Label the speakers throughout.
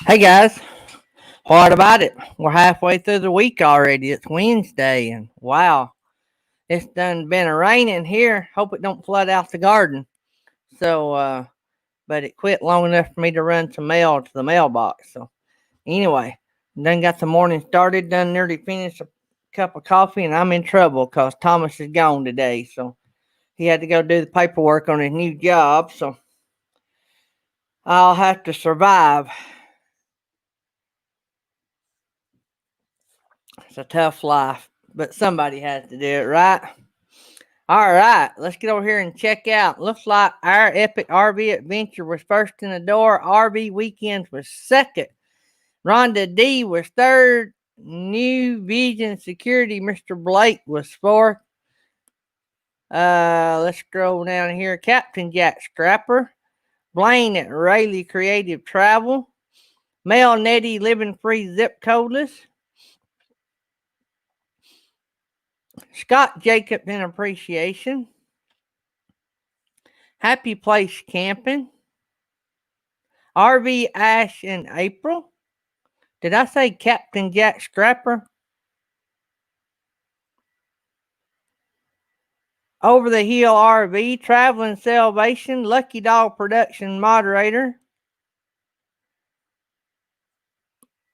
Speaker 1: Hey guys, what about it? We're halfway through the week already. It's Wednesday, and wow, it's done been a raining here. Hope it don't flood out the garden. But it quit long enough for me to run some mail to the mailbox. So anyway, done got the morning started. Done nearly finished a cup of coffee, and I'm in trouble because Thomas is gone today. So he had to go do the paperwork on his new job. So I'll have to survive. It's a tough life, but somebody has to do it, right? All right, let's get over here and check out. Looks like our epic RV adventure was first in the door. RV Weekends was second. Rhonda D was third. New Vision Security, Mr. Blake was fourth. Let's scroll down here. Captain Jack Scrapper. Blaine at Rayleigh Creative Travel. Mel Nettie Living Free Zip Codeless. Scott Jacobs in Appreciation. Happy Place Camping. RV Ash in April. Did I say Captain Jack Scrapper? Over the Hill RV, Traveling Salvation, Lucky Dog Production Moderator.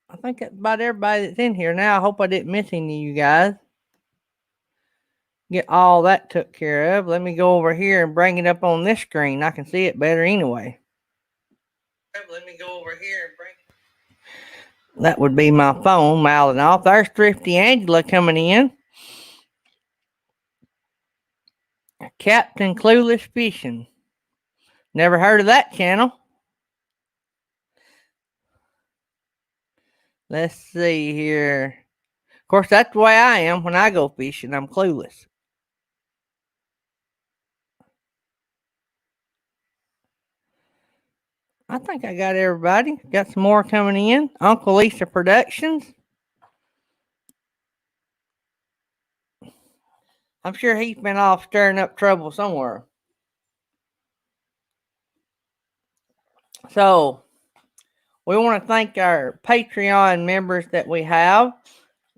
Speaker 1: I think that's about everybody that's in here now. I hope I didn't miss any of you guys. Get all that took care of. Let me go over here and bring it up on this screen. I can see it better anyway. Let me go over here and bring it. That would be my phone mouthing off. There's Thrifty Angela coming in. Captain Clueless Fishing. Never heard of that channel. Let's see here. Of course, that's the way I am when I go fishing. I'm clueless. I think I got everybody. Got some more coming in. Uncle Lisa Productions. I'm sure he's been off stirring up trouble somewhere. So, we want to thank our Patreon members that we have.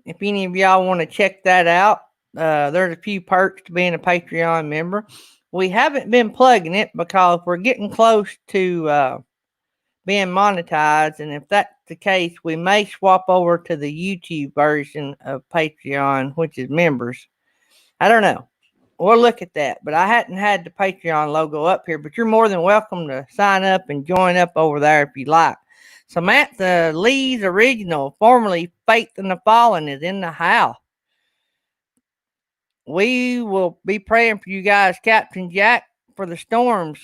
Speaker 1: If any of y'all want to check that out, there's a few perks to being a Patreon member. We haven't been plugging it because we're getting close to being monetized, and if that's the case, we may swap over to the YouTube version of Patreon, which is members. I don't know. We'll look at that, but I hadn't had the Patreon logo up here, but you're more than welcome to sign up and join up over there if you like. Samantha Lee's Original, formerly Faith in the Fallen, is in the house. We will be praying for you guys, Captain Jack, for the storms.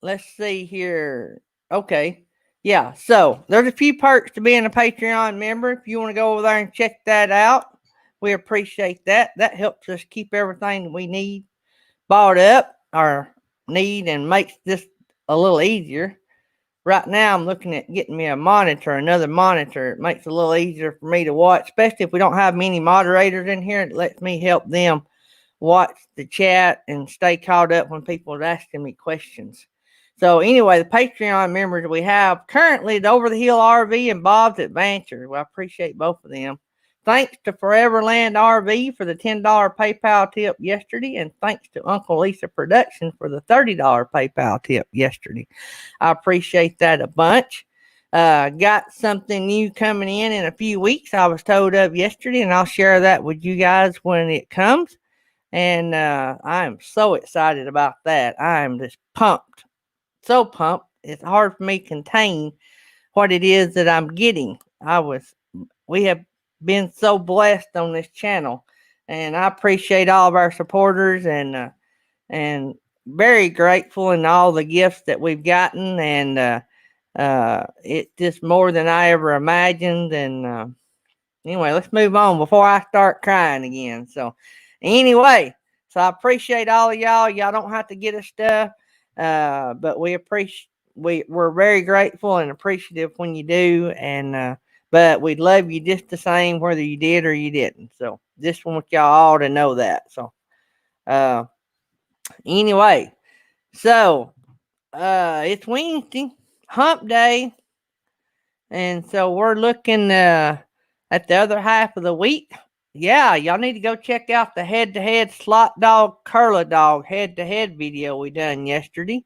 Speaker 1: Let's see here. Okay. Yeah, so there's a few perks to being a Patreon member. If you want to go over there and check that out, we appreciate that. That helps us keep everything we need bought up or need and makes this a little easier. Right now, I'm looking at getting me another monitor. It makes it a little easier for me to watch, especially if we don't have many moderators in here. It lets me help them watch the chat and stay caught up when people are asking me questions. So anyway, the Patreon members we have currently at Over the Hill RV and Bob's Adventure. Well, I appreciate both of them. Thanks to Foreverland RV for the $10 PayPal tip yesterday, and thanks to Uncle Lisa Production for the $30 PayPal tip yesterday. I appreciate that a bunch. Got something new coming in a few weeks. I was told of yesterday, and I'll share that with you guys when it comes. And I am so excited about that. I am just pumped. So pumped. It's hard for me to contain what it is that I'm getting. We have been so blessed on this channel, and I appreciate all of our supporters and very grateful in all the gifts that we've gotten, and it's just more than I ever imagined. And anyway, let's move on before I start crying again. So anyway, I appreciate all of y'all. Y'all don't have to get us stuff, but we're very grateful and appreciative when you do, and but we'd love you just the same whether you did or you didn't. So just want y'all all to know that. So anyway, so It's Wednesday, hump day, and so we're looking at the other half of the week. Yeah, y'all need to go check out the head-to-head slot dog curler dog head-to-head video we done yesterday.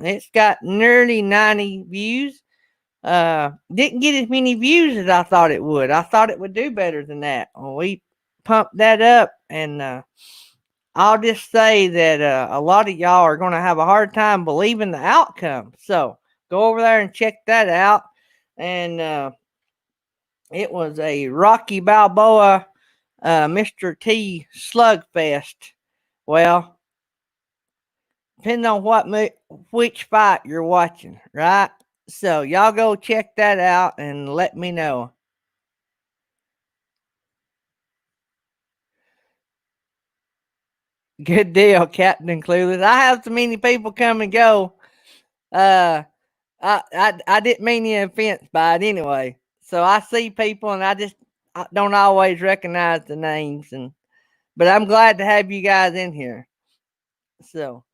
Speaker 1: It's got nearly 90 views. Didn't get as many views as I thought it would. I thought it would do better than that. Well, we pumped that up, and I'll just say that a lot of y'all are going to have a hard time believing the outcome. So go over there and check that out. And it was a Rocky Balboa, Mr. T slugfest. Well, depending on which fight you're watching, right? So y'all go check that out and let me know. Good deal, Captain Clueless. I have so many people come and go. Uh, I didn't mean any offense by it anyway. So I see people and I don't always recognize the names, but I'm glad to have you guys in here. So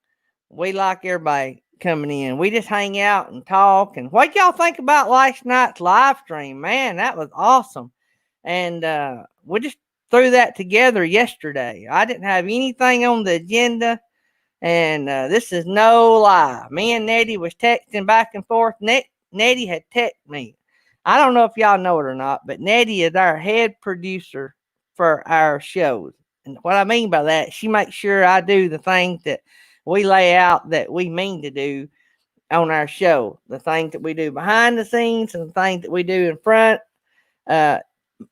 Speaker 1: we like everybody coming in. We just hang out and talk. And what y'all think about last night's live stream? Man, that was awesome. And we just threw that together yesterday. I didn't have anything on the agenda. And this is no lie. Me and Nettie was texting back and forth. Nettie had texted me. I don't know if y'all know it or not, but Nettie is our head producer for our shows. And what I mean by that, she makes sure I do the things that we lay out that we mean to do on our show. The things that we do behind the scenes and the things that we do in front. Uh,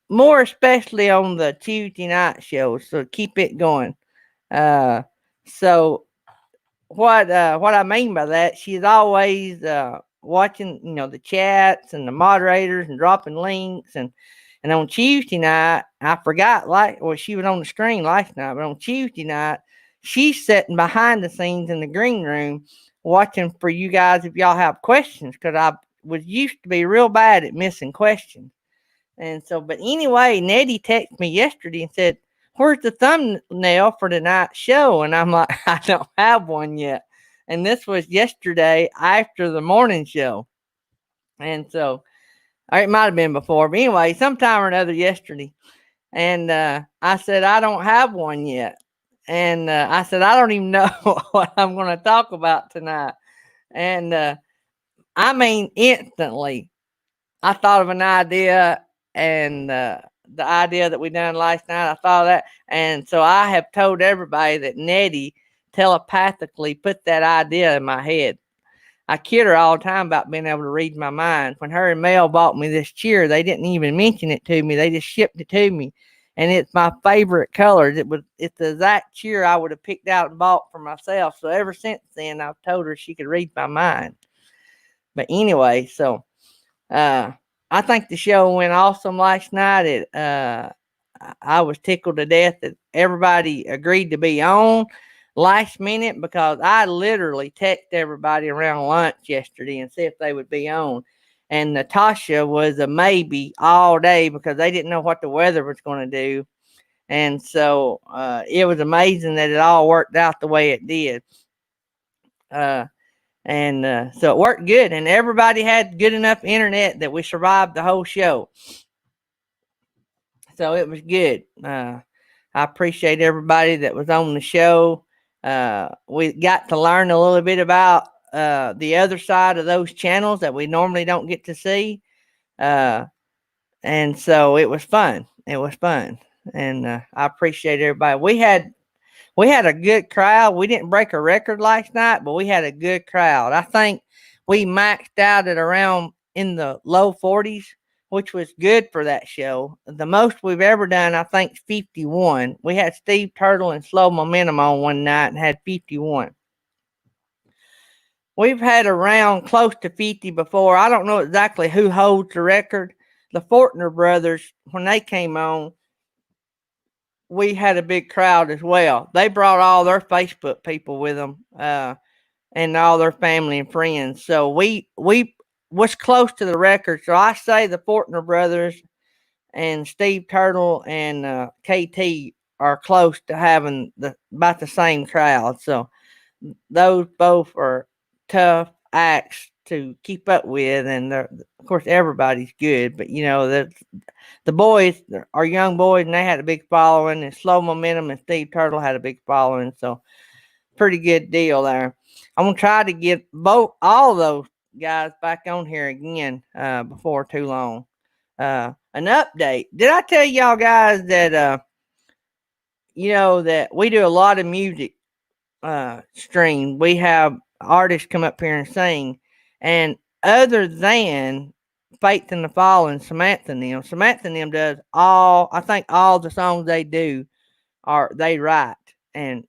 Speaker 1: More especially on the Tuesday night shows. So keep it going. Uh, so what I mean by that, she's always watching, the chats and the moderators and dropping links and on Tuesday night, I forgot she was on the screen last night, but on Tuesday night, she's sitting behind the scenes in the green room watching for you guys if y'all have questions because I was used to be real bad at missing questions. And so, but anyway, Nettie texted me yesterday and said, "Where's the thumbnail for tonight's show?" And I'm like, "I don't have one yet." And this was yesterday after the morning show. And so, or it might have been before, but anyway, sometime or another yesterday. And I said, "I don't have one yet." And I said, "I don't even know what I'm going to talk about tonight." And I mean, instantly, I thought of an idea, and the idea that we done last night, I thought of that. And so I have told everybody that Nettie telepathically put that idea in my head. I kid her all the time about being able to read my mind. When her and Mel bought me this chair, they didn't even mention it to me. They just shipped it to me. And it's my favorite colors. It's the exact chair I would have picked out and bought for myself. So ever since then, I've told her she could read my mind. But anyway, so uh, I think the show went awesome last night. I was tickled to death that everybody agreed to be on last minute because I literally texted everybody around lunch yesterday and see if they would be on. And Natasha was a maybe all day because they didn't know what the weather was going to do. And so it was amazing that it all worked out the way it did. And so it worked good, and everybody had good enough internet that we survived the whole show. So it was good. I appreciate everybody that was on the show. We got to learn a little bit about the other side of those channels that we normally don't get to see. And so it was fun. It was fun. And I appreciate everybody. We had a good crowd. We didn't break a record last night, but we had a good crowd. I think we maxed out at around in the low 40s, which was good for that show. The most we've ever done, I think, 51. We had Steve Turtle and Slow Momentum on one night and had 51. We've had around close to 50 before. I don't know exactly who holds the record. The Fourtner Brothers, when they came on, we had a big crowd as well. They brought all their Facebook people with them, and all their family and friends. So we was close to the record. So I say the Fourtner Brothers and Steve Turtle and KT are close to having about the same crowd. So those both are tough acts to keep up with, and of course everybody's good, but the boys are young boys, and they had a big following, and Slow Momentum and Steve Turtle had a big following, so pretty good deal there. I'm gonna try to get all those guys back on here again before too long. An update. Did I tell y'all guys that that we do a lot of music stream? We have artists come up here and sing, and other than Faith in the Fall and Samantha and them does I think all the songs they do are they write, and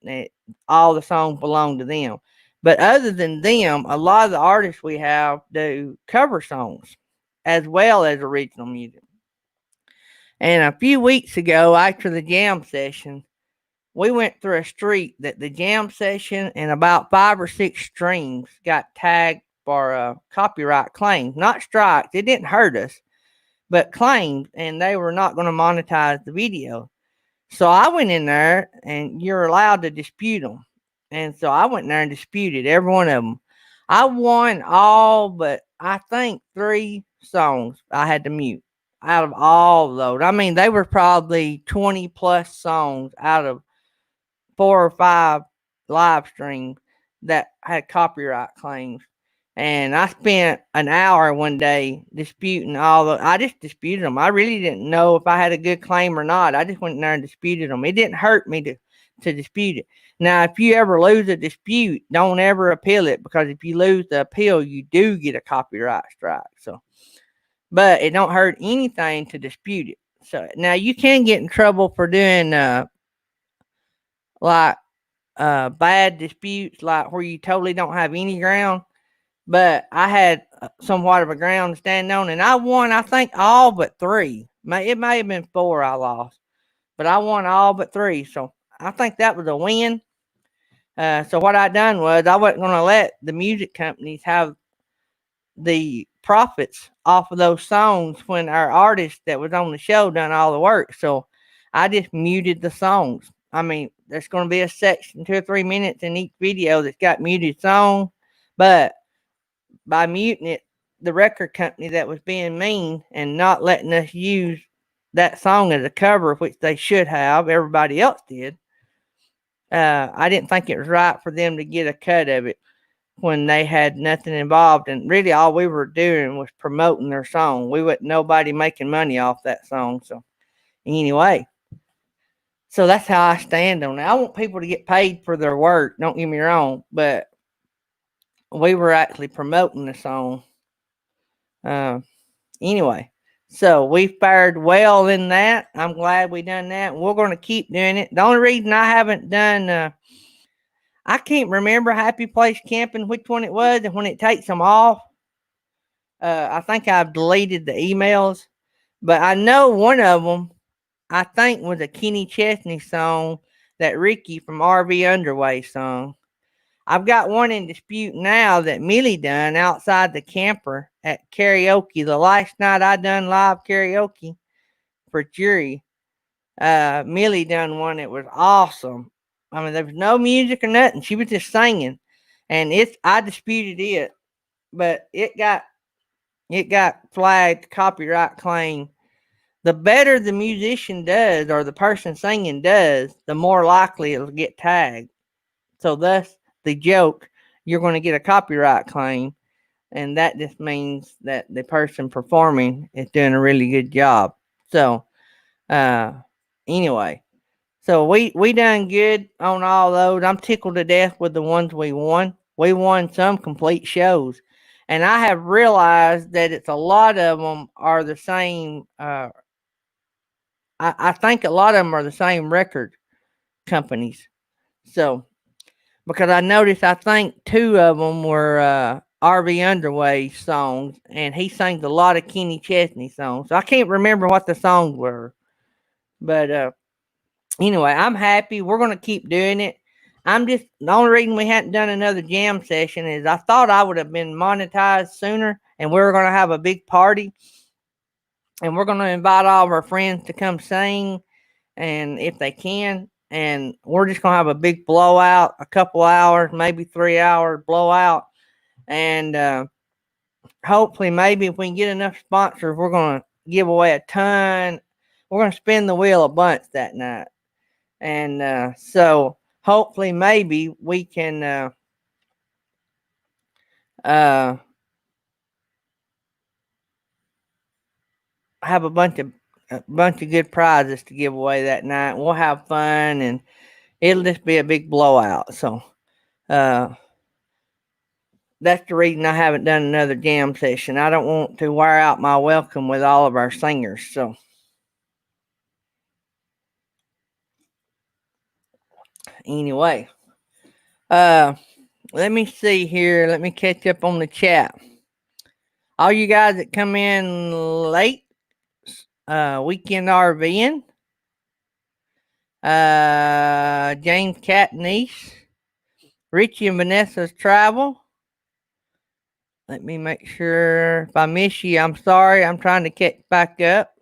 Speaker 1: all the songs belong to them. But other than them, a lot of the artists we have do cover songs as well as original music. And a few weeks ago, after the jam session, we went through a street that the jam session and about 5 or 6 streams got tagged for copyright claims, not strikes. It didn't hurt us, but claims, and they were not going to monetize the video. So I went in there, and you're allowed to dispute them. And so I went in there and disputed every one of them. I won all but I think 3 songs I had to mute out of all of those. I mean, they were probably 20 plus songs out of 4 or 5 live streams that had copyright claims. And I spent an hour one day disputing I just disputed them. I really didn't know if I had a good claim or not. I just went in there and disputed them. It didn't hurt me to dispute it. Now, if you ever lose a dispute, don't ever appeal it, because if you lose the appeal, you do get a copyright strike. So, but it don't hurt anything to dispute it. So now you can get in trouble for doing like bad disputes, like where you totally don't have any ground. But I had somewhat of a ground to stand on, and I won, I think, all but 3. It may have been 4 I lost, but I won all but 3. So I think that was a win. So what I done was I wasn't going to let the music companies have the profits off of those songs when our artist that was on the show done all the work. So I just muted the songs. I mean, there's going to be a section 2 or 3 minutes in each video that's got muted song, but by muting it, the record company that was being mean and not letting us use that song as a cover, which they should have, everybody else did. I didn't think it was right for them to get a cut of it when they had nothing involved, and really all we were doing was promoting their song. We wasn't nobody making money off that song. So anyway, so that's how I stand on it. I want people to get paid for their work, don't get me wrong, but we were actually promoting the song. Anyway, so we fared well in that. I'm glad we done that. We're going to keep doing it. The only reason I haven't done, I can't remember Happy Place Camping, which one it was, and when it takes them off, I think I've deleted the emails, but I know one of them, I think, was a Kenny Chesney song that Ricky from RV Underway sung. I've got one in dispute now that Millie done outside the camper at karaoke. The last night I done live karaoke for jury, Millie done one. It was awesome. I mean, there was no music or nothing. She was just singing, and I disputed it, but it got flagged copyright claim. The better the musician does or the person singing does, the more likely it'll get tagged. So thus the joke, you're going to get a copyright claim, and that just means that the person performing is doing a really good job. So anyway, so we done good on all those. I'm tickled to death with the ones we won. We won some complete shows, and I have realized that it's a lot of them are the same. I think a lot of them are the same record companies. So because I noticed, I think 2 of them were RV Underway songs, and he sang a lot of Kenny Chesney songs. So I can't remember what the songs were, but anyway, I'm happy. We're gonna keep doing it. The only reason we hadn't done another jam session is I thought I would have been monetized sooner, and we were gonna have a big party, and we're gonna invite all of our friends to come sing, and if they can, and we're just gonna have a big blowout, a couple hours, maybe 3 hours blowout, And hopefully, maybe if we can get enough sponsors, we're going to give away a ton. We're going to spin the wheel a bunch that night. And so hopefully, maybe we can have a bunch of good prizes to give away that night. We'll have fun, and it'll just be a big blowout. So that's the reason I haven't done another jam session. I don't want to wear out my welcome with all of our singers. So anyway, let me see here. Let me catch up on the chat. All you guys that come in late, weekend RVing, James Catniece, Richie and Vanessa's travel. Let me make sure. If I miss you, I'm sorry. I'm trying to catch back up.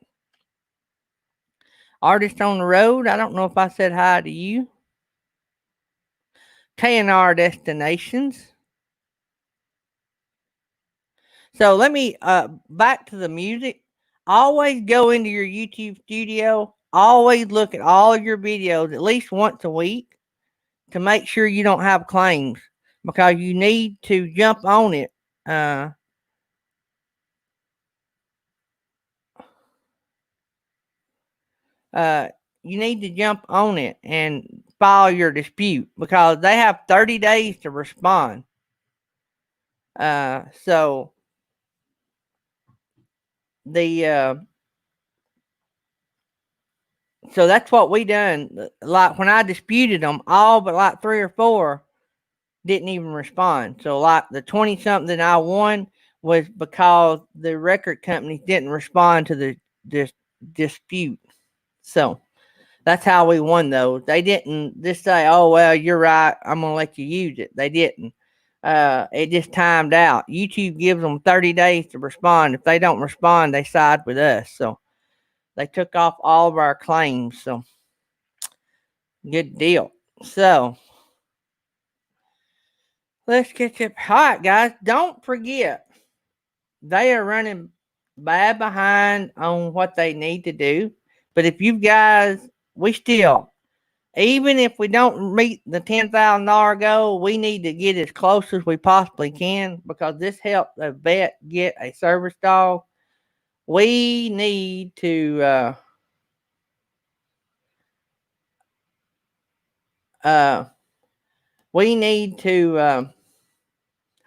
Speaker 1: Artist on the road. I don't know if I said hi to you. K&R Destinations. So let me back to the music. Always go into your YouTube studio. Always look at all of your videos at least once a week to make sure you don't have claims, because you need to jump on it. You need to jump on it and file your dispute, because they have 30 days to respond. So that's what we done. Like when I disputed them, all but like 3 or 4 didn't even respond. So like the 20 something I won was because the record companies didn't respond to the dispute. So that's how we won those. They didn't just say, "Oh well, you're right. I'm gonna let you use it." They didn't. It just timed out. YouTube gives them 30 days to respond. If they don't respond, they side with us. So they took off all of our claims. So good deal. So let's catch up. All right, guys. Don't forget, they are running bad behind on what they need to do. But if you guys, we still, even if we don't meet the $10,000 goal, we need to get as close as we possibly can, because this helps a vet get a service dog. We need to I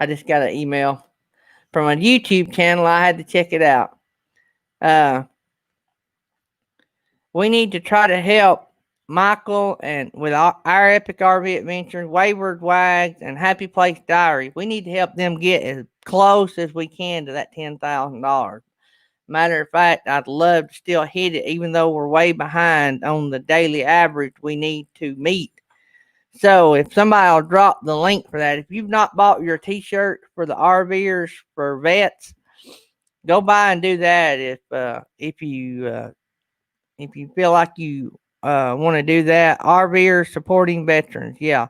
Speaker 1: just got an email from a YouTube channel. I had to check it out. We need to try to help Michael and with our Epic RV Adventures, Wayward Wags, and Happy Place Diary. We need to help them get as close as we can to that $10,000. Matter of fact, I'd love to still hit it, even though we're way behind on the daily average we need to meet. So if somebody will drop the link for that, if you've not bought your T-shirt for the RVers for vets, go buy and do that. If you feel like you want to do that, RVers supporting veterans, yeah,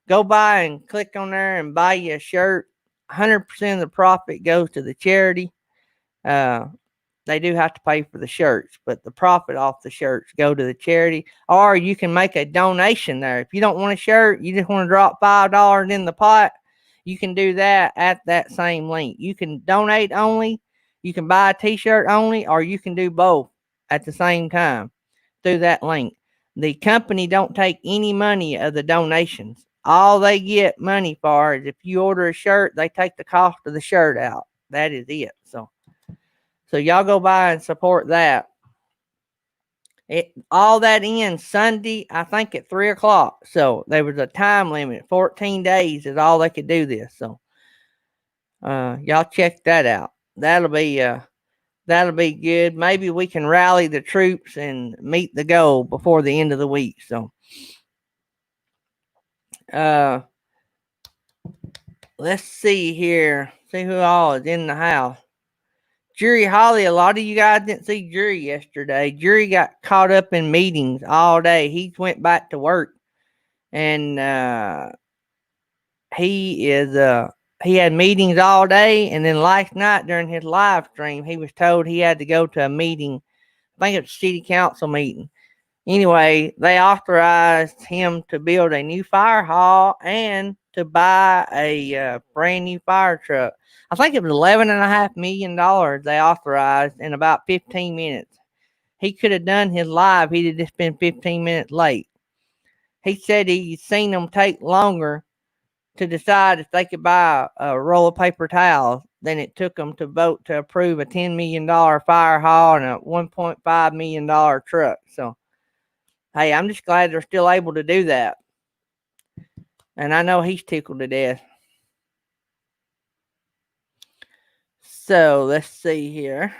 Speaker 1: go buy and click on there and buy you a shirt. 100% of the profit goes to the charity. They do have to pay for the shirts, but the profit off the shirts go to the charity. Or you can make a donation there. If you don't want a shirt, you just want to drop $5 in the pot, you can do that at that same link. You can donate only, you can buy a T-shirt only, or you can do both at the same time through that link. The company don't take any money of the donations. All they get money for is if you order a shirt, they take the cost of the shirt out. That is it. So y'all go by and support that. All that ends Sunday, I think at 3:00. So there was a time limit. 14 days is all they could do this. So y'all check that out. That'll be good. Maybe we can rally the troops and meet the goal before the end of the week. So let's see here. See who all is in the house. Jury Holly, a lot of you guys didn't see Jury yesterday. Jury got caught up in meetings all day. He went back to work, and he is he had meetings all day, and then last night during his live stream, he was told he had to go to a meeting. I think it's a city council meeting. Anyway, they authorized him to build a new fire hall and to buy a brand new fire truck. I think it was $11.5 million they authorized in about 15 minutes. He could have done his live. He'd have just been 15 minutes late. He said he'd seen them take longer to decide if they could buy a roll of paper towels than it took them to vote to approve a $10 million fire hall and a $1.5 million truck. So, hey, I'm just glad they're still able to do that. And I know he's tickled to death. So, let's see here.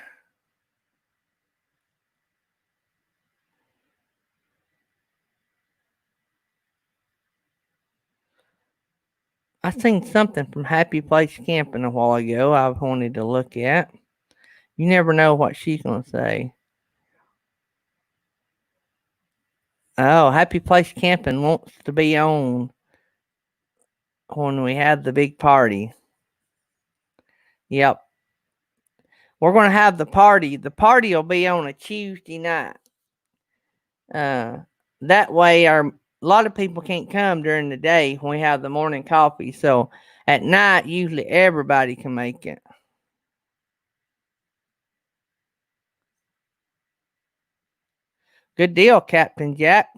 Speaker 1: I seen something from Happy Place Camping a while ago I wanted to look at. You never know what she's going to say. Oh, Happy Place Camping wants to be on when we have the big party. Yep. We're going to have the party. The party will be on a Tuesday night. That way, a lot of people can't come during the day when we have the morning coffee. So at night, usually everybody can make it. Good deal, Captain Jack.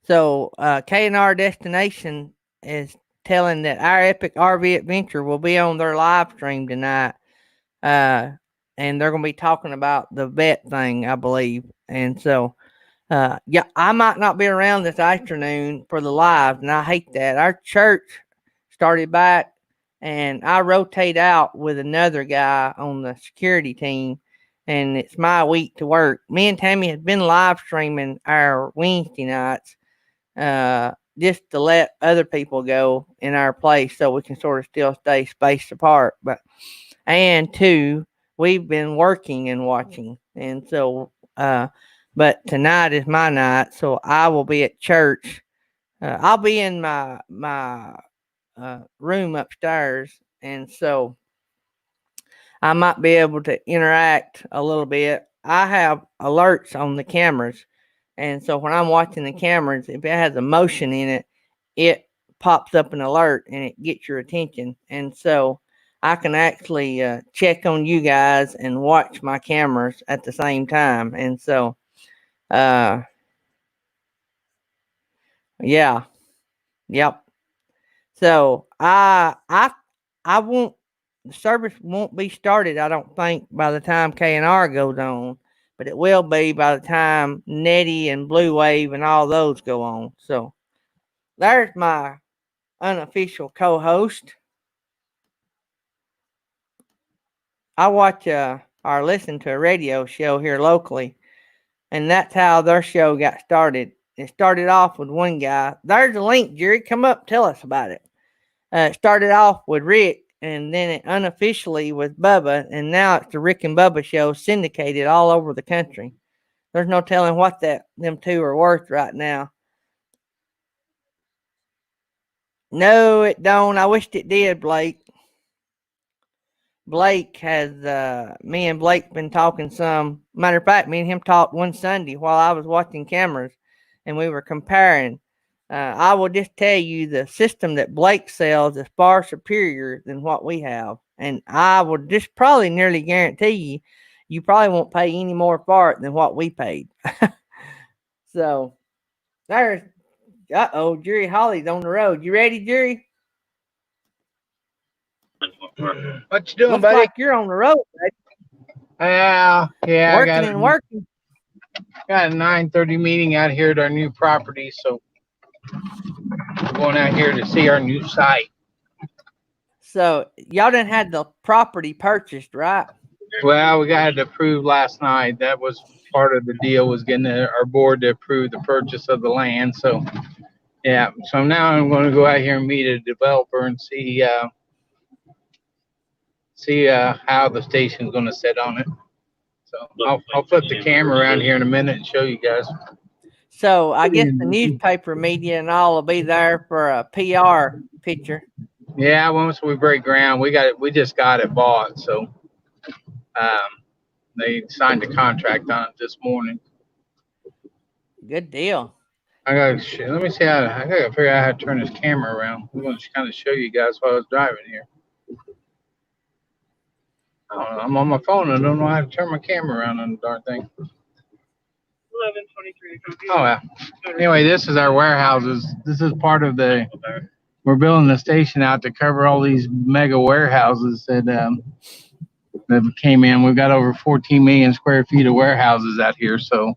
Speaker 1: So K&R Destination is telling that our epic RV adventure will be on their live stream tonight. And they're going to be talking about the vet thing, I believe. And so, yeah, I might not be around this afternoon for the live, and I hate that. Our church started back, and I rotate out with another guy on the security team, and it's my week to work. Me and Tammy have been live streaming our Wednesday nights, just to let other people go in our place so we can sort of still stay spaced apart. And two, we've been working and watching, and so but tonight is my night, so I will be at church. I'll be in my room upstairs, and so I might be able to interact a little bit. I have alerts on the cameras, and so when I'm watching the cameras, if it has a motion in it, it pops up an alert and it gets your attention. And so I can actually check on you guys and watch my cameras at the same time. And so, yeah, yep. So I won't. The service won't be started, I don't think, by the time K&R goes on, but it will be by the time Nettie and Blue Wave and all those go on. So there's my unofficial co-host. I watch or listen to a radio show here locally, and that's how their show got started. It started off with one guy. There's a link, Jerry. Come up, tell us about it. It started off with Rick, and then it unofficially with Bubba, and now it's the Rick and Bubba show syndicated all over the country. There's no telling what them two are worth right now. No, it don't. I wished it did, Blake. Blake has me and Blake been talking some. Matter of fact, me and him talked one Sunday while I was watching cameras, and we were comparing. I will just tell you the system that Blake sells is far superior than what we have, and I would just probably nearly guarantee you probably won't pay any more for it than what we paid. So there's Jerry Holly's on the road. You ready, Jerry?
Speaker 2: What you doing,
Speaker 1: Looks
Speaker 2: buddy?
Speaker 1: like you're on the road, baby.
Speaker 2: Yeah,
Speaker 1: Working and working.
Speaker 2: Got a 9:30 meeting out here at our new property, so we're going out here to see our new site.
Speaker 1: So y'all didn't have the property purchased, right?
Speaker 2: Well, we got it approved last night. That was part of the deal, was getting our board to approve the purchase of the land. So yeah, so now I'm going to go out here and meet a developer and see how the station's going to sit on it. So I'll flip the camera around here in a minute and show you guys.
Speaker 1: So I guess the newspaper media and all will be there for a PR picture.
Speaker 2: Yeah, once we break ground, we just got it bought, so they signed a contract on it this morning.
Speaker 1: Good deal.
Speaker 2: Let me see how I gotta figure out how to turn this camera around. I'm gonna kind of show you guys while I was driving here. I don't know. I'm on my phone. I don't know how to turn my camera around on the darn thing. 11:23. Oh yeah. Anyway, this is our warehouses. This is part of we're building a station out to cover all these mega warehouses that came in. We've got over 14 million square feet of warehouses out here, so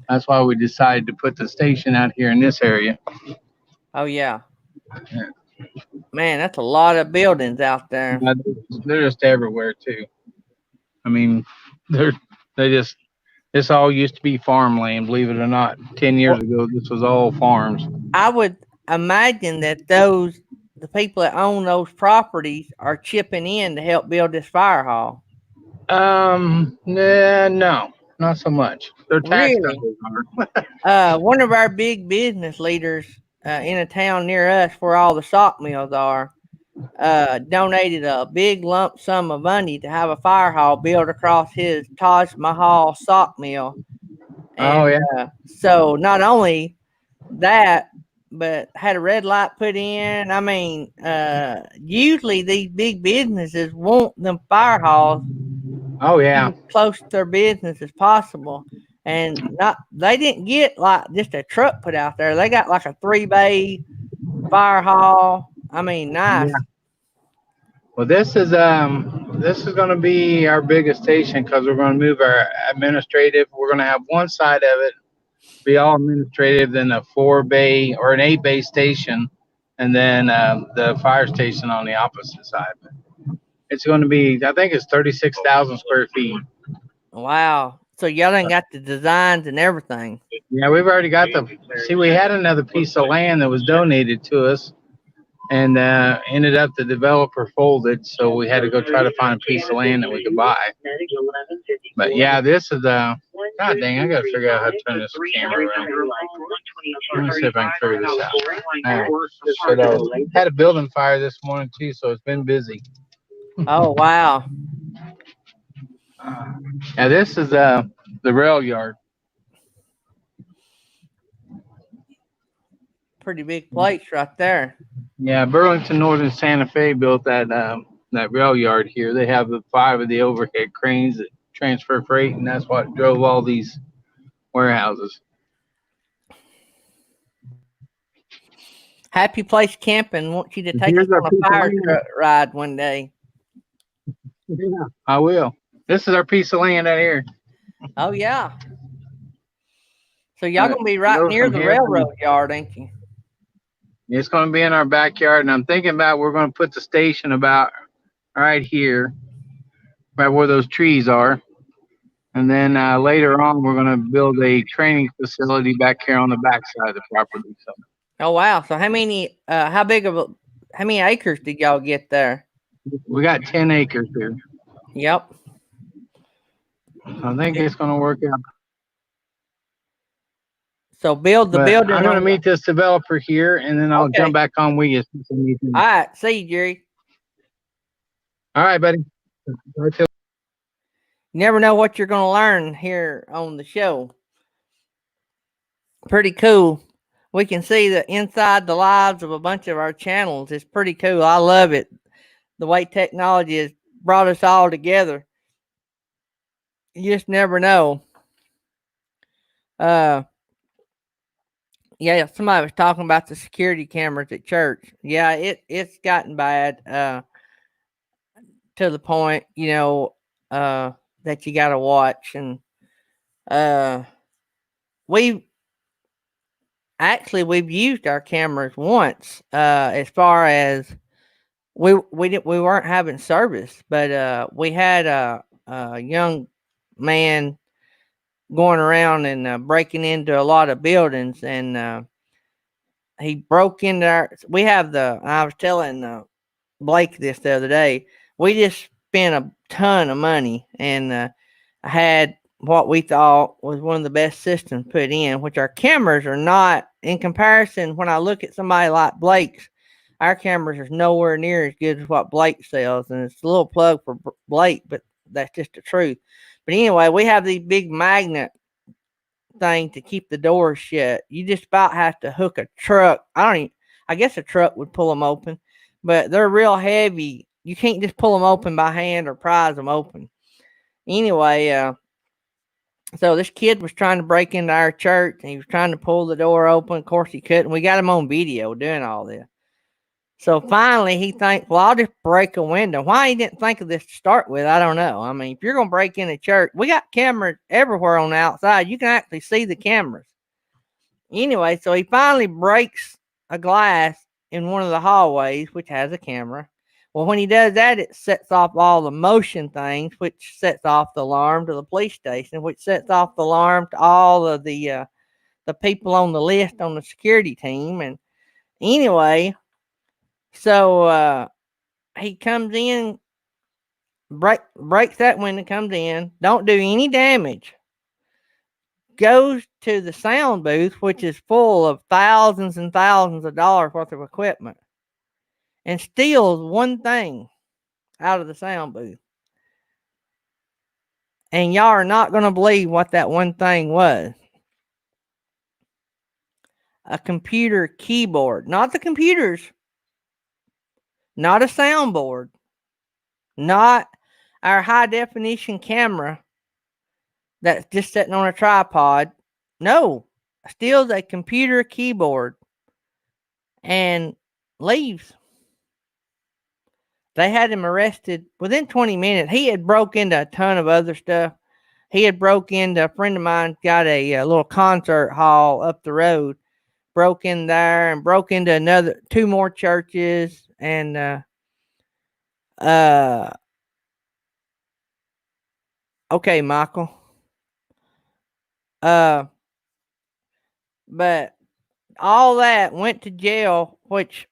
Speaker 2: that's why we decided to put the station out here in this area.
Speaker 1: Oh yeah. Man, that's a lot of buildings out there.
Speaker 2: Yeah, they're just everywhere too. I mean, this all used to be farmland, believe it or not. 10 years ago, this was all farms.
Speaker 1: I would imagine that the people that own those properties are chipping in to help build this fire hall.
Speaker 2: No, not so much. Their tax
Speaker 1: Really?
Speaker 2: numbers are.
Speaker 1: One of our big business leaders in a town near us where all the sock mills are donated a big lump sum of money to have a fire hall built across his Taj Mahal sock mill. And
Speaker 2: Oh yeah.
Speaker 1: So not only that, but had a red light put in. I mean, usually these big businesses want them fire halls.
Speaker 2: Oh yeah.
Speaker 1: As close to their business as possible. And they didn't get like just a truck put out there. They got like a 3-bay fire hall. I mean, nice.
Speaker 2: Yeah. Well, this is going to be our biggest station because we're going to move our administrative. We're going to have one side of it be all administrative, then a 4-bay or an 8-bay station, and then the fire station on the opposite side. It's going to be, I think it's 36,000 square feet.
Speaker 1: Wow. So y'all done got the designs and everything.
Speaker 2: Yeah, we've already got we had another piece of land that was donated to us, and ended up the developer folded, so we had to go try to find a piece of land that we could buy. But yeah, this is God dang, I gotta figure out how to turn this camera around. Let me see if I can figure this out. Had a building fire this morning too, so it's been busy.
Speaker 1: Oh wow.
Speaker 2: Now this is the rail yard.
Speaker 1: Pretty big place right there.
Speaker 2: Yeah, Burlington Northern Santa Fe built that rail yard here. They have 5 of the overhead cranes that transfer freight, and that's what drove all these warehouses.
Speaker 1: Happy Place Camping wants you to take us on a fire truck ride one day.
Speaker 2: Yeah, I will. This is our piece of land out here.
Speaker 1: Oh yeah. So y'all gonna be right near the railroad yard, ain't you?
Speaker 2: It's gonna be in our backyard, and I'm thinking about we're gonna put the station about right here, right where those trees are, and then later on we're gonna build a training facility back here on the backside of the property. So.
Speaker 1: Oh wow! So how many acres did y'all get there?
Speaker 2: We got 10 acres here.
Speaker 1: Yep.
Speaker 2: I think it's gonna work out.
Speaker 1: So build the building.
Speaker 2: I'm gonna meet this developer here, and then I'll jump back on with you.
Speaker 1: All right, see you, Jerry.
Speaker 2: All right, buddy.
Speaker 1: You never know what you're gonna learn here on the show. Pretty cool. We can see the inside the lives of a bunch of our channels. It's pretty cool. I love it. The way technology has brought us all together. You just never know. Yeah, somebody was talking about the security cameras at church. Yeah, it's gotten bad to the point, that you got to watch. And we've used our cameras once as far as we weren't having service, but we had a young man going around and breaking into a lot of buildings, and he broke into I was telling Blake this the other day, we just spent a ton of money, and I had what we thought was one of the best systems put in, which our cameras are not in comparison. When I look at somebody like Blake's, our cameras are nowhere near as good as what Blake sells, and it's a little plug for Blake, but that's just the truth. But anyway, we have these big magnet thing to keep the doors shut. You just about have to hook a truck. I guess a truck would pull them open, but they're real heavy. You can't just pull them open by hand or prise them open. Anyway, so this kid was trying to break into our church and he was trying to pull the door open. Of course he couldn't. We got him on video doing all this. So finally he thinks, well, I'll just break a window. Why he didn't think of this to start with, I don't know. I mean, if you're gonna break in a church, we got cameras everywhere on the outside. You can actually see the cameras. Anyway, so he finally breaks a glass in one of the hallways, which has a camera. Well, when he does that, it sets off all the motion things, which sets off the alarm to the police station, which sets off the alarm to all of the people on the list on the security team. And anyway, so he comes in, breaks that window, comes in, don't do any damage, goes to the sound booth, which is full of thousands and thousands of dollars worth of equipment, and steals one thing out of the sound booth. And y'all are not going to believe what that one thing was. A computer keyboard. Not the computers. Not a soundboard. Not our high definition camera that's just sitting on a tripod. No. Steals a computer keyboard and leaves. They had him arrested within 20 minutes. He had broke into a ton of other stuff. He had broke into, a friend of mine got a little concert hall up the road, broke in there and broke into another two more churches. And uh okay, Michael. Uh but all that went to jail, which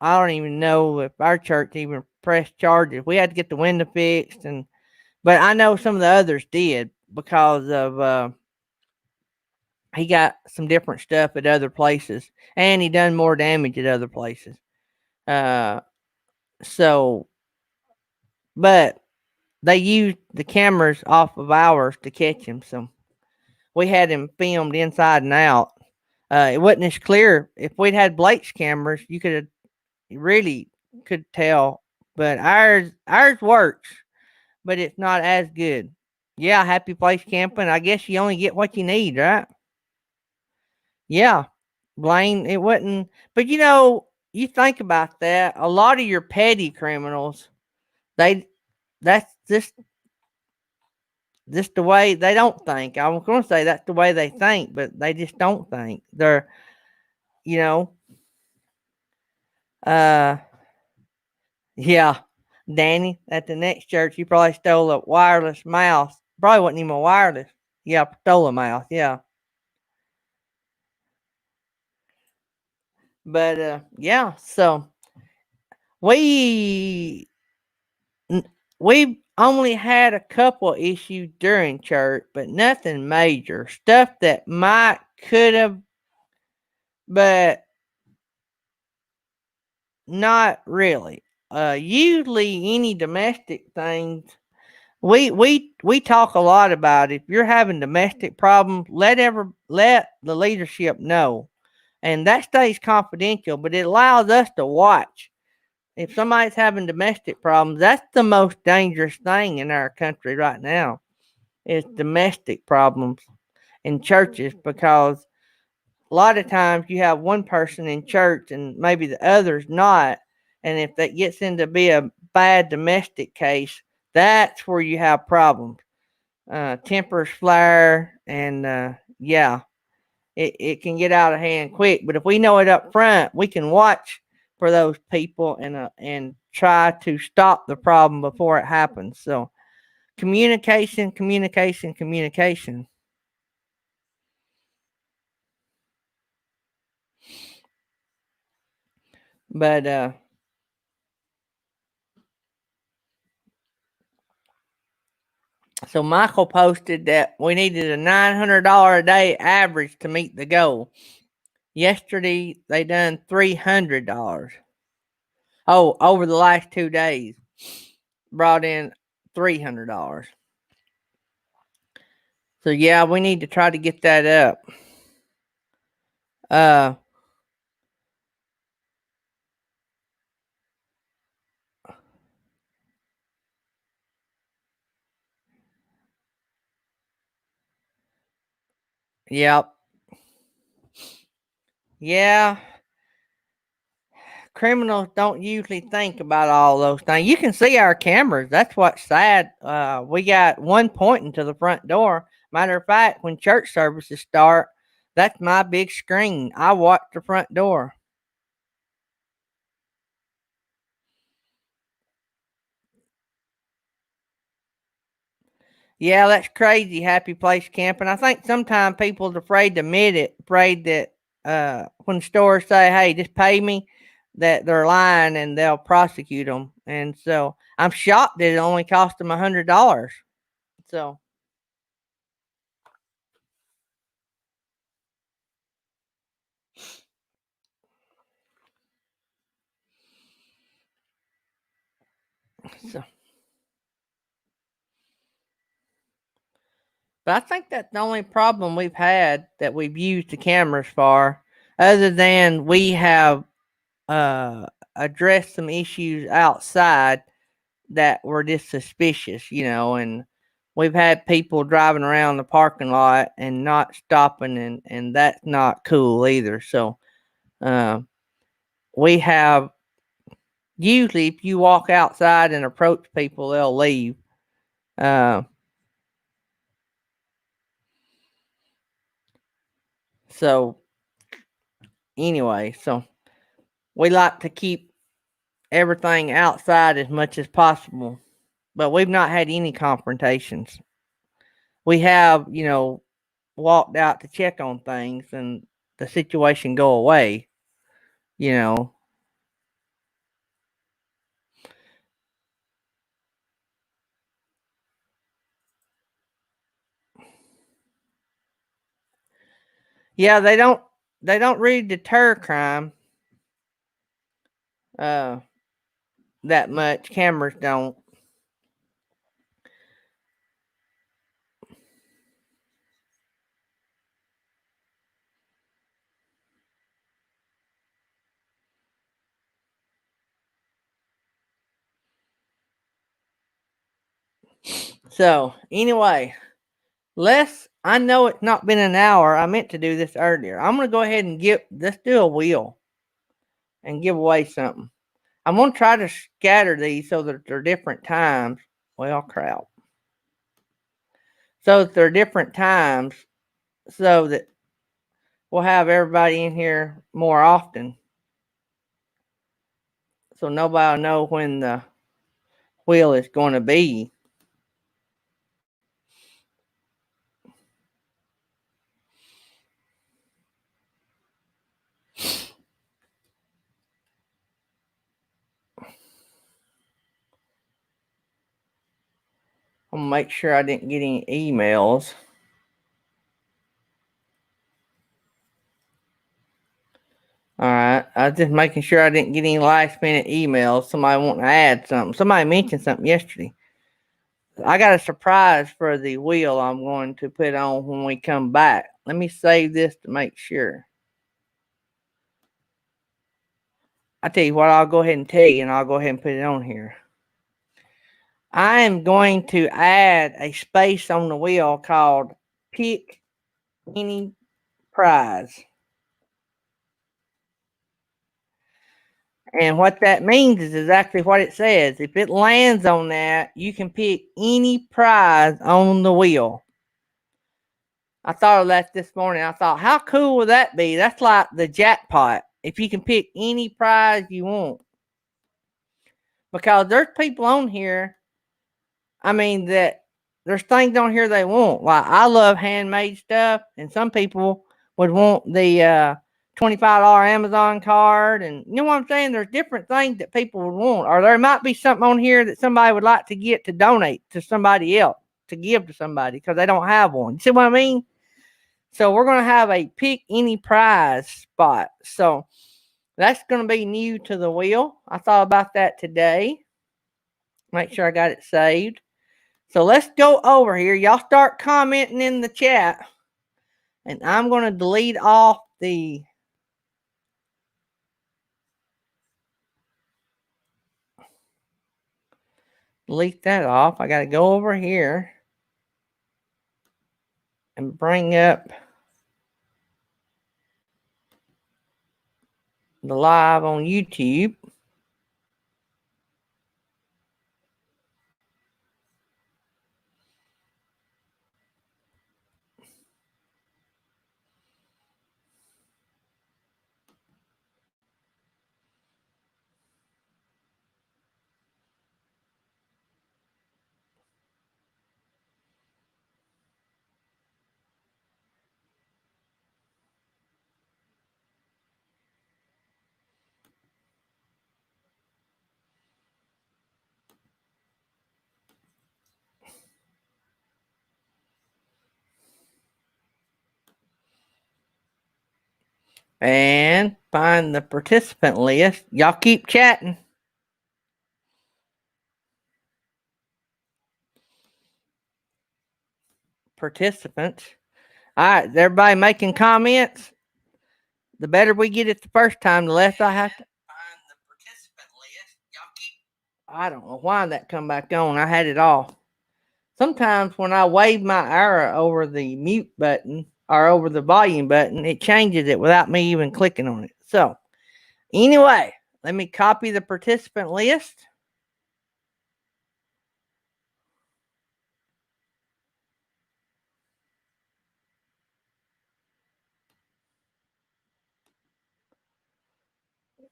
Speaker 1: I don't even know if our church even pressed charges. We had to get the window fixed, and but I know some of the others did because of he got some different stuff at other places, and he done more damage at other places. Uh, so, but they used the cameras off of ours to catch him. So we had him filmed inside and out. It wasn't as clear. If we'd had Blake's cameras, you could have really could tell. But ours works, but it's not as good. Yeah, happy place camping. I guess you only get what you need, right? Yeah, Blaine, it wasn't. But you think about that. A lot of your petty criminals, they that's just the way they don't think. I was going to say that's the way they think, but they just don't think. They're, you know, uh, yeah, Danny at the next church, you probably stole a wireless mouse. Probably wasn't even wireless. Yeah, stole a mouse. Yeah, but yeah. So we we only had a couple issues during church, but nothing major. Stuff that might could have, but not really. Usually any domestic things, we talk a lot about. If you're having domestic problems, let the leadership know, and that stays confidential. But it allows us to watch. If somebody's having domestic problems, that's the most dangerous thing in our country right now. Is domestic problems in churches, because a lot of times you have one person in church and maybe the other's not. And if that gets into be a bad domestic case, that's where you have problems. Tempers flare, and yeah, it can get out of hand quick. But if we know it up front, we can watch for those people and try to stop the problem before it happens. So communication, communication, communication. But So Michael posted that we needed a $900 a day average to meet the goal. Yesterday they done $300. Oh, over the last 2 days, brought in $300. So yeah, we need to try to get that up. Uh, yep. Yeah, criminals don't usually think about all those things. You can see our cameras. That's what's sad. We got one pointing to the front door. Matter of fact, when church services start, that's my big screen. I watch the front door. Yeah, that's crazy. Happy place camping. I think sometimes people's afraid to admit it. Afraid that when stores say, "Hey, just pay me," that they're lying and they'll prosecute them. And so I'm shocked that it only cost them $100. So so but I think that's the only problem we've had that we've used the cameras for, other than we have uh, addressed some issues outside that were just suspicious, and we've had people driving around the parking lot and not stopping, and that's not cool either. So uh, we have usually, if you walk outside and approach people, they'll leave. Uh, so anyway, so we like to keep everything outside as much as possible, but we've not had any confrontations. We have, walked out to check on things and the situation go away, you know. Yeah, they don't really deter crime uh that much. Cameras don't. So anyway, I know it's not been an hour. I meant to do this earlier. I'm gonna go ahead and let's do a wheel and give away something. I'm gonna try to scatter these so that they're different times. Well, crap. So that they're different times, so that we'll have everybody in here more often. So nobody will know when the wheel is going to be. I'm gonna make sure I didn't get any emails. All right, I was just making sure I didn't get any last minute emails. Somebody wanting to add something. Somebody mentioned something yesterday. I got a surprise for the wheel I'm going to put on when we come back. Let me save this to make sure. I tell you what, I'll go ahead and tell you, and I'll go ahead and put it on here. I am going to add a space on the wheel called Pick Any Prize. And what that means is exactly what it says. If it lands on that, you can pick any prize on the wheel. I thought of that this morning. I thought, how cool would that be? That's like the jackpot. If you can pick any prize you want. Because there's people on here, that there's things on here they want. Like, I love handmade stuff, and some people would want the $25 Amazon card, and you know what I'm saying? There's different things that people would want, or there might be something on here that somebody would like to get to donate to somebody else. to give to somebody because they don't have one. You see what I mean? So we're going to have a pick any prize spot. So that's going to be new to the wheel. I thought about that today. Make sure I got it saved. So let's go over here. Y'all start commenting in the chat. And I'm going to delete off the delete that off. I got to go over here and bring up the live on YouTube. And find the participant list. Y'all keep chatting. Participants. All right, is everybody making comments? The better we get it the first time, the less I have to find the participant list. Y'all keep. I don't know why that come back on. I had it off. Sometimes when I wave my arrow over the mute button or over the volume button, it changes it without me even clicking on it. So anyway, let me copy the participant list.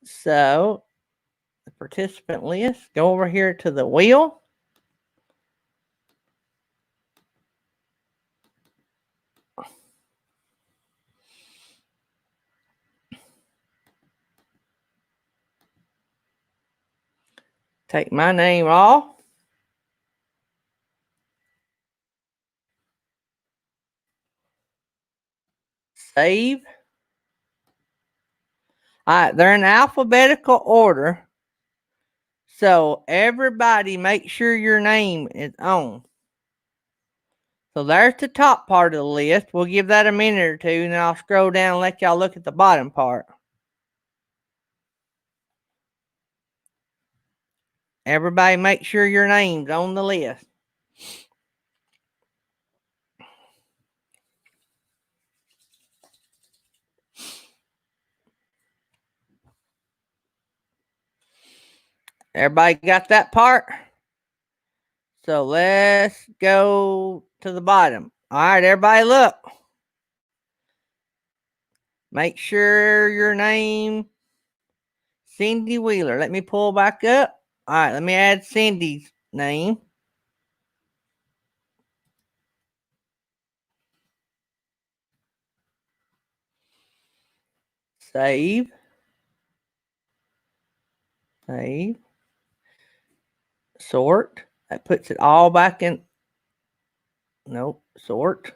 Speaker 1: So the participant list, go over here to the wheel. Take my name off. Save. All right, they're in alphabetical order. So everybody make sure your name is on. So there's the top part of the list. We'll give that a minute or two, and then I'll scroll down and let y'all look at the bottom part. Everybody make sure your name's on the list. Everybody got that part? So let's go to the bottom. All right, everybody look. Make sure your name, Cindy Wheeler. Let me pull back up. All right, let me add Cindy's name. Save. Save. Sort. That puts it all back in. Nope. Sort.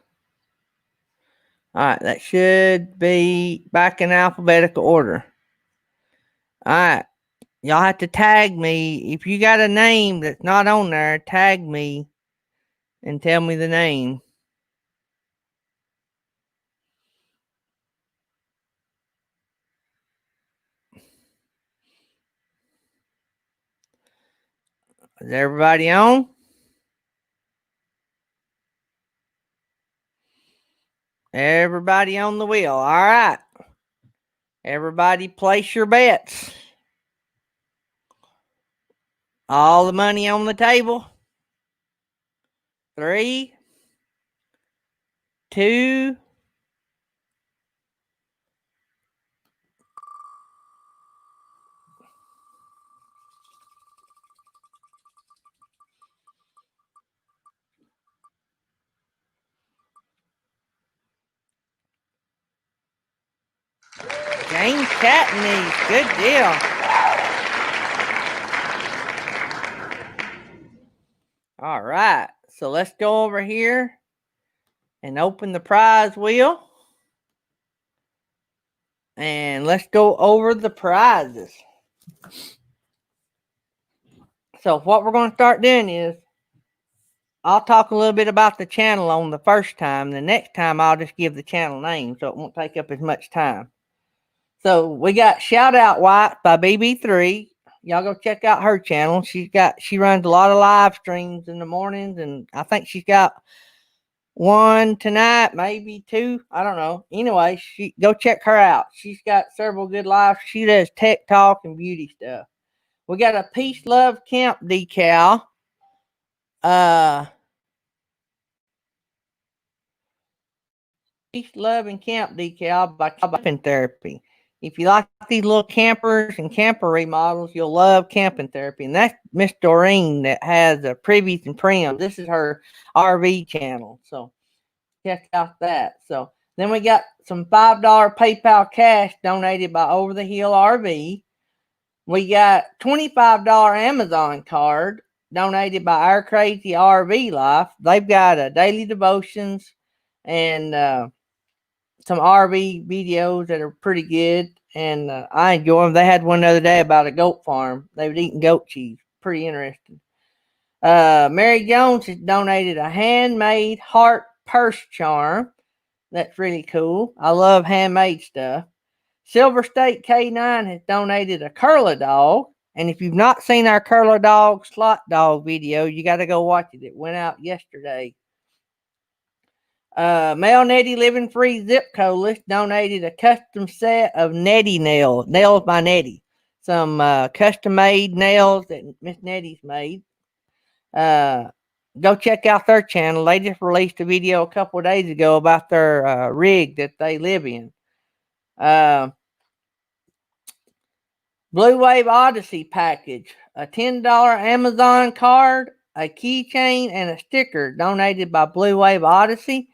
Speaker 1: All right, that should be back in alphabetical order. All right, y'all have to tag me. If you got a name that's not on there, tag me and tell me the name. Is everybody on? Everybody on the wheel. All right. Everybody place your bets. All the money on the table. 3, 2, James Catney. Good deal. All right. So let's go over here and open the prize wheel. And let's go over the prizes. So what we're going to start doing is I'll talk a little bit about the channel on the first time. The next time I'll just give the channel name so it won't take up as much time. So we got Shout Out White by BB3. Y'all go check out her channel. She runs a lot of live streams in the mornings, and I think she's got one tonight, maybe two. I don't know. Anyway, go check her out. She's got several good lives. She does tech talk and beauty stuff. We got a Peace Love Camp decal. Peace Love and Camp decal by Camping Therapy. If you like these little campers and camper remodels, you'll love Camping Therapy. And that's Miss Doreen that has the Privies and Prims. This is her RV channel. So check out that. So then we got some $5 PayPal cash donated by Over the Hill RV. We got $25 Amazon card donated by Our Crazy RV Life. They've got daily devotions and some RV videos that are pretty good, and I enjoy them. They had one the other day about a goat farm. They were eating goat cheese. Pretty interesting. Mary Jones has donated a handmade heart purse charm. That's really cool. I love handmade stuff. Silver State K9 has donated a curler dog. And if you've not seen our curler dog slot dog video, you got to go watch it. It went out yesterday. Mel Nettie Living Free Zip Code List donated a custom set of Nettie nails by Nettie. Some custom made nails that Miss Nettie's made. Go check out their channel. They just released a video a couple of days ago about their rig that they live in. Blue Wave Odyssey package, a $10 Amazon card, a keychain, and a sticker donated by Blue Wave Odyssey.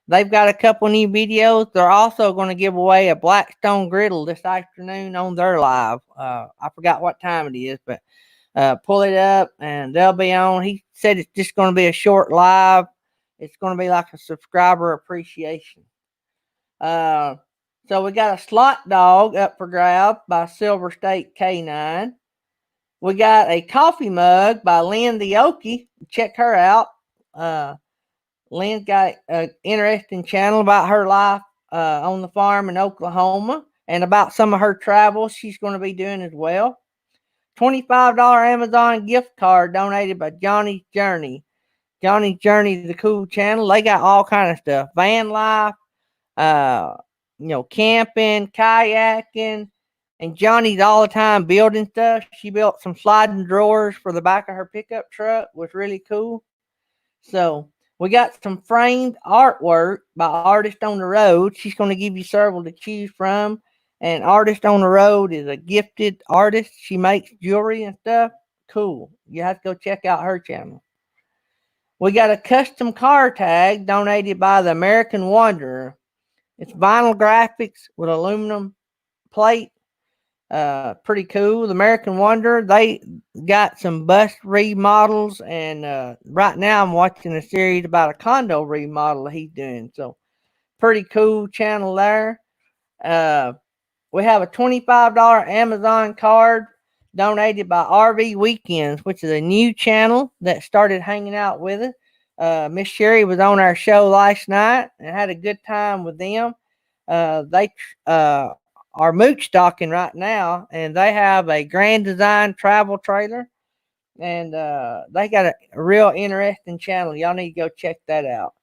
Speaker 1: They've got a couple new videos. They're also going to give away a Blackstone griddle this afternoon on their live. I forgot what time it is, but pull it up and they'll be on. He said it's just going to be a short live. It's going to be like a subscriber appreciation. So we got a slot dog up for grab by Silver State K9. We got a coffee mug by Lynn the Okie. Check her out. Lynn's got an interesting channel about her life on the farm in Oklahoma and about some of her travels she's going to be doing as well. $25 Amazon gift card donated by Johnny's Journey. Johnny's Journey is the cool channel. They got all kind of stuff. Van life, camping, kayaking, and Johnny's all the time building stuff. She built some sliding drawers for the back of her pickup truck. Was really cool. So we got some framed artwork by Artist on the Road. She's going to give you several to choose from. And Artist on the Road is a gifted artist. She makes jewelry and stuff. Cool. You have to go check out her channel. We got a custom car tag donated by the American Wanderer. It's vinyl graphics with aluminum plate. Pretty cool. The American Wanderer, they got some bus remodels, and right now I'm watching a series about a condo remodel he's doing. So pretty cool channel there. We have a $25 Amazon card donated by RV Weekends, which is a new channel that started hanging out with us. Miss Sherry was on our show last night and had a good time with them. They are mooch stocking right now, and they have a Grand Design travel trailer, and they got a real interesting channel. Y'all need to go check that out.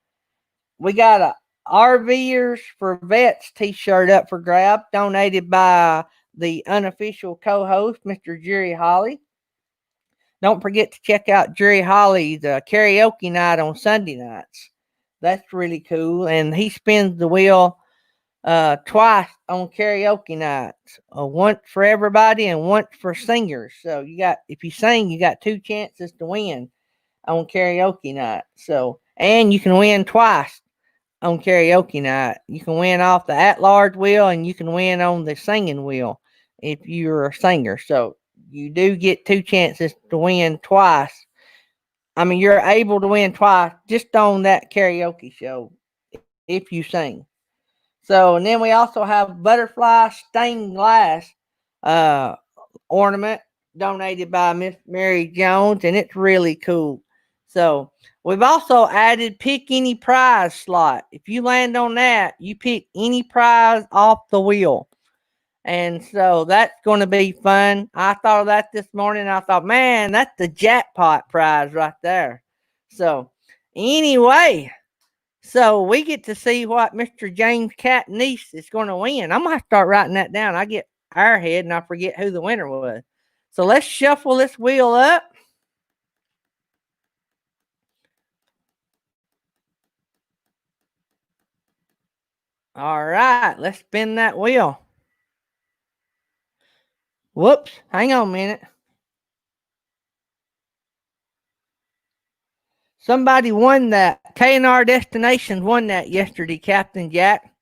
Speaker 1: We got a RVers for Vets t-shirt up for grab, donated by the unofficial co-host, Mr. Jerry Holly. Don't forget to check out Jerry Holly's karaoke night on Sunday nights. That's really cool, and he spins the wheel twice on karaoke nights. Once for everybody and once for singers. So if you sing, you got 2 chances to win on karaoke night. So, and you can win twice on karaoke night. You can win off the at-large wheel, and you can win on the singing wheel if you're a singer. So you do get 2 chances to win twice I mean, you're able to win twice just on that karaoke show if you sing. So, and then we also have butterfly stained glass uh, ornament donated by Miss Mary Jones, and it's really cool. So, we've also added pick any prize slot. If you land on that, you pick any prize off the wheel. And so that's going to be fun. I thought of that this morning. I thought, man, that's the jackpot prize right there. So, anyway, so we get to see what Mr. James Catniece is going to win. I'm going to start writing that down. I get airhead and I forget who the winner was. So let's shuffle this wheel up. All right, let's spin that wheel. Whoops, hang on a minute. Somebody won that. K&R Destinations won that yesterday, Captain Jack.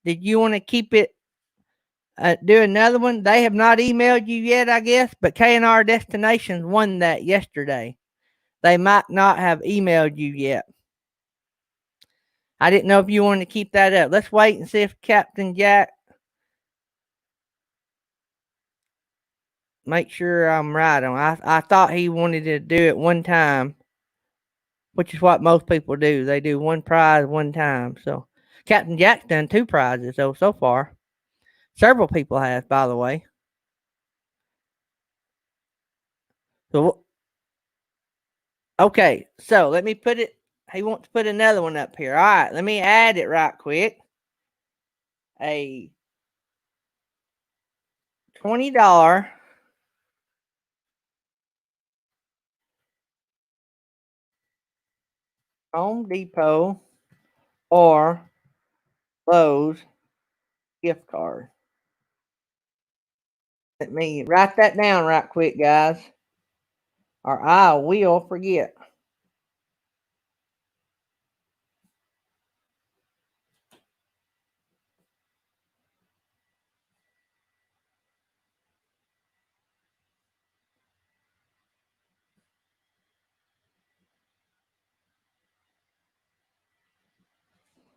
Speaker 1: Did you want to keep it, do another one? They have not emailed you yet, I guess, but K&R Destinations won that yesterday. They might not have emailed you yet. I didn't know if you wanted to keep that up. Let's wait and see if Captain Jack, make sure I'm right on. I thought he wanted to do it one time, which is what most people do. They do one prize one time. So Captain Jack's done two prizes so far. Several people have, by the way. So okay, so let me put it. He wants to put another one up here. All right, let me add it right quick. A $20 Home Depot or Lowe's gift card. Let me write that down right quick, guys, or I will forget.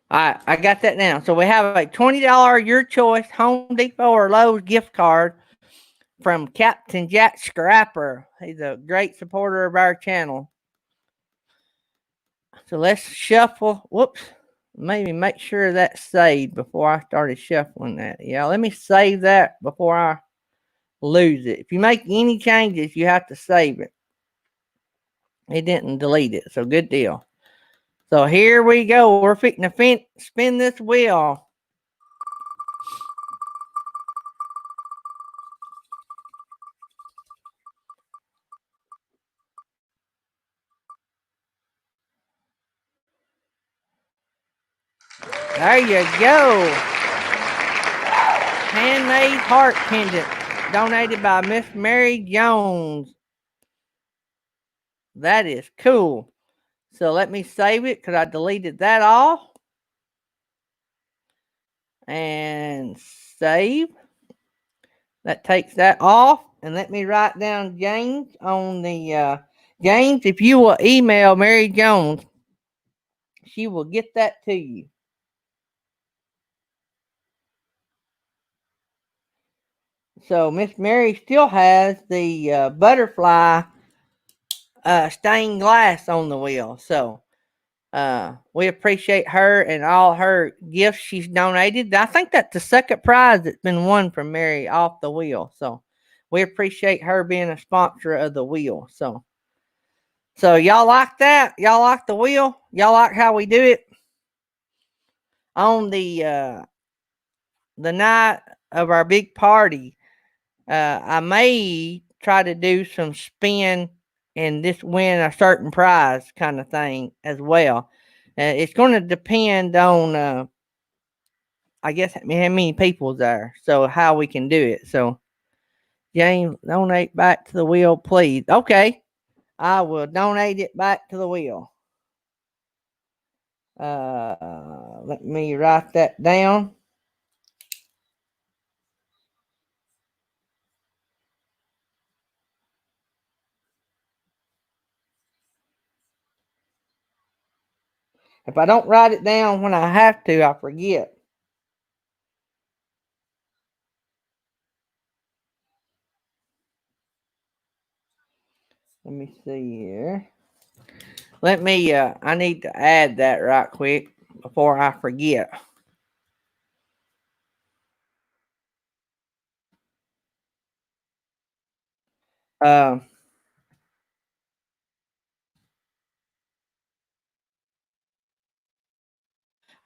Speaker 1: All right, I got that now. So we have a $20 your choice Home Depot or Lowe's gift card from Captain Jack Scrapper. He's a great supporter of our channel. So let's shuffle. Whoops. Maybe make sure that's saved before I started shuffling that. Yeah, let me save that before I lose it. If you make any changes, you have to save it. It didn't delete it, so good deal. So here we go. We're fixing to spin this wheel. There you go. Handmade heart pendant donated by Miss Mary Jones. That is cool. So let me save it because I deleted that off. And save. That takes that off. And let me write down James on the James, if you will email Mary Jones, she will get that to you. So Miss Mary still has the butterfly stained glass on the wheel. So we appreciate her and all her gifts she's donated. I think that's the second prize that's been won from Mary off the wheel. So we appreciate her being a sponsor of the wheel. So y'all like that? Y'all like the wheel? Y'all like how we do it on the night of our big party? I may try to do some spin and just win a certain prize kind of thing as well. It's going to depend on, I guess, how many people's there. So how we can do it. So James, donate back to the wheel, please. Okay, I will donate it back to the wheel. Let me write that down. If I don't write it down when I have to, I forget. Let me see here. I need to add that right quick before I forget. Um,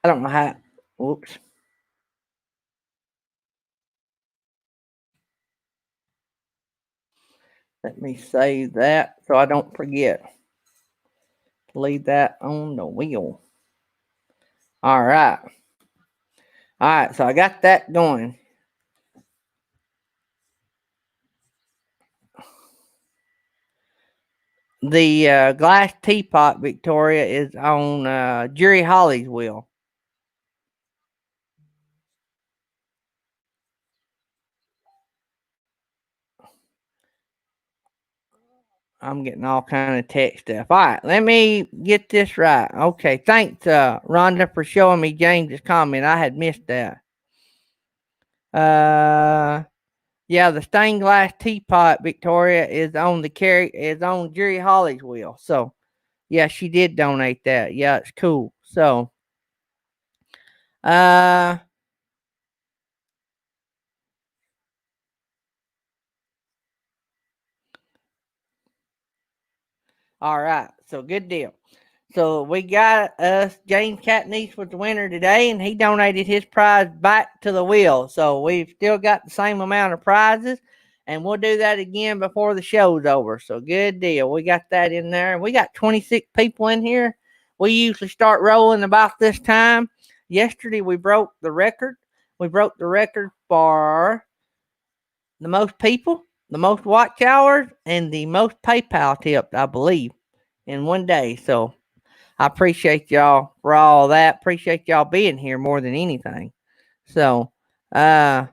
Speaker 1: I don't know how. Whoops. Let me save that so I don't forget. Leave that on the wheel. All right. All right. So I got that going. The glass teapot, Victoria, is on Jerry Holly's wheel. I'm getting all kind of tech stuff. All right, let me get this right. Okay, thanks, Rhonda, for showing me James's comment. I had missed that. Uh, yeah, the stained glass teapot, Victoria, is on Jerry Holly's wheel. So, yeah, she did donate that. Yeah, it's cool. So, uh, all right. So, good deal. So we got us James Catniece was the winner today, and he donated his prize back to the wheel. So we've still got the same amount of prizes, and we'll do that again before the show's over. So good deal. We got that in there, and we got 26 people in here. We usually start rolling about this time. Yesterday we broke the record. We broke the record for the most people, the most watch hours, and the most PayPal tipped, I believe, in one day. So I appreciate y'all for all that. Appreciate y'all being here more than anything. So, uh,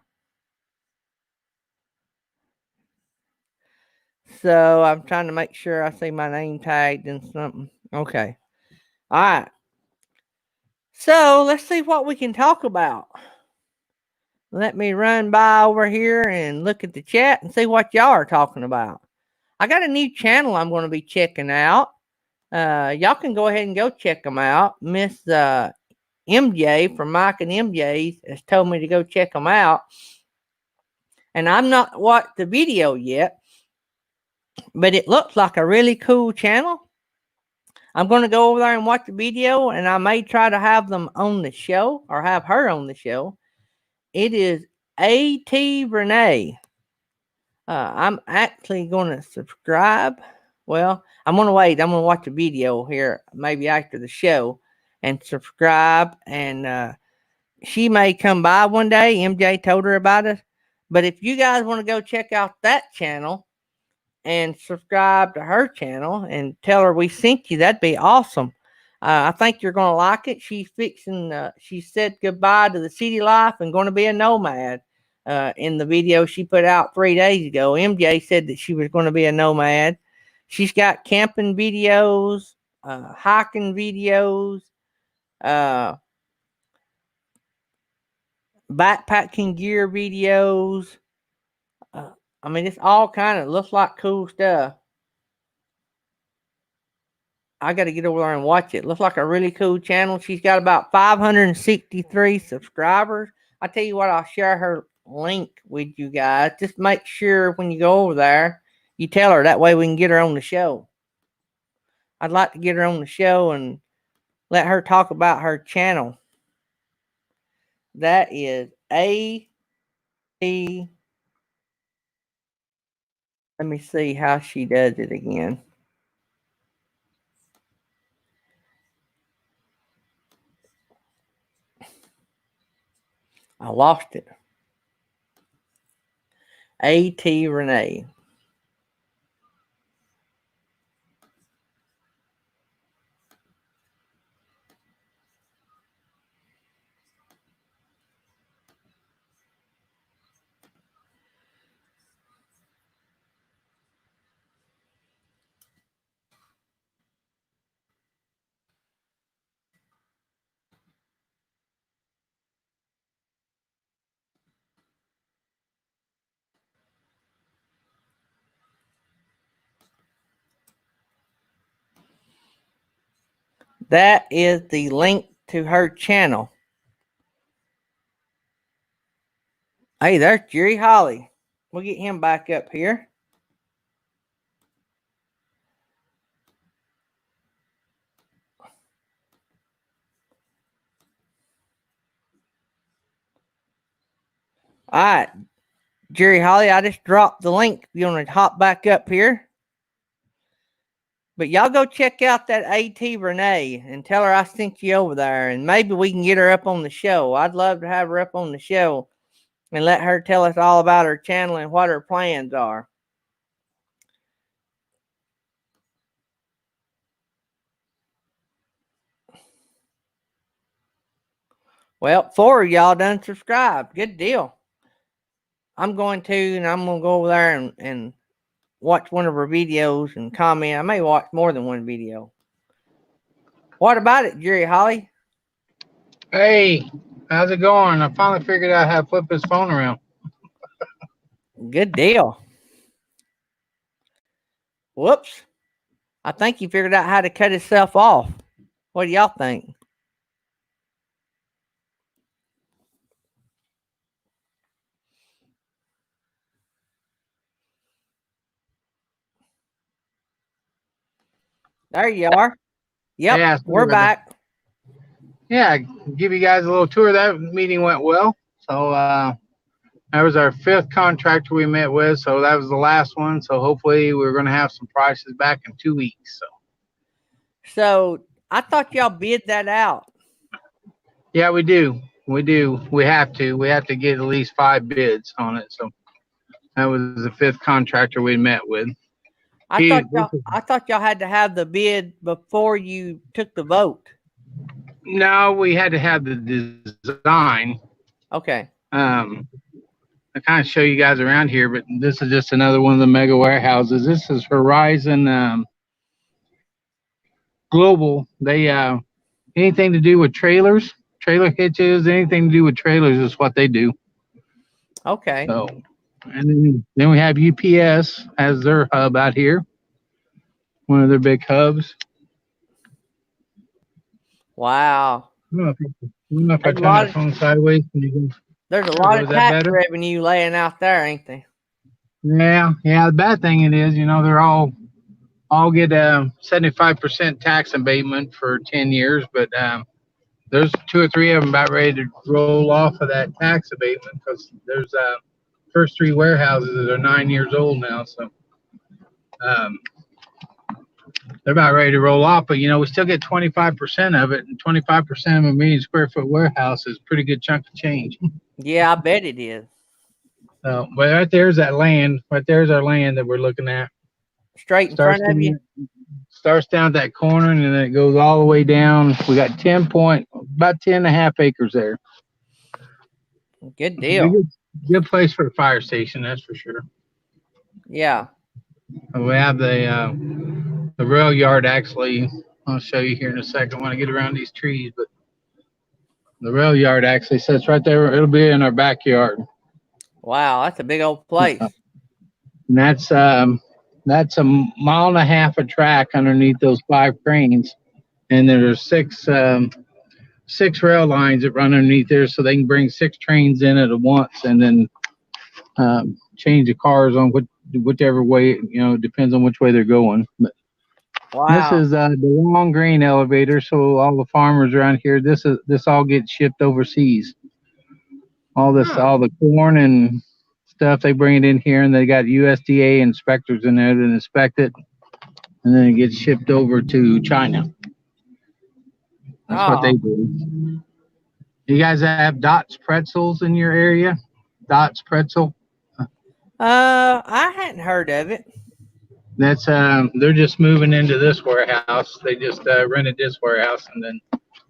Speaker 1: so I'm trying to make sure I see my name tagged in something. Okay. All right. So let's see what we can talk about. Let me run by over here and look at the chat and see what y'all are talking about. I got a new channel I'm going to be checking out. Y'all can go ahead and go check them out. Miss MJ from Mike and MJ's has told me to go check them out. And I'm not watched the video yet, but it looks like a really cool channel. I'm going to go over there and watch the video, and I may try to have them on the show or have her on the show. It is A.T. Renee. I'm actually going to subscribe. Well, I'm going to wait. I'm going to watch the video here, maybe after the show, and subscribe. And she may come by one day. MJ told her about it. But if you guys want to go check out that channel and subscribe to her channel and tell her we sent you, that'd be awesome. I think you're going to like it. She said goodbye to the city life and going to be a nomad. In the video she put out 3 days ago, MJ said that she was going to be a nomad. She's got camping videos, hiking videos, uh, backpacking gear videos. Uh, I mean, it's all kind of looks like cool stuff. I got to get over there and watch it. Looks like a really cool channel. She's got about 563 subscribers. I tell you what, I'll share her link with you guys. Just make sure when you go over there, you tell her. That way we can get her on the show. I'd like to get her on the show and let her talk about her channel. That is A.T. Let me see how she does it again. I lost it. A.T. Renee. That is the link to her channel. Hey, there's Jerry Holly. We'll get him back up here. All right, Jerry Holly, I just dropped the link. If you want to hop back up here. But y'all go check out that AT Renee and tell her I sent you over there, and maybe we can get her up on the show. I'd love to have her up on the show and let her tell us all about her channel and what her plans are. Well, 4 of y'all done subscribed. Good deal. I'm going to go over there and watch one of her videos and comment. I may watch more than one video. What about it, Jerry Holly?
Speaker 2: Hey, how's it going? I finally figured out how to flip his phone around.
Speaker 1: Good deal. Whoops. I think he figured out how to cut himself off. What do y'all think? There you are. Yep,
Speaker 2: Yeah,
Speaker 1: we're back.
Speaker 2: Yeah, give you guys a little tour. That meeting went well. So that was our 5th contractor we met with. So that was the last one. So hopefully we're going to have some prices back in 2 weeks.
Speaker 1: So I thought y'all bid that out.
Speaker 2: Yeah, we do. We do. We have to. We have to get at least 5 bids on it. So that was the 5th contractor we met with.
Speaker 1: I thought y'all had to have the bid before you took the vote.
Speaker 2: No, we had to have the design.
Speaker 1: Okay.
Speaker 2: I kind of show you guys around here, but this is just another one of the mega warehouses. This is Horizon Global. They anything to do with trailers, trailer hitches, anything to do with trailers is what they do.
Speaker 1: Okay.
Speaker 2: So, and then we have UPS as their hub out here, one of their big hubs.
Speaker 1: Wow.
Speaker 2: I don't know if I turn that phone sideways.
Speaker 1: There's a lot of tax revenue laying out there, ain't there?
Speaker 2: Yeah. The bad thing it is, they're all get 75% tax abatement for 10 years, but there's 2 or 3 of them about ready to roll off of that tax abatement because there's first 3 warehouses that are 9 years old now, so they're about ready to roll off. But we still get 25% of it, and 25% of a million square foot warehouse is a pretty good chunk of change.
Speaker 1: Yeah, I bet it is.
Speaker 2: So, but right there's that land. Right there's our land that we're looking at.
Speaker 1: Straight in front of you.
Speaker 2: Starts down at that corner and then it goes all the way down. We got about 10 and a half acres there.
Speaker 1: Good deal.
Speaker 2: Good place for a fire station, that's for sure.
Speaker 1: Yeah.
Speaker 2: We have the rail yard actually. I'll show you here in a second when I get around these trees, but the rail yard actually sits right there. It'll be in our backyard.
Speaker 1: Wow, that's a big old place.
Speaker 2: And that's a 1.5 miles of track underneath those 5 cranes, and there's 6 rail lines that run underneath there, so they can bring 6 trains in at once, and then change the cars on whichever way. Depends on which way they're going. But
Speaker 1: wow.
Speaker 2: This is the long grain elevator, so all the farmers around here, this all gets shipped overseas. All the corn and stuff, they bring it in here, and they got USDA inspectors in there that inspect it, and then it gets shipped over to China. That's what they do. You guys have Dots Pretzels in your area? Dots Pretzel?
Speaker 1: I hadn't heard of it.
Speaker 2: That's they're just moving into this warehouse. They just rented this warehouse, and then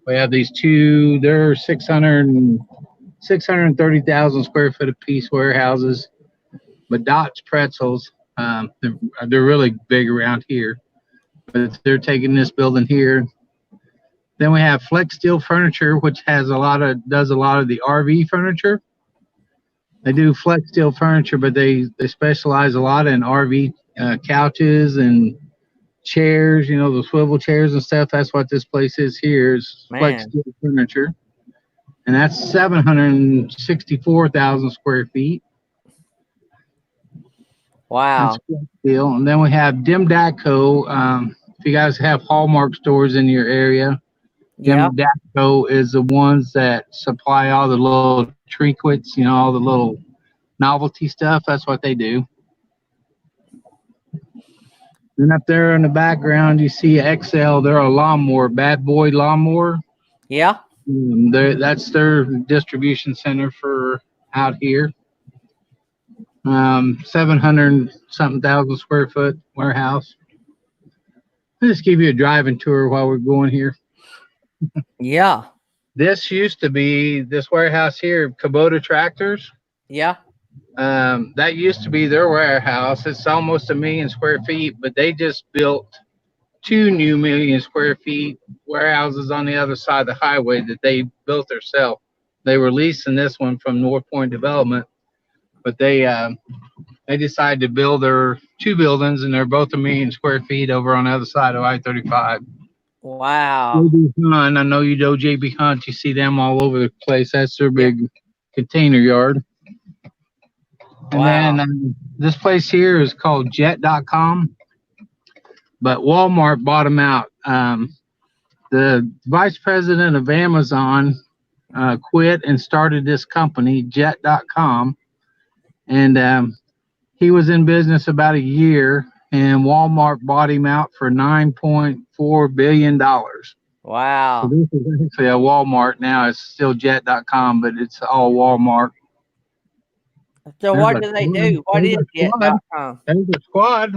Speaker 2: we have these 2. They're 630,000 square foot apiece warehouses. But Dots Pretzels, they're really big around here. But they're taking this building here. Then we have Flex Steel Furniture, which does a lot of the RV furniture. They do Flex Steel Furniture, but they specialize a lot in RV couches and chairs, you know, the swivel chairs and stuff. That's what this place is here, is Flex
Speaker 1: Man.
Speaker 2: Steel Furniture. And that's 764,000 square feet. That's
Speaker 1: Wow.
Speaker 2: Flex Steel. And then we have Dimdaco. If you guys have Hallmark stores in your area,
Speaker 1: Yeah.
Speaker 2: Dimdaco is the ones that supply all the little trinkets, you know, all the little novelty stuff. That's what they do. Then up there in the background, you see XL. They're a lawnmower, bad boy lawnmower.
Speaker 1: Yeah.
Speaker 2: That's their distribution center for out here. 700 something thousand square foot warehouse. I'll just give you a driving tour while we're going here.
Speaker 1: Yeah.
Speaker 2: This used to be this warehouse here, Kubota Tractors.
Speaker 1: Yeah.
Speaker 2: That used to be their warehouse. It's almost 1 million square feet, but they just built 2 new 1 million square feet warehouses on the other side of the highway that they built themselves. They were leasing this one from North Point Development, but they decided to build their 2 buildings, and they're both 1 million square feet over on the other side of I-35.
Speaker 1: Wow.
Speaker 2: JB Hunt, I know you know JB Hunt. You see them all over the place. That's their
Speaker 1: Yeah.
Speaker 2: big container yard. And
Speaker 1: Wow.
Speaker 2: then this place here is called Jet.com, but Walmart bought them out. The vice president of Amazon quit and started this company, Jet.com, and he was in business about a year, and Walmart bought him out for $9.4 billion. So
Speaker 1: Wow.
Speaker 2: this is actually a Walmart now. It's still Jet.com, but it's all Walmart.
Speaker 1: So
Speaker 2: There's
Speaker 1: what
Speaker 2: a
Speaker 1: do they
Speaker 2: squad.
Speaker 1: do? What
Speaker 2: There's
Speaker 1: is
Speaker 2: a squad.
Speaker 1: Jet.com?
Speaker 2: There's a squad.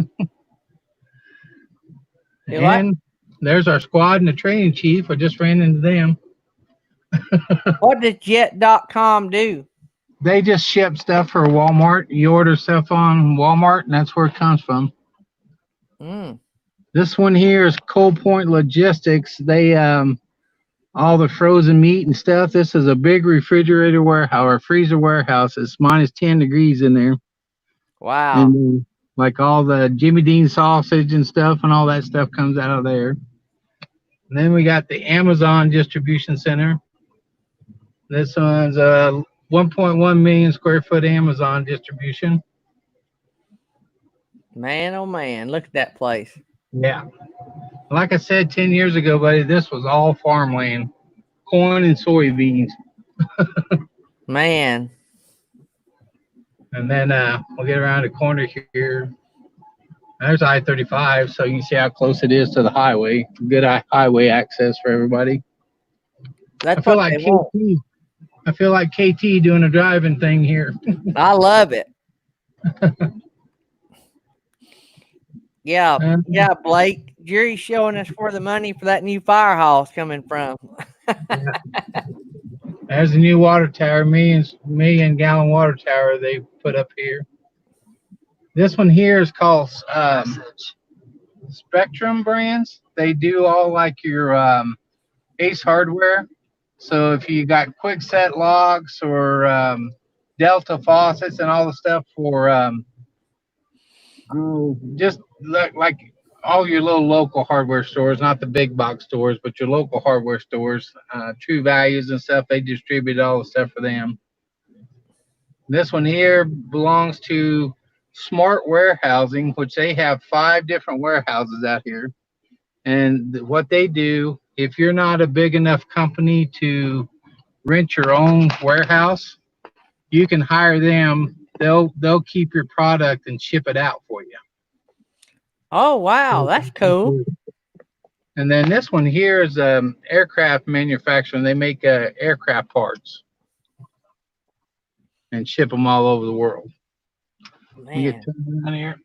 Speaker 1: Do what?
Speaker 2: And there's our squad and the training chief. I just ran into them.
Speaker 1: What does Jet.com do?
Speaker 2: They just ship stuff for Walmart. You order stuff on Walmart, and that's where it comes from.
Speaker 1: Mm.
Speaker 2: This one here is Cold Point Logistics. They all the frozen meat and stuff. This is a big refrigerator warehouse or freezer warehouse. It's minus 10 degrees in there,
Speaker 1: Wow.
Speaker 2: and like all the Jimmy Dean sausage and stuff, and all that stuff comes out of there. And then we got the Amazon distribution center. This one's a 1.1 million square foot Amazon distribution.
Speaker 1: Man, oh man, look at that place.
Speaker 2: Yeah. Like I said 10 years ago, buddy, this was all farmland, corn and soybeans.
Speaker 1: Man.
Speaker 2: And then we'll get around the corner here. There's I-35, so you can see how close it is to the highway. Good highway access for everybody.
Speaker 1: That's
Speaker 2: I feel
Speaker 1: what
Speaker 2: like
Speaker 1: they want.
Speaker 2: I feel like KT doing a driving thing here.
Speaker 1: I love it. Yeah, yeah, Blake. Jerry's showing us where the money for that new firehouse coming from.
Speaker 2: There's a new water tower, million gallon water tower they put up here. This one here is called Spectrum Brands. They do all like your Ace Hardware. So if you got quick set locks or Delta faucets and all the stuff for just like all your little local hardware stores, not the big box stores, but your local hardware stores, True Values and stuff, they distribute all the stuff for them. This one here belongs to Smart Warehousing, which they have 5 different warehouses out here. And what they do, if you're not a big enough company to rent your own warehouse, you can hire them. They'll keep your product and ship it out for you.
Speaker 1: Oh wow, that's cool.
Speaker 2: And then this one here is aircraft manufacturing. They make aircraft parts and ship them all over the world.
Speaker 1: Man,
Speaker 2: Around here.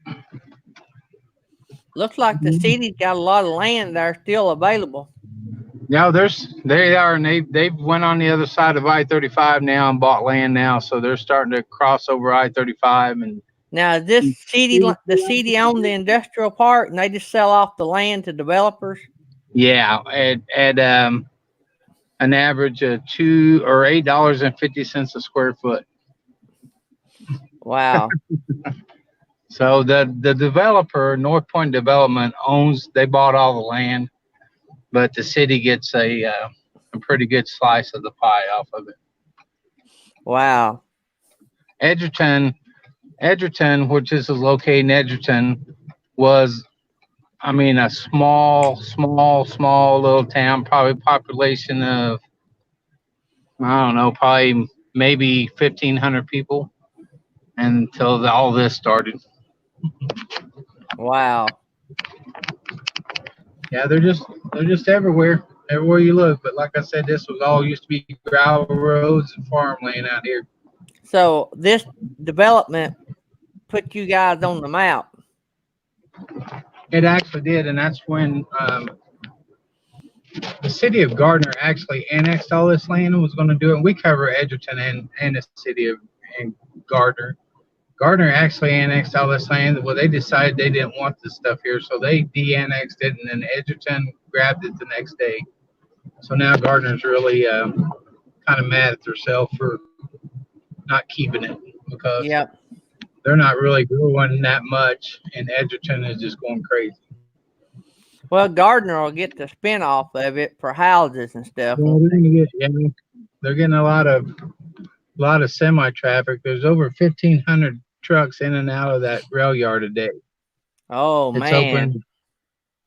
Speaker 1: looks like the city's got a lot of land there still available.
Speaker 2: Yeah, they are, and they've went on the other side of I-35 now and bought land now, so they're starting to cross over I-35. And
Speaker 1: now the city owned the industrial park, and they just sell off the land to developers.
Speaker 2: yeah, at an average of $2 or $8.50 a square foot.
Speaker 1: Wow.
Speaker 2: So the developer, North Point Development, they bought all the land, but the city gets a pretty good slice of the pie off of it.
Speaker 1: Wow.
Speaker 2: Edgerton, Edgerton, which is located in Edgerton, was, I mean, a small little town, probably population of, I don't know, probably maybe 1,500 people until all this started.
Speaker 1: Wow.
Speaker 2: Yeah, they're just everywhere you look. But like I said, this was all used to be gravel roads and farmland out here.
Speaker 1: So this development put you guys on the map.
Speaker 2: It actually did, and that's when the city of Gardner actually annexed all this land and was going to do it. We cover Edgerton and the city of and Gardner. Gardner actually annexed all this land. Well, they decided they didn't want this stuff here, so they de-annexed it, and then Edgerton grabbed it the next day. So now Gardner's really kind of mad at themselves for not keeping it because
Speaker 1: Yep.
Speaker 2: they're not really growing that much, and Edgerton is just going crazy.
Speaker 1: Well, Gardner will get the spin off of it for houses and stuff.
Speaker 2: Well, they're getting a lot of semi traffic. There's over 1,500 trucks in and out of that rail yard a day.
Speaker 1: Oh
Speaker 2: It's
Speaker 1: man.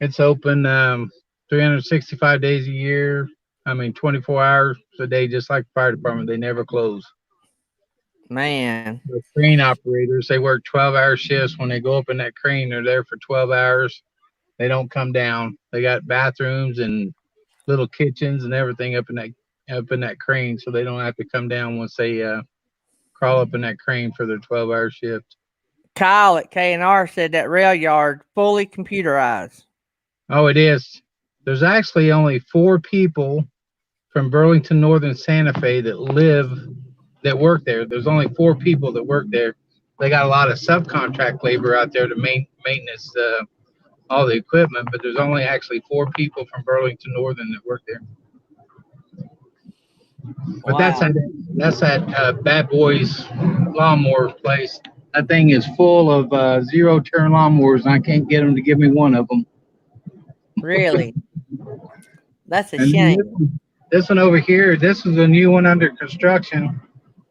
Speaker 2: It's open 365 days a year. I mean, 24 hours a day, just like the fire department. They never close.
Speaker 1: Man.
Speaker 2: The crane operators, they work 12-hour shifts. When they go up in that crane, they're there for 12 hours. They don't come down. They got bathrooms and little kitchens and everything up in that crane, so they don't have to come down once they crawl up in that crane for their 12-hour shift.
Speaker 1: Kyle at K&R said that rail yard fully computerized.
Speaker 2: Oh, it is. There's actually only 4 people from Burlington Northern Santa Fe that work there. There's only 4 people that work there. They got a lot of subcontract labor out there to maintenance all the equipment, but there's only actually 4 people from Burlington Northern that work there. But
Speaker 1: Wow.
Speaker 2: that's at Bad Boys Lawnmower place. That thing is full of zero-turn lawnmowers, and I can't get them to give me one of them.
Speaker 1: Really? That's a
Speaker 2: And
Speaker 1: shame.
Speaker 2: this one over here, this is a new one under construction.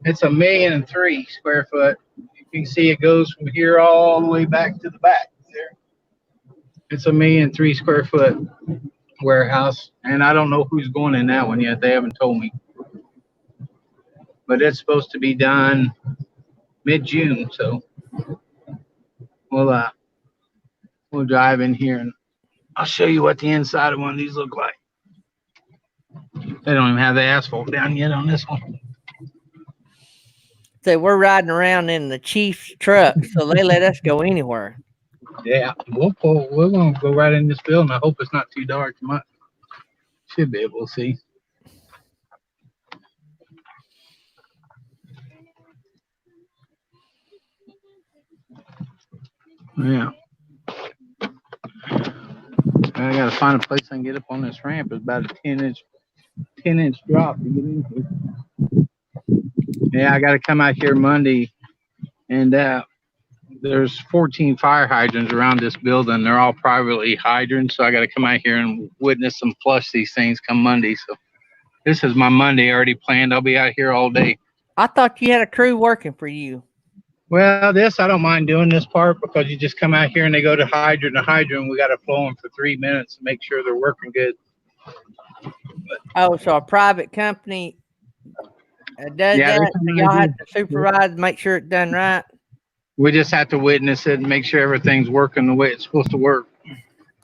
Speaker 2: It's 1,000,003 square foot. You can see it goes from here all the way back to the back there. It's 1,000,003 square foot warehouse, and I don't know who's going in that one yet. They haven't told me. But it's supposed to be done mid-June, so we'll drive in here and I'll show you what the inside of one of these look like. They don't even have the asphalt down yet on this one.
Speaker 1: So we're riding around in the Chief's truck, so they let us go anywhere.
Speaker 2: Yeah, we're gonna go right in this building. I hope it's not too dark. Should be able to see. Yeah. I gotta find a place I can get up on this ramp. It's about a 10-inch drop to get into. Yeah, I gotta come out here Monday, and there's 14 fire hydrants around this building. They're all privately hydrants, so I gotta come out here and witness them flush these things come Monday. So this is my Monday already planned. I'll be out here all day.
Speaker 1: I thought you had a crew working for you.
Speaker 2: Well, I don't mind doing this part because you just come out here and they go to hydrant to hydrant. We got to flow them for 3 minutes to make sure they're working good.
Speaker 1: Oh, so a private company does that? So y'all have to supervise, make sure it's done right?
Speaker 2: We just have to witness it and make sure everything's working the way it's supposed to work.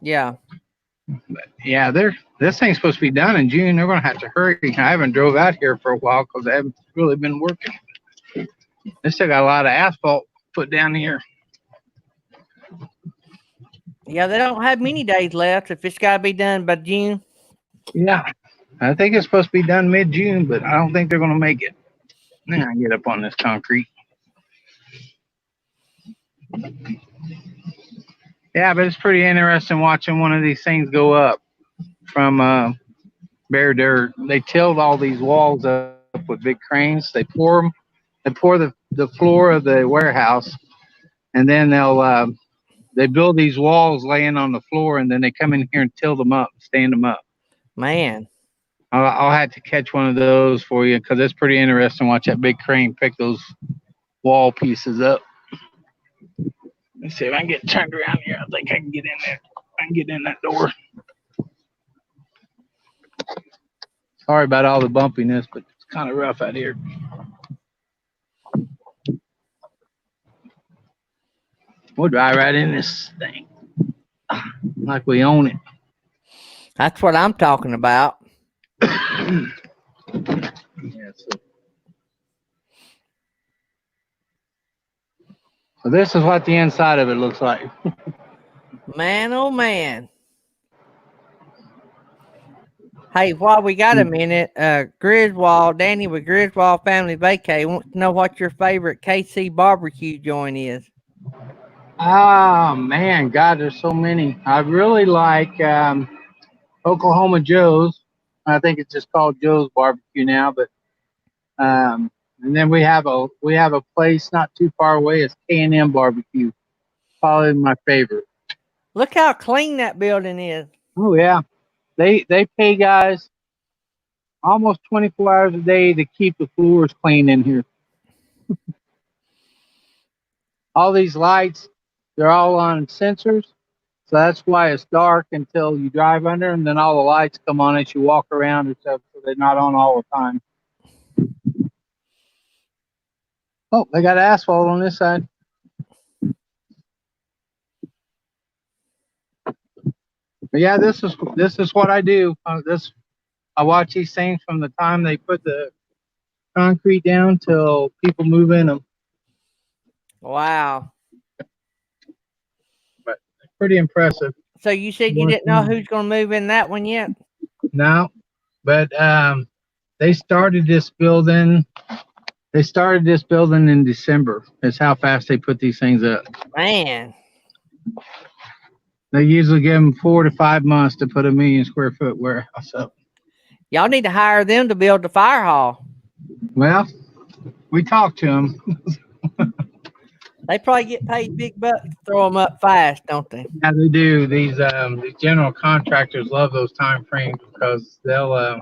Speaker 1: Yeah.
Speaker 2: But yeah, this thing's supposed to be done in June. They're going to have to hurry. I haven't drove out here for a while because I haven't really been working. They still got a lot of asphalt put down here.
Speaker 1: Yeah, they don't have many days left if it's got to be done by June.
Speaker 2: Yeah, I think it's supposed to be done mid-June, but I don't think they're going to make it. Now I get up on this concrete. Yeah, but it's pretty interesting watching one of these things go up from bare dirt. They tilled all these walls up with big cranes. They pour them. They pour the floor of the warehouse, and then they build these walls laying on the floor, and then they come in here and tilt them up, stand them up.
Speaker 1: Man,
Speaker 2: I'll have to catch one of those for you because it's pretty interesting. Watch that big crane pick those wall pieces up. Let's see if I can get turned around here. I think I can get in there. I can get in that door. Sorry about all the bumpiness, but it's kind of rough out here. We'll drive right in this thing like we own it.
Speaker 1: that's what I'm talking about.
Speaker 2: Yeah, so this is what the inside of it looks like.
Speaker 1: Man, oh man. Hey, while we got a minute, Griswold, Danny with Griswold Family Vacay wants to know what your favorite KC barbecue joint is.
Speaker 2: Oh man, God, there's so many. I really like Oklahoma Joe's. I think it's just called Joe's Barbecue now, but and then we have a place not too far away. It's K&M Barbecue. Probably my favorite.
Speaker 1: Look how clean that building is.
Speaker 2: Oh yeah, they pay guys almost 24 hours a day to keep the floors clean in here. All these lights, they're all on sensors, so that's why it's dark until you drive under them. Then all the lights come on as you walk around and stuff, so they're not on all the time. Oh, they got asphalt on this side. But yeah, this is what I do. I watch these things from the time they put the concrete down till people move in them.
Speaker 1: Wow.
Speaker 2: But pretty impressive.
Speaker 1: So you said you didn't know who's going to move in that one yet?
Speaker 2: No, but they started this building. They started this building in December. That's how fast they put these things up.
Speaker 1: Man.
Speaker 2: They usually give them 4 to 5 months to put a 1 million square foot warehouse up.
Speaker 1: Y'all need to hire them to build the fire hall.
Speaker 2: Well, we talked to them.
Speaker 1: They probably get paid big bucks to throw them up fast, don't they?
Speaker 2: Yeah, they do. These general contractors love those time frames because they'll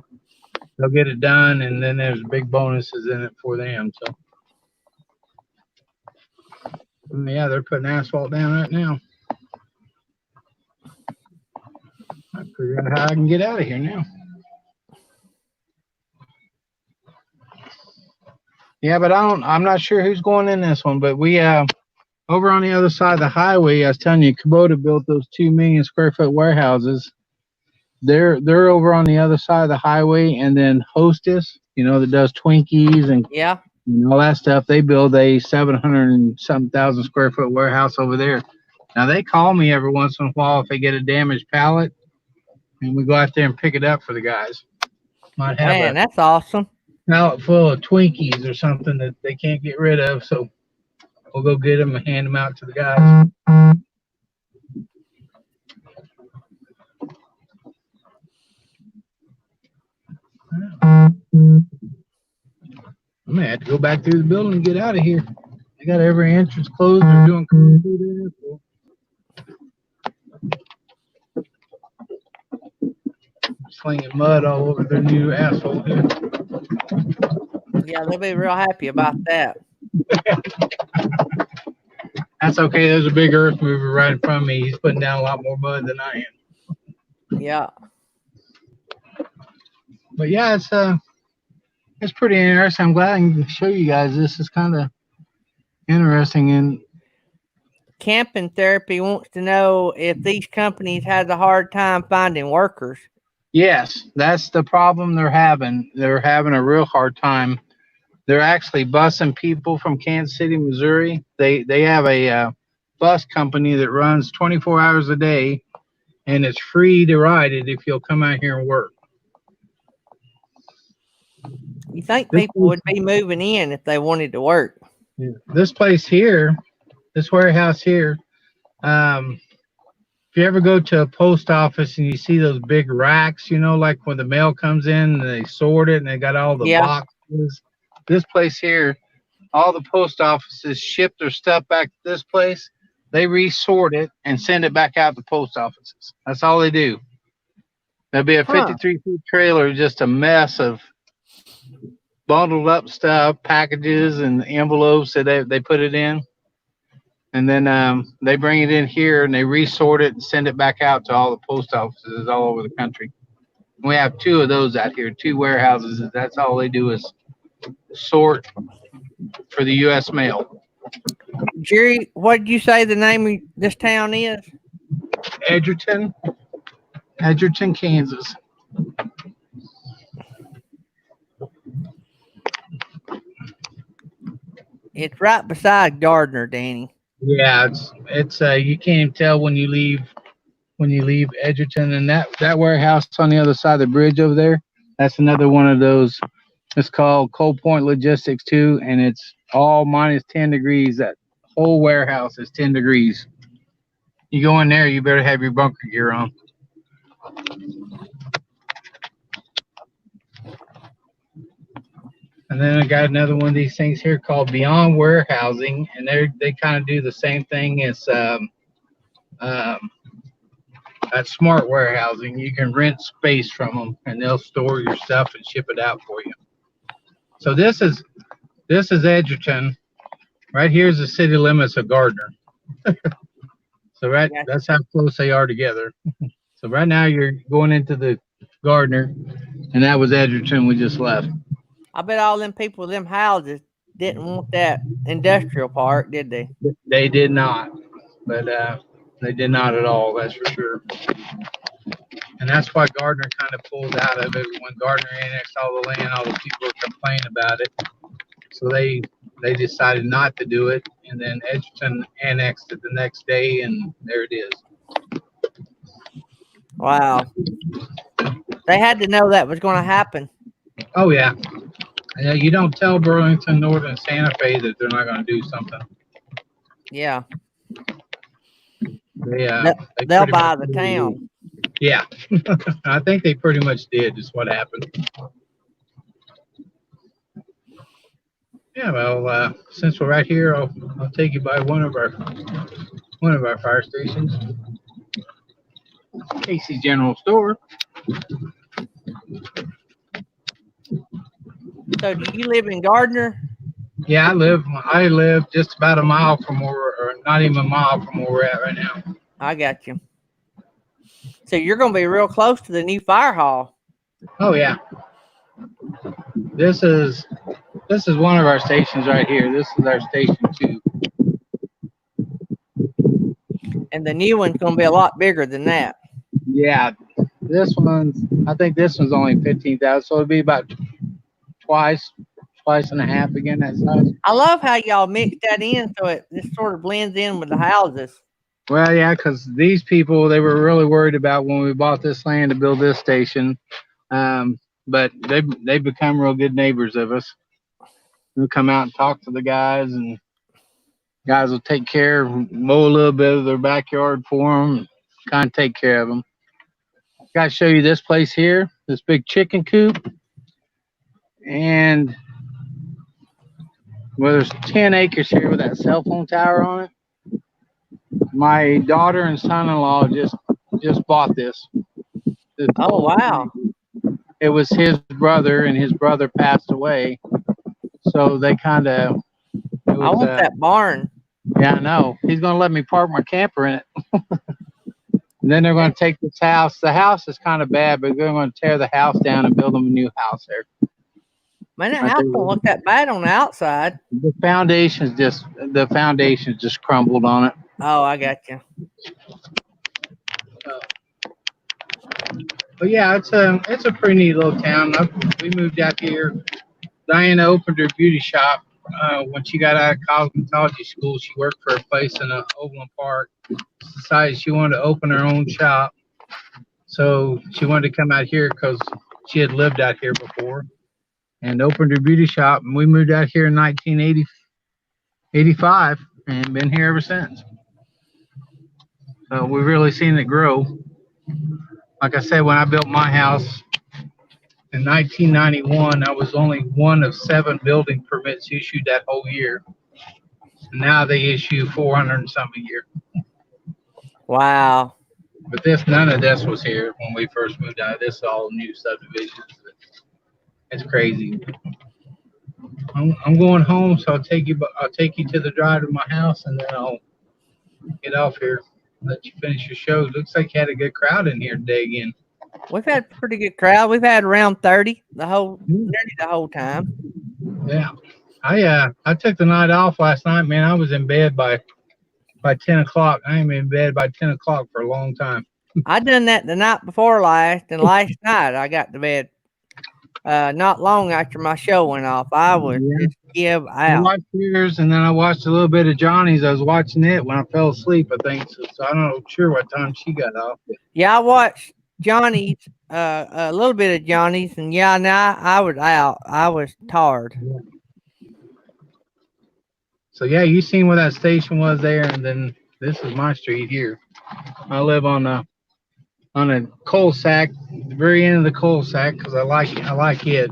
Speaker 2: get it done, and then there's big bonuses in it for them. So, yeah, they're putting asphalt down right now. I figure out how I can get out of here now. Yeah, but I'm not sure who's going in this one, but we over on the other side of the highway, I was telling you, Kubota built those 2 million square foot warehouses. They're over on the other side of the highway, and then Hostess, that does Twinkies and
Speaker 1: yeah,
Speaker 2: all that stuff. They build a 700 and some thousand square foot warehouse over there. Now they call me every once in a while if they get a damaged pallet, and we go out there and pick it up for the guys. Might have
Speaker 1: man, that's awesome.
Speaker 2: Pallet full of Twinkies or something that they can't get rid of, so we'll go get them and hand them out to the guys. I'm gonna have to go back through the building and get out of here. They got every entrance closed. They're doing concrete slinging mud all over their new asphalt here.
Speaker 1: Yeah, they'll be real happy about that.
Speaker 2: That's okay. There's a big earth mover right in front of me. He's putting down a lot more mud than I am.
Speaker 1: Yeah.
Speaker 2: But yeah, it's pretty interesting. I'm glad I can show you guys this. Is kind of interesting. And
Speaker 1: Camping Therapy wants to know if these companies have a hard time finding workers.
Speaker 2: Yes, that's the problem they're having. They're having a real hard time. They're actually busing people from Kansas City, Missouri. They have a bus company that runs 24 hours a day, and it's free to ride it if you'll come out here and work.
Speaker 1: You think people would be moving in if they wanted to work?
Speaker 2: Yeah. This place here, this warehouse here, if you ever go to a post office and you see those big racks, like when the mail comes in and they sort it and they got all the boxes. This place here, all the post offices ship their stuff back to this place. They resort it and send it back out to post offices. That's all they do. There'll be a
Speaker 1: Huh.
Speaker 2: 53-foot trailer, just a mess of bundled up stuff, packages and envelopes that they put it in. And then they bring it in here and they resort it and send it back out to all the post offices all over the country. We have two of those out here, two warehouses. That's all they do is sort for the U.S. mail.
Speaker 1: Jerry, what did you say the name of this town is?
Speaker 2: Edgerton, Kansas.
Speaker 1: It's right beside Gardner, Danny.
Speaker 2: Yeah, it's you can't even tell when you leave Edgerton, and that warehouse on the other side of the bridge over there. That's another one of those. It's called Cold Point Logistics too, and it's all minus 10 degrees. That whole warehouse is 10 degrees. You go in there, you better have your bunker gear on. And then I got another one of these things here called Beyond Warehousing, and they kind of do the same thing as that smart warehousing. You can rent space from them, and they'll store your stuff and ship it out for you. So this is Edgerton. Right here's the city limits of Gardner. So that's how close they are together. So right now you're going into the Gardner, and that was Edgerton we just left.
Speaker 1: I bet all them people, them houses, didn't want that industrial park, did they?
Speaker 2: They did not, but they did not at all. That's for sure. And that's why Gardner kind of pulled out of it when Gardner annexed all the land. All the people were complaining about it, so they decided not to do it. And then Edgerton annexed it the next day, and there it is.
Speaker 1: Wow. They had to know that was going to happen.
Speaker 2: Oh yeah. You don't tell Burlington Northern Santa Fe that they're not going to do something.
Speaker 1: Yeah.
Speaker 2: They'll
Speaker 1: buy the town.
Speaker 2: Yeah. I think they pretty much did is what happened. Yeah, well, since we're right here, I'll take you by one of our fire stations. Casey's General Store.
Speaker 1: So do you live in Gardner?
Speaker 2: Yeah, I live just about a mile from or not even a mile from where we're at right now.
Speaker 1: I got you. So you're going to be real close to the new fire hall.
Speaker 2: Oh yeah. This is one of our stations right here. This is our station 2.
Speaker 1: And the new one's going to be a lot bigger than that.
Speaker 2: Yeah, I think this one's only 15,000, so it'll be about twice and a half again that size.
Speaker 1: I love how y'all mix that in so it just sort of blends in with the houses.
Speaker 2: Well, yeah, because these people, they were really worried about when we bought this land to build this station, but they've become real good neighbors of us. We'll come out and talk to the guys, and guys will take care, mow a little bit of their backyard for them, kind of take care of them. Got to show you this place here, this big chicken coop. And well, there's 10 acres here with that cell phone tower on it. My daughter and son-in-law just bought this.
Speaker 1: Oh, wow.
Speaker 2: It was his brother, and his brother passed away. So they kind of...
Speaker 1: I want that barn.
Speaker 2: Yeah, I know. He's going to let me park my camper in it. And then they're going to take this house. The house is kind of bad, but they're going to tear the house down and build them a new house there.
Speaker 1: Man, that house don't look that bad on the outside.
Speaker 2: The foundation's just crumbled on it.
Speaker 1: Oh, I got you.
Speaker 2: But yeah, it's a pretty neat little town. We moved out here. Diana opened her beauty shop when she got out of cosmetology school. She worked for a place in Overland Park. Decided she wanted to open her own shop, so she wanted to come out here because she had lived out here before, and opened her beauty shop. And we moved out here in 1985 and been here ever since. So we've really seen it grow. Like I said, when I built my house In 1991, I was only one of 7 building permits issued that whole year. Now they issue 400 and some a year.
Speaker 1: Wow.
Speaker 2: But none of this was here when we first moved out. This is all new subdivisions. It's crazy. I'm going home, so I'll take you to the drive to my house, and then I'll get off here. Let you finish your show. Looks like you had a good crowd in here today again.
Speaker 1: We've had a pretty good crowd. We've had around 30 nearly the whole time.
Speaker 2: Yeah. I took the night off last night, man. I was in bed by 10 o'clock. I ain't been in bed by 10 o'clock for a long time.
Speaker 1: I done that the night before last, and last night I got to bed not long after my show went off. I was just give
Speaker 2: I
Speaker 1: out.
Speaker 2: watched yours, and then I watched a little bit of Johnny's. I was watching it when I fell asleep, I think. So I'm not sure what time she got off.
Speaker 1: Yeah, I watched Johnny's, a little bit of Johnny's, and yeah, now I was out. I was tired.
Speaker 2: So yeah, you seen where that station was there, and then this is my street here. I live on a cul-de-sac, the very end of the cul-de-sac, because I like it.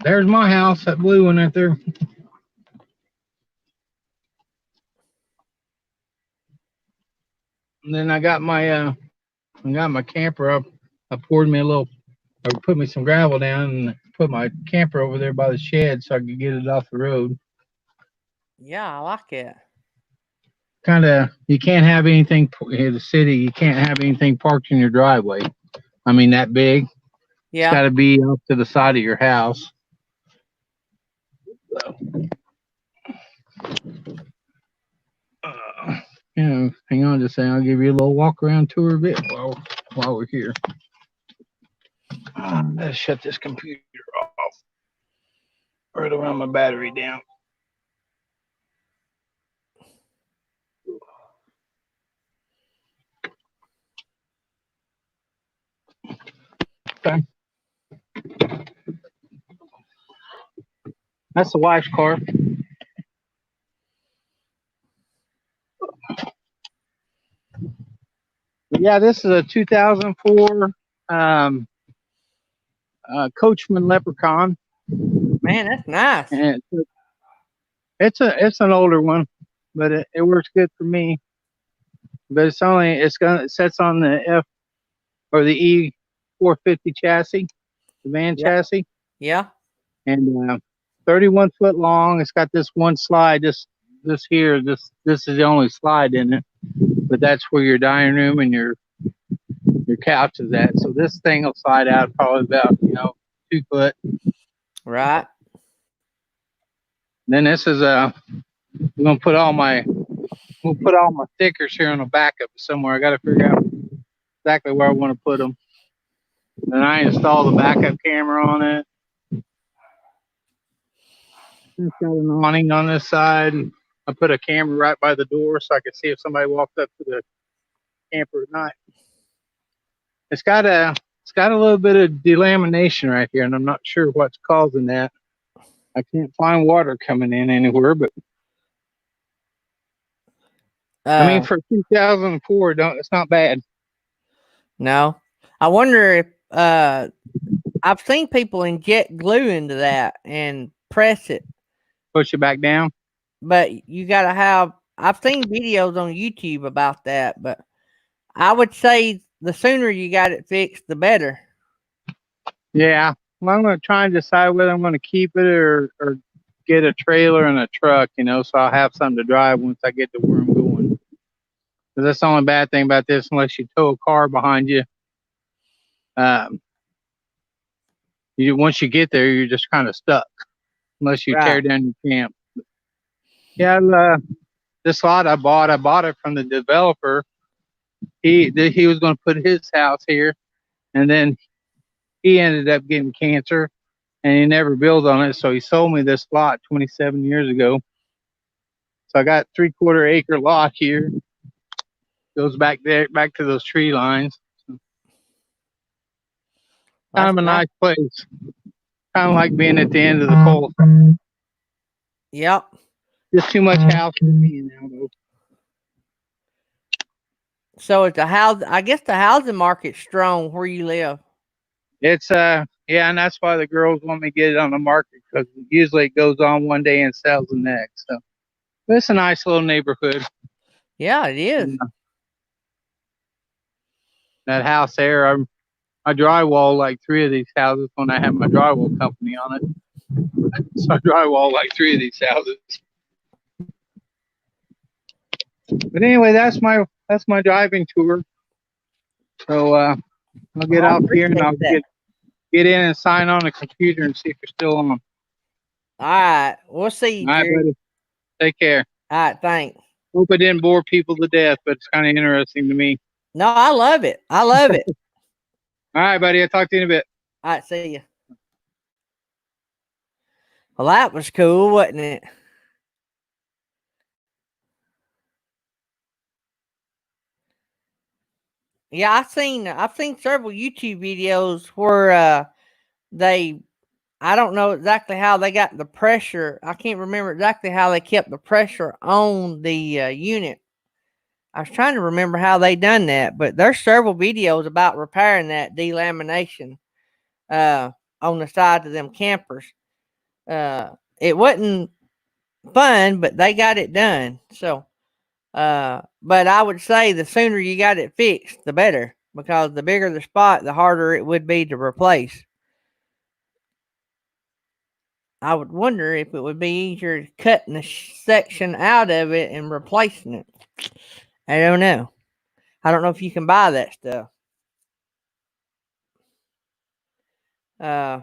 Speaker 2: There's my house, that blue one right there. And then I got my camper up. I poured me put me some gravel down and put my camper over there by the shed so I could get it off the road.
Speaker 1: Yeah, I like it.
Speaker 2: You can't have anything in the city. You can't have anything parked in your driveway. I mean, that big.
Speaker 1: Yeah.
Speaker 2: It's got to be up to the side of your house. So, hang on just a second. I'll give you a little walk around tour of it while we're here. Let's shut this computer off. Or it'll run my battery down. Okay. That's the wife's car. Yeah, this is a 2004 Coachman Leprechaun.
Speaker 1: Man, that's nice.
Speaker 2: And it's an older one, but it works good for me. But it sets on the F or the E 450 chassis, the van chassis.
Speaker 1: Yeah.
Speaker 2: And 31 foot long. It's got this one slide. This is the only slide in it. But that's where your dining room and your couch is at. So this thing will slide out probably about 2 foot.
Speaker 1: Right.
Speaker 2: Then this is we'll put all my stickers here on the back of it somewhere. I got to figure out exactly where I want to put them. Then I install the backup camera on it. It's got an awning on this side. I put a camera right by the door so I can see if somebody walked up to the camper at night. It's got a little bit of delamination right here, and I'm not sure what's causing that. I can't find water coming in anywhere, but I mean, for 2004, it's not bad.
Speaker 1: No, I wonder if I've seen people inject glue into that and press it,
Speaker 2: push it back down.
Speaker 1: But you gotta have. I've seen videos on YouTube about that, but I would say the sooner you got it fixed, the better.
Speaker 2: Yeah, well, I'm going to try and decide whether I'm going to keep it or get a trailer and a truck, so I'll have something to drive once I get to where I'm going. Because that's the only bad thing about this, unless you tow a car behind you. Once you get there, you're just kind of stuck, unless you tear down your camp. Yeah, this lot I bought it from the developer. He was going to put his house here, and then he ended up getting cancer, and he never built on it. So he sold me this lot 27 years ago. So I got 3/4 acre lot here. Goes back to those tree lines. Kind of a nice place. Kind of like being at the end of the cul-de-sac.
Speaker 1: Yep.
Speaker 2: Just too much house for me now, though.
Speaker 1: So it's I guess the housing market's strong where you live.
Speaker 2: It's yeah, and that's why the girls want me to get it on the market, because usually it goes on one day and sells the next. So but it's a nice little neighborhood.
Speaker 1: Yeah, it is.
Speaker 2: That house there, I drywall like 3 of these houses when I had my drywall company on it. So I drywall like 3 of these houses. But anyway, that's my driving tour. So I'll get
Speaker 1: I
Speaker 2: off here and I'll
Speaker 1: appreciate that.
Speaker 2: get in and sign on the computer and see if you're still on.
Speaker 1: All right. We'll see you,
Speaker 2: All right,
Speaker 1: Jerry.
Speaker 2: buddy. Take care.
Speaker 1: All right, thanks.
Speaker 2: Hope I didn't bore people to death, but it's kind of interesting to me.
Speaker 1: No, I love it. I love it.
Speaker 2: All right, buddy. I'll talk to you in a bit.
Speaker 1: All right, see you. Well, that was cool, wasn't it? Yeah, I've seen several YouTube videos where I don't know exactly how they got the pressure. I can't remember exactly how they kept the pressure on the unit. I was trying to remember how they done that, but there's several videos about repairing that delamination on the side of them campers. It wasn't fun, but they got it done. So, but I would say the sooner you got it fixed, the better, because the bigger the spot, the harder it would be to replace. I would wonder if it would be easier cutting the section out of it and replacing it. I don't know. I don't know if you can buy that stuff. Uh,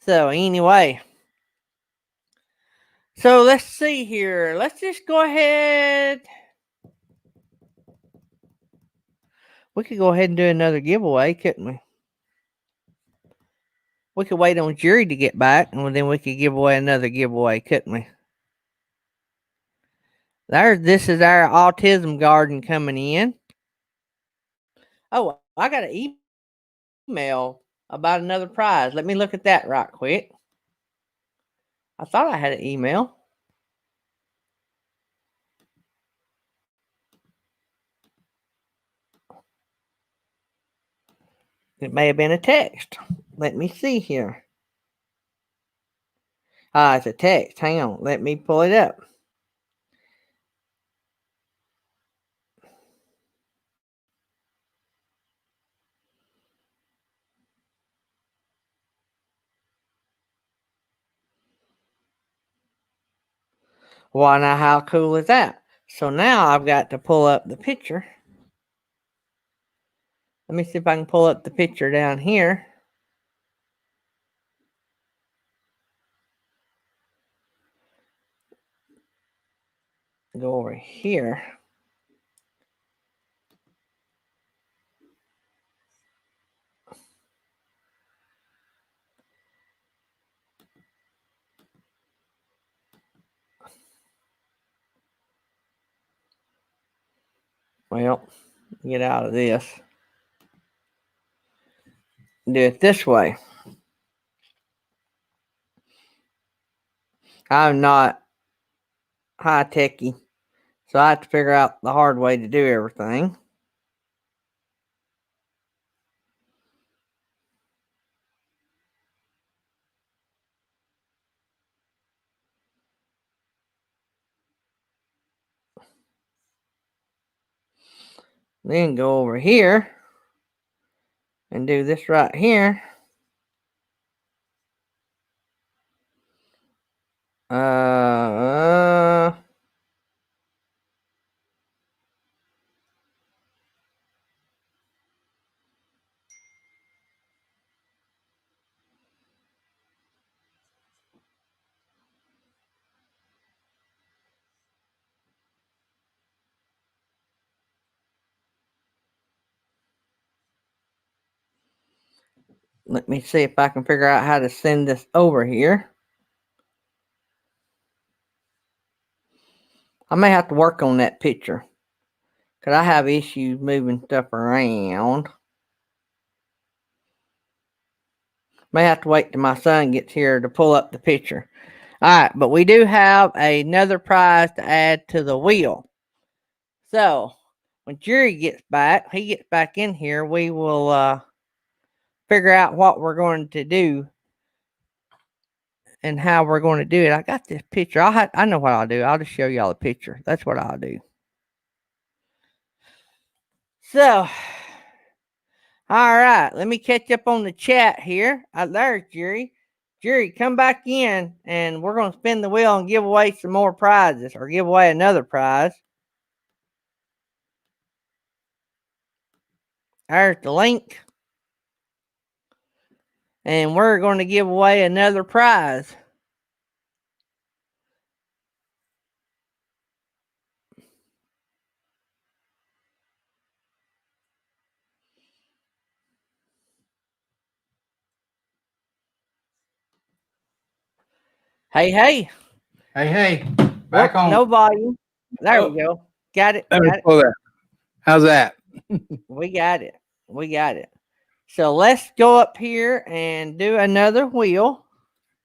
Speaker 1: so anyway, so let's see here. Let's just go ahead. We could go ahead and do another giveaway, couldn't we? We could wait on Jerry to get back, and then we could give away another giveaway, couldn't we? This is our autism garden coming in. Oh, I got an email about another prize. Let me look at that right quick. I thought I had an email. It may have been a text. Let me see here. It's a text. Hang on. Let me pull it up. Well, now how cool is that? So now I've got to pull up the picture. Let me see if I can pull up the picture down here. Go over here. Well, get out of this. Do it this way. I'm not high techy, so I have to figure out the hard way to do everything. Then go over here and do this right here. Let me see if I can figure out how to send this over here. I may have to work on that picture because I have issues moving stuff around. May have to wait till my son gets here to pull up the picture. All right, but we do have another prize to add to the wheel. So when Jerry gets back, he gets back in here, we will figure out what we're going to do and how we're going to do it. I got this picture. I know what I'll do. I'll just show y'all the picture. That's what I'll do. So, all right, let me catch up on the chat here. There's Jerry. Jerry, come back in, and we're going to spin the wheel and give away some more prizes, or give away another prize. There's the link. And we're going to give away another prize. Hey, hey.
Speaker 2: Hey, back on.
Speaker 1: No volume. There we go. Got it.
Speaker 2: Let me
Speaker 1: Got it.
Speaker 2: pull that. How's that?
Speaker 1: We got it. We got it. So let's go up here and do another wheel.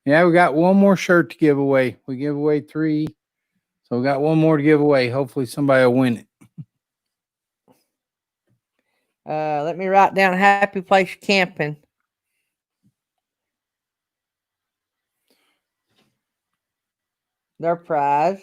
Speaker 2: Yeah, we got one more shirt to give away. We give away 3. So we got one more to give away. Hopefully somebody will win it.
Speaker 1: Let me write down Happy Place Camping. Their prize.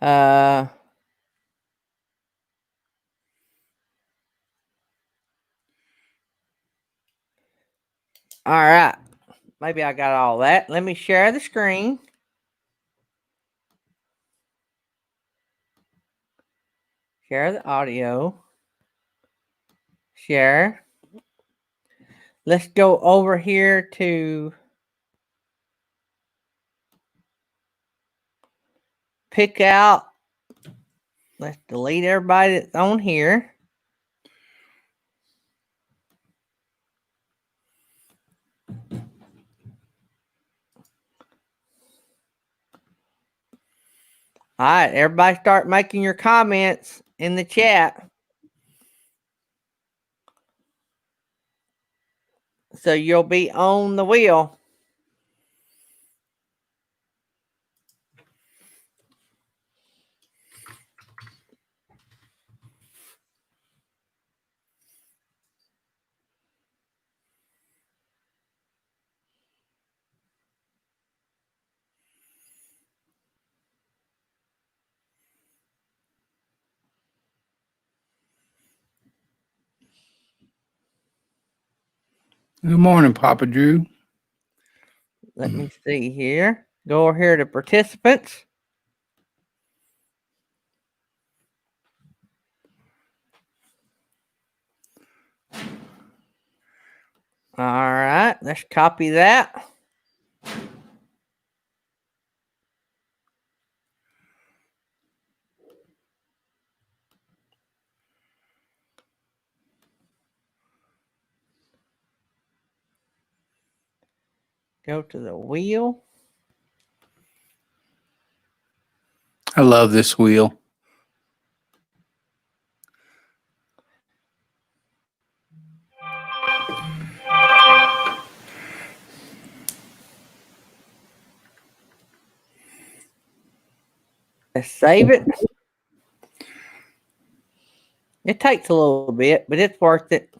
Speaker 1: All right. Maybe I got all that. Let me share the screen. Share the audio. Share. Let's go over here to pick out. Let's delete everybody that's on here. All right, everybody start making your comments in the chat. So you'll be on the wheel.
Speaker 2: Good morning, Papa Drew.
Speaker 1: Let me see here. Go over here to participants. All right, let's copy that. Go to the wheel.
Speaker 2: I love this wheel.
Speaker 1: Let's save it. It takes a little bit, but it's worth it.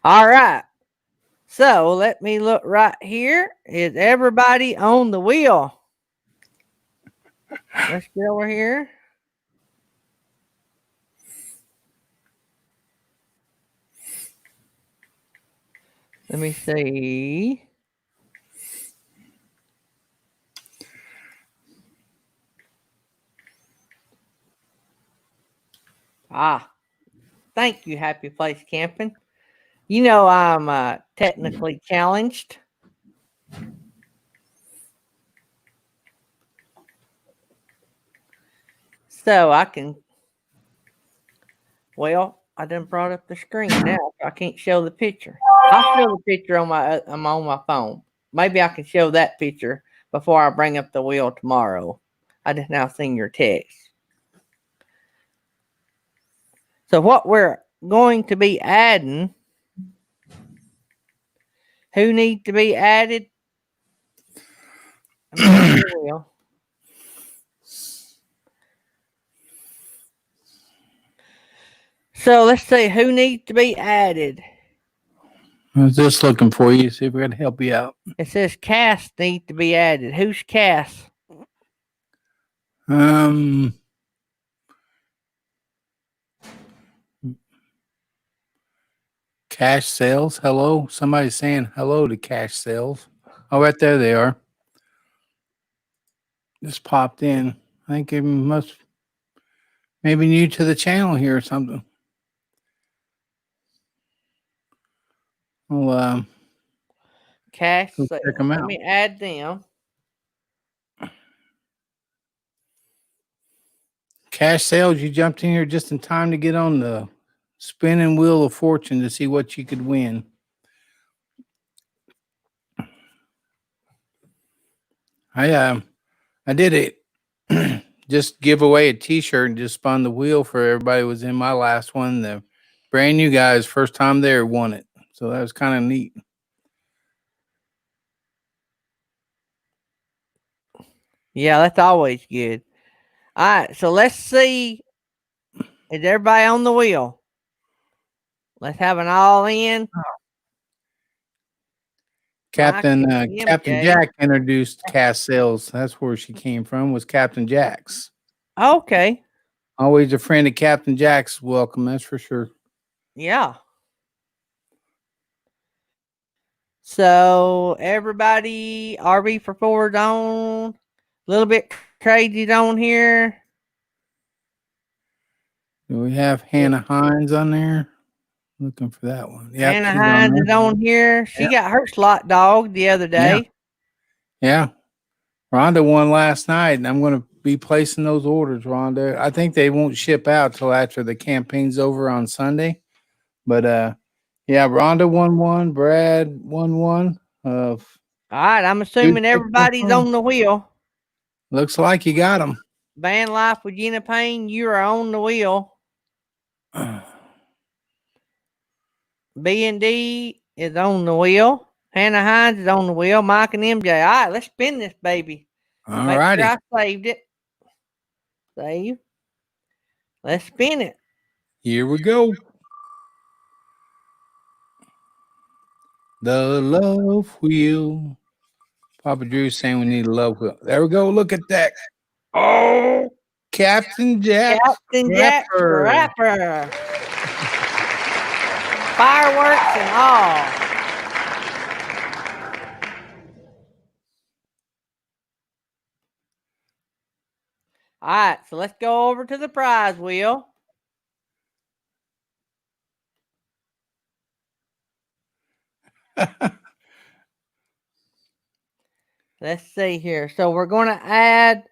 Speaker 1: All right. So let me look right here. Is everybody on the wheel? Let's get over here. Let me see. Thank you, Happy Place Camping. You know I'm technically challenged. So I can, well, I done brought up the screen now. So I can't show the picture. I'll show the picture on I'm on my phone. Maybe I can show that picture before I bring up the wheel tomorrow. I just now seen your text. So what we're going to be adding, who needs to be added? Let me go to the wheel. So let's see who needs to be added.
Speaker 2: I was just looking for you, see if we can help you out.
Speaker 1: It says Cass needs to be added. Who's Cass?
Speaker 2: Cash sales. Hello. Somebody's saying hello to cash sales. Oh, right there they are. Just popped in. I think it must maybe new to the channel here or something. Well,
Speaker 1: Cash
Speaker 2: go
Speaker 1: sales.
Speaker 2: check them
Speaker 1: Let
Speaker 2: out.
Speaker 1: me add them.
Speaker 2: Cash sales. You jumped in here just in time to get on the spinning wheel of fortune to see what you could win. I did it. Just give away a T-shirt and just spun the wheel for everybody who was in my last one. The brand new guys, first time there, won it. So that was kind of neat.
Speaker 1: Yeah, that's always good. All right, so let's see. Is everybody on the wheel? Let's have an all in.
Speaker 2: Captain
Speaker 1: MJ.
Speaker 2: Jack introduced Cass Sales. That's where she came from. Was Captain Jack's.
Speaker 1: Okay.
Speaker 2: Always a friend of Captain Jack's. Welcome, that's for sure.
Speaker 1: Yeah. So everybody, RV for Ford on. A little bit crazy on here.
Speaker 2: Do we have Hannah Hines on there? Looking for that one. Yep,
Speaker 1: Hannah
Speaker 2: she's on
Speaker 1: Hines
Speaker 2: there.
Speaker 1: is on here. She got her slot dog the other day.
Speaker 2: Yeah. Rhonda won last night, and I'm going to be placing those orders, Rhonda. I think they won't ship out till after the campaign's over on Sunday. But yeah, Rhonda won one, Brad won one.
Speaker 1: All right, I'm assuming everybody's on the wheel.
Speaker 2: Looks like you got them.
Speaker 1: Van Life with Gina Payne, you are on the wheel. B&D is on the wheel. Hannah Hines is on the wheel. Mike and MJ. All right, let's spin this baby.
Speaker 2: All righty.
Speaker 1: Make sure I saved it. Save. Let's spin it.
Speaker 2: Here we go. The love wheel. Papa Drew's saying we need a love wheel. There we go. Look at that. Oh, Captain Jack.
Speaker 1: Captain Jack the Rapper. Fireworks and all. All right, so let's go over to the prize wheel. Let's see here. So we're going to add.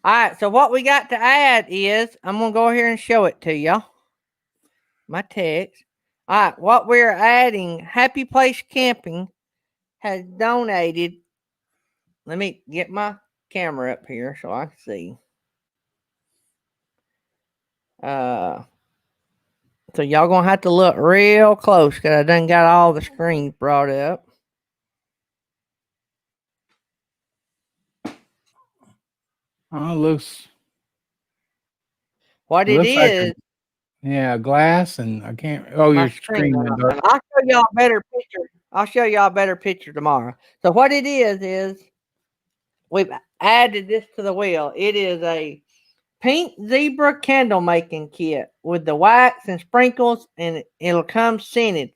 Speaker 1: All right, so what we got to add is, I'm going to go here and show it to you. My text. All right, what we're adding, Happy Place Camping has donated. Let me get my camera up here so I can see. So y'all gonna have to look real close because I done got all the screens brought up.
Speaker 2: Oh, looks.
Speaker 1: What it is?
Speaker 2: Like yeah, glass, and I can't. Oh, your screen.
Speaker 1: I'll show y'all a better picture. I'll show y'all a better picture tomorrow. So what it is we've added this to the wheel. It is a pink zebra candle making kit with the wax and sprinkles, and it'll come scented.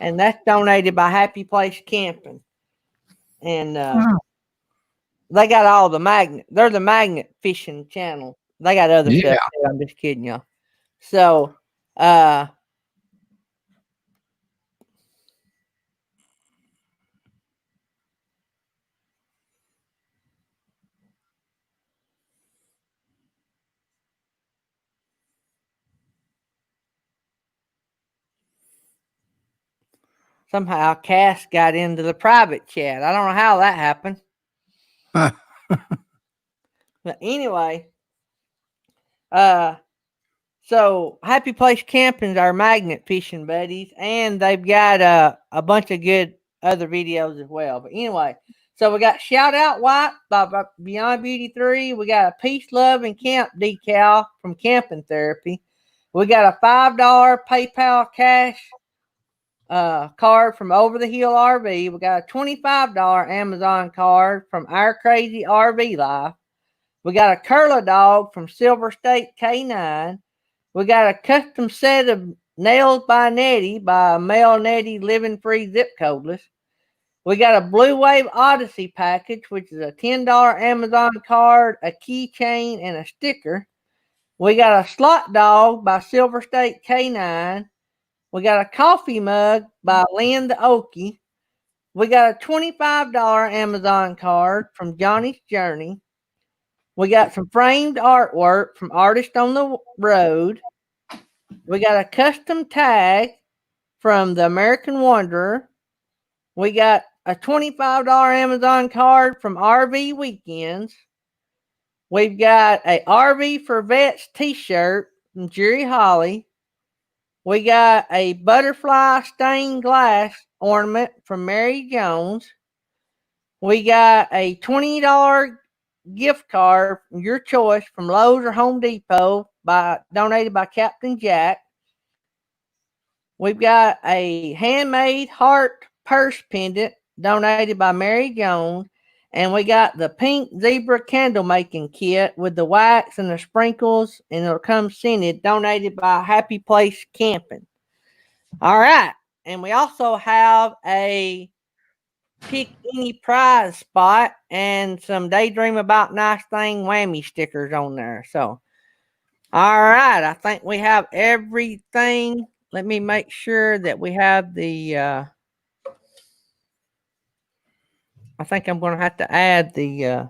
Speaker 1: And that's donated by Happy Place Camping. And they got all the magnet. They're the magnet fishing channel. They got other stuff too. I'm just kidding y'all. So, somehow Cass got into the private chat. I don't know how that happened. But anyway, so Happy Place Camping's our magnet fishing buddies, and they've got a bunch of good other videos as well. But anyway, so we got Shout Out Wipe by Beyond Beauty 3. We got a Peace, Love, and Camp decal from Camping Therapy. We got a $5 PayPal cash card from Over the Hill RV. We got a $25 Amazon card from Our Crazy RV Life. We got a Curler Dog from Silver State K9. We got a custom set of Nails by Nettie by Mel Nettie Living Free Zip Codeless. We got a Blue Wave Odyssey package, which is a $10 Amazon card, a keychain, and a sticker. We got a Slot Dog by Silver State K9. We got a coffee mug by Lynn the Okie. We got a $25 Amazon card from Johnny's Journey. We got some framed artwork from Artist on the Road. We got a custom tag from the American Wanderer. We got a $25 Amazon card from RV Weekends. We've got a RV for Vets t-shirt from Jerry Holly. We got a butterfly stained glass ornament from Mary Jones. We got a $20 gift card from your choice from Lowe's or Home Depot donated by Captain Jack. We've got a handmade heart purse pendant donated by Mary Jones. And we got the pink zebra candle making kit with the wax and the sprinkles, and it'll come scented, donated by Happy Place Camping. All right. And we also have a pick any prize spot and some Daydream About Nice Thing whammy stickers on there. So, all right. I think we have everything. Let me make sure that we have the, I think I'm going to have to add the, I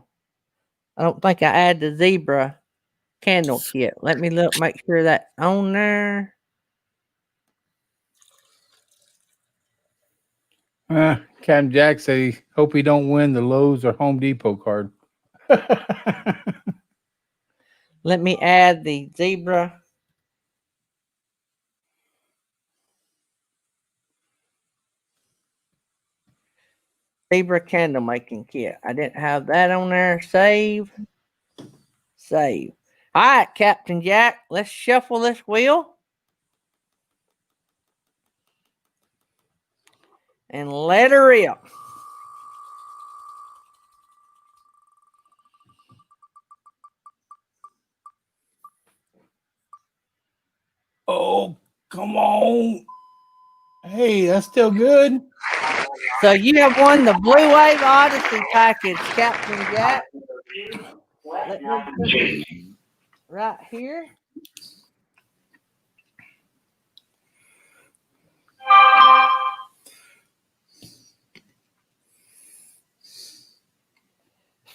Speaker 1: don't think I add the zebra candle kit. Let me make sure that's on there.
Speaker 2: Captain Jack say, hope he don't win the Lowe's or Home Depot card.
Speaker 1: Let me add the zebra. Zebra candle making kit. I didn't have that on there. Save. Save. All right, Captain Jack. Let's shuffle this wheel. And let her rip.
Speaker 2: Oh, come on. Hey, that's still good.
Speaker 1: So you have won the Blue Wave Odyssey package, Captain Jack. Let me put it right here.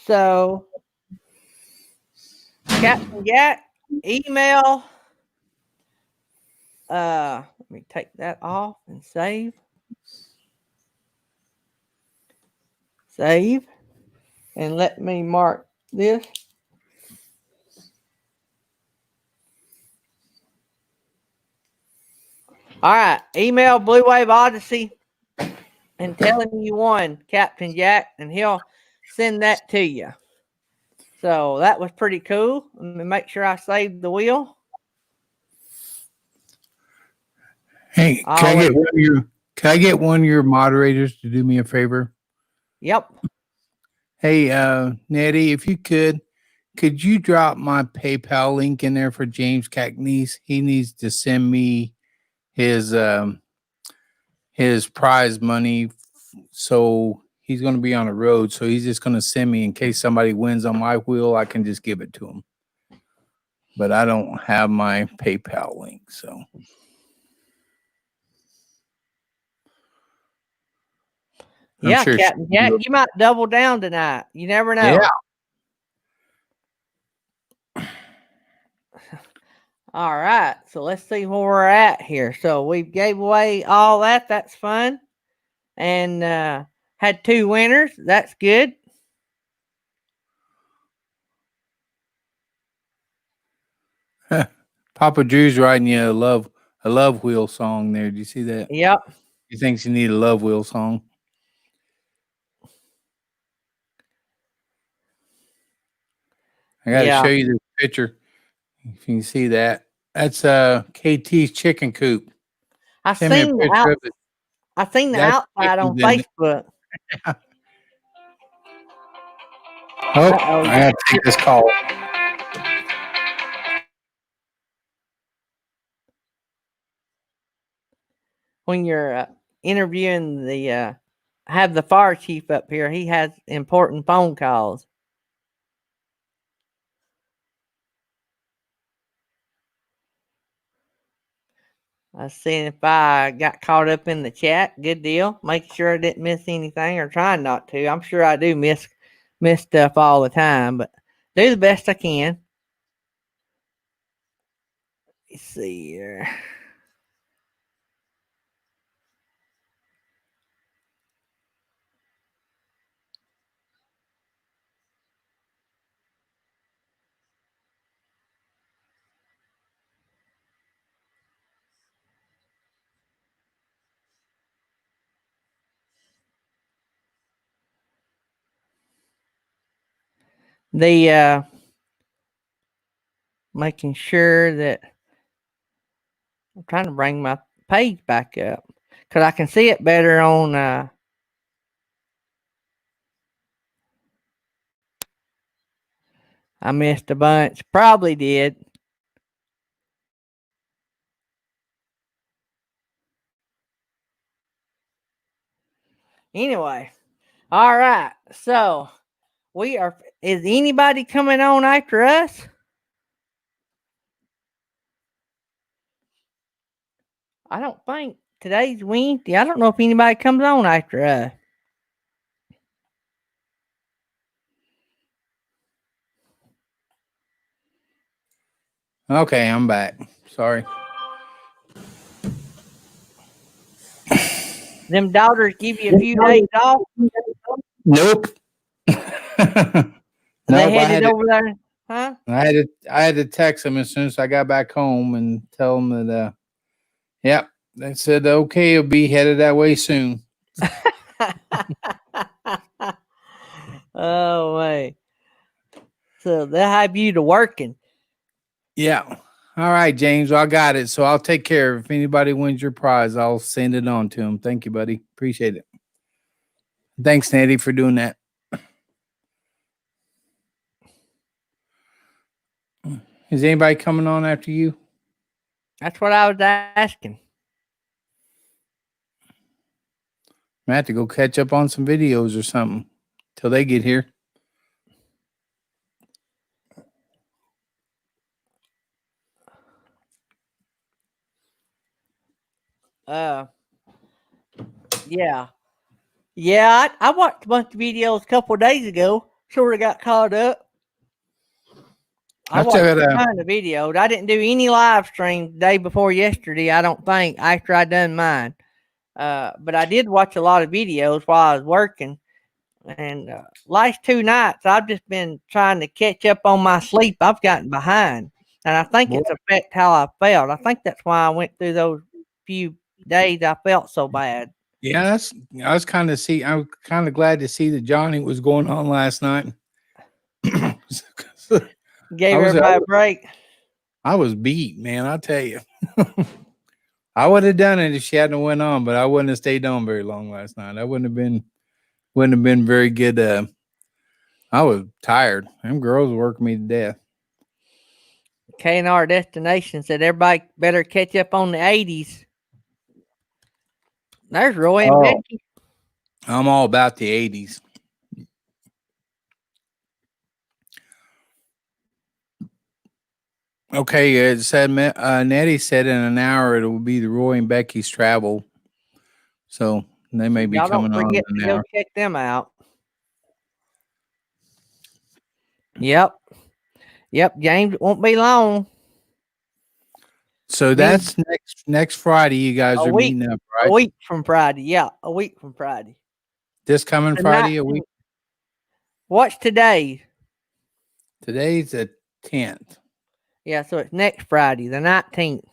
Speaker 1: So, Captain Jack, email. Let me take that off and save. Save. And let me mark this. All right. Email Blue Wave Odyssey and tell him you won, Captain Jack, and he'll send that to you. So that was pretty cool. Let me make sure I saved the wheel.
Speaker 2: Hey, can I get one of your moderators to do me a favor?
Speaker 1: Yep.
Speaker 2: Hey, Nettie, if you could you drop my PayPal link in there for James Cagney's? He needs to send me his prize money. So he's going to be on the road. So he's just going to send me in case somebody wins on my wheel. I can just give it to him. But I don't have my PayPal link. So.
Speaker 1: Yeah, sure Captain Jack, you might double down tonight. You never know. Yeah. All right. So let's see where we're at here. So we gave away all that. That's fun. And had 2 winners. That's good.
Speaker 3: Papa Drew's writing you a love wheel song there. Do you see that?
Speaker 1: Yep.
Speaker 3: He thinks you need a love wheel song. I got to
Speaker 1: Yeah.
Speaker 3: show you this picture. If you can see that, that's KT's chicken coop.
Speaker 1: I
Speaker 3: Send me a
Speaker 1: seen the
Speaker 3: picture of it.
Speaker 1: I seen the
Speaker 3: That's
Speaker 1: outside on
Speaker 3: chickens in it.
Speaker 1: Facebook.
Speaker 3: Oh,
Speaker 1: Uh-oh.
Speaker 3: I got to take this call.
Speaker 1: When you're interviewing have the fire chief up here, he has important phone calls. I was seeing if I got caught up in the chat. Good deal. Make sure I didn't miss anything, or trying not to. I'm sure I do miss stuff all the time, but do the best I can. Let's see here. The making sure that I'm trying to bring my page back up because I can see it better on. I missed a bunch. Probably did. Anyway, all right. So we are. Is anybody coming on after us? I don't think today's Wednesday. I don't know if anybody comes on after us.
Speaker 3: Okay, I'm back. Sorry.
Speaker 1: Them daughters give you a few days off.
Speaker 3: Nope.
Speaker 1: They
Speaker 3: Nope.
Speaker 1: headed over there, huh?
Speaker 3: I had to text them as soon as I got back home and tell them that yep. They said okay, it'll be headed that way soon.
Speaker 1: Oh wait. So they'll have you to working.
Speaker 3: Yeah. All right, James. Well, I got it. So I'll take care. If anybody wins your prize, I'll send it on to them. Thank you, buddy. Appreciate it. Thanks, Natty, for doing that. Is anybody coming on after you?
Speaker 1: That's what I was asking.
Speaker 3: I have to go catch up on some videos or something till they get here.
Speaker 1: Yeah. Yeah, I watched a bunch of videos a couple of days ago. Sort of got caught up. I watched a ton of videos. I didn't do any live stream the day before yesterday, I don't think, after I done mine. But I did watch a lot of videos while I was working. And last 2 nights, I've just been trying to catch up on my sleep. I've gotten behind. And I think it's affect how I felt. I think that's why I went through those few days I felt so bad.
Speaker 3: Yeah, I was kind of glad to see that Johnny was going on last night.
Speaker 1: Gave everybody a break.
Speaker 3: I was beat, man. I'll tell you. I would have done it if she hadn't went on, but I wouldn't have stayed on very long last night. I wouldn't have been very good. I was tired. Them girls worked me to death.
Speaker 1: K&R Destination said everybody better catch up on the 80s. There's Roy and Becky.
Speaker 3: I'm all about the 80s. Okay, it said Nettie said in an hour it will be the Roy and Becky's travel, so they may be coming on.
Speaker 1: Don't forget to go check them out. Yep, James, it won't be long.
Speaker 3: So that's next Friday. You guys are meeting up, right?
Speaker 1: A week from Friday. Yeah, a week from Friday.
Speaker 3: This coming Friday, a week.
Speaker 1: What's today?
Speaker 3: Today's the 10th.
Speaker 1: Yeah, so it's next Friday, the 19th.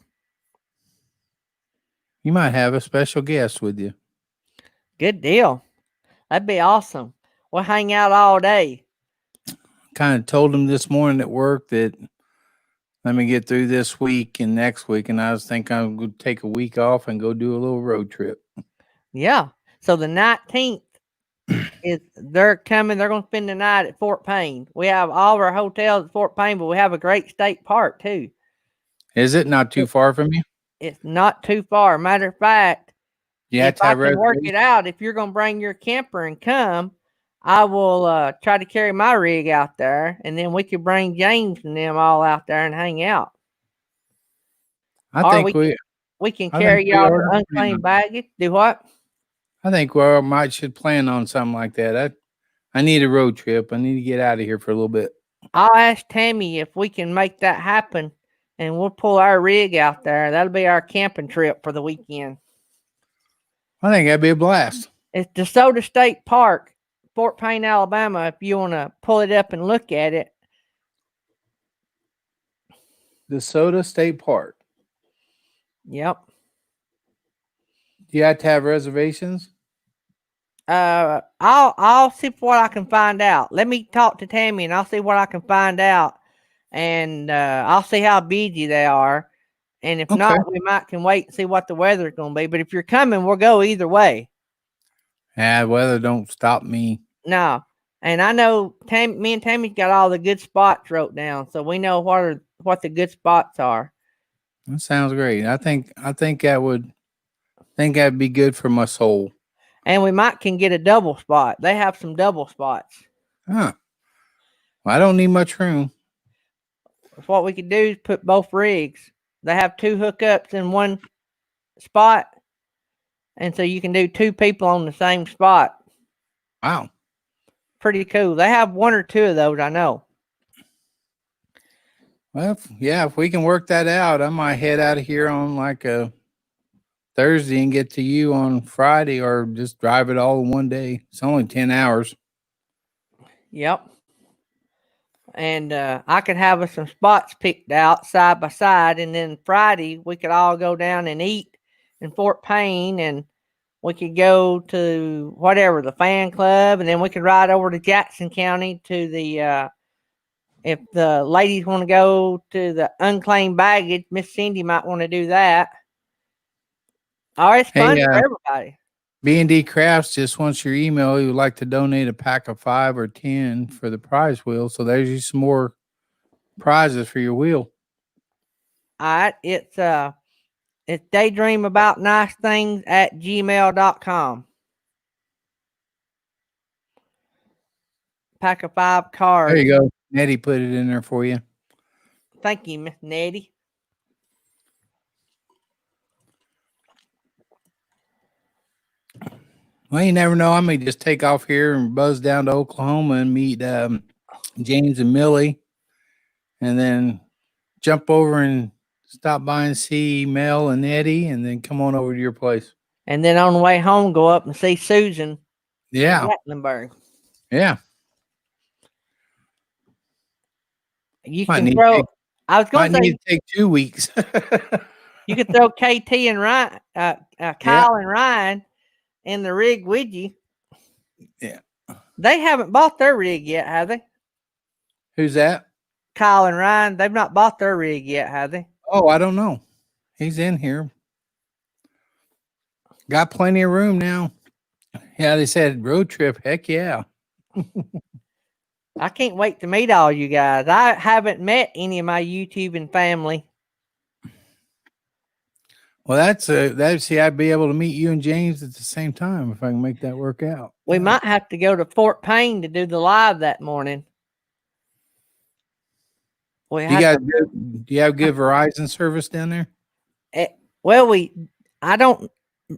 Speaker 3: You might have a special guest with you.
Speaker 1: Good deal. That'd be awesome. We'll hang out all day.
Speaker 3: Kind of told him this morning at work that let me get through this week and next week, and I was thinking I'm going to take a week off and go do a little road trip.
Speaker 1: Yeah. So the 19th is they're coming. They're going to spend the night at Fort Payne. We have all of our hotels at Fort Payne, but we have a great state park too.
Speaker 3: Is it not too far from you?
Speaker 1: It's not too far. Matter of fact,
Speaker 3: You have
Speaker 1: if
Speaker 3: to
Speaker 1: I
Speaker 3: have
Speaker 1: can work it
Speaker 3: reservations.
Speaker 1: out, if you're going to bring your camper and come, I will try to carry my rig out there, and then we could bring James and them all out there and hang out.
Speaker 3: I
Speaker 1: Or
Speaker 3: think
Speaker 1: we can
Speaker 3: I think
Speaker 1: carry
Speaker 3: we
Speaker 1: y'all
Speaker 3: are
Speaker 1: the
Speaker 3: gonna plan
Speaker 1: unclaimed
Speaker 3: on
Speaker 1: baggage. Do what?
Speaker 3: I think we might should plan on something like that. I need a road trip. I need to get out of here for a little bit.
Speaker 1: I'll ask Tammy if we can make that happen, and we'll pull our rig out there. That'll be our camping trip for the weekend.
Speaker 3: I think that'd be a blast.
Speaker 1: It's DeSoto State Park, Fort Payne, Alabama. If you want to pull it up and look at it.
Speaker 3: DeSoto State Park.
Speaker 1: Yep.
Speaker 3: You have to have reservations.
Speaker 1: I'll see what I can find out. Let me talk to Tammy and I'll see what I can find out, and I'll see how busy they are. And if
Speaker 3: Okay.
Speaker 1: not, we might can wait and see what the weather's going to be. But if you're coming, we'll go either way.
Speaker 3: Yeah, weather don't stop me.
Speaker 1: No, and I know me and Tammy's got all the good spots wrote down, so we know what the good spots are.
Speaker 3: That sounds great. I think that'd be good for my soul.
Speaker 1: And we might can get a double spot. They have some double spots.
Speaker 3: Huh. Well, I don't need much room.
Speaker 1: What we could do is put both rigs. They have 2 hookups in one spot, and so you can do 2 people on the same spot.
Speaker 3: Wow.
Speaker 1: Pretty cool. They have 1 or 2 of those, I know.
Speaker 3: Well, if we can work that out, I might head out of here on like a Thursday and get to you on Friday, or just drive it all in one day. It's only 10 hours.
Speaker 1: Yep. And I could have us some spots picked out side by side, and then Friday we could all go down and eat in Fort Payne, and we could go to whatever, the fan club, and then we could ride over to Jackson County to the if the ladies want to go to the unclaimed baggage, Miss Cindy might want to do that. Oh, it's fun for everybody.
Speaker 3: B&D Crafts just wants your email. You would like to donate a pack of 5 or 10 for the prize wheel. So there's you some more prizes for your wheel.
Speaker 1: All right. It's daydreamaboutnicethings@gmail.com. Pack of 5 cards.
Speaker 3: There you go. Nettie put it in there for you.
Speaker 1: Thank you, Miss Nettie.
Speaker 3: Well, you never know. I may just take off here and buzz down to Oklahoma and meet James and Millie, and then jump over and stop by and see Mel and Eddie, and then come on over to your place.
Speaker 1: And then on the way home, go up and see Susan.
Speaker 3: Yeah.
Speaker 1: In Gatlinburg.
Speaker 3: Yeah.
Speaker 1: You can throw. I was going to say
Speaker 3: need to take 2 weeks.
Speaker 1: You could throw KT and Ryan, Kyle and Ryan in the rig with you.
Speaker 3: Yeah.
Speaker 1: They haven't bought their rig yet, have they?
Speaker 3: Who's that?
Speaker 1: Kyle and Ryan. They've not bought their rig yet, have they?
Speaker 3: Oh, I don't know. He's in here. Got plenty of room now. Yeah, they said road trip. Heck yeah.
Speaker 1: I can't wait to meet all you guys. I haven't met any of my YouTubing family.
Speaker 3: Well, I'd be able to meet you and James at the same time if I can make that work out.
Speaker 1: We might have to go to Fort Payne to do the live that morning.
Speaker 3: Do you have good Verizon service down there?
Speaker 1: I don't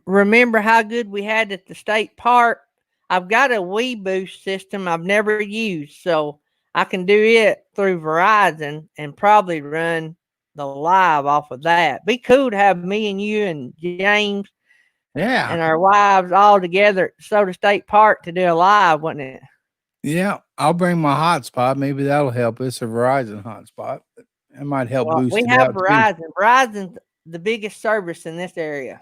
Speaker 1: remember how good we had at the state park. I've got a Wii Boost system I've never used, so I can do it through Verizon and probably run the live off of that. Be cool to have me and you and James and our wives all together at Soda State Park to do a live, wouldn't it?
Speaker 3: Yeah, I'll bring my hotspot. Maybe that'll help. It's a Verizon hotspot. might help
Speaker 1: Well,
Speaker 3: boost
Speaker 1: we
Speaker 3: it
Speaker 1: have
Speaker 3: out too.
Speaker 1: Verizon. Verizon's the biggest service in this area.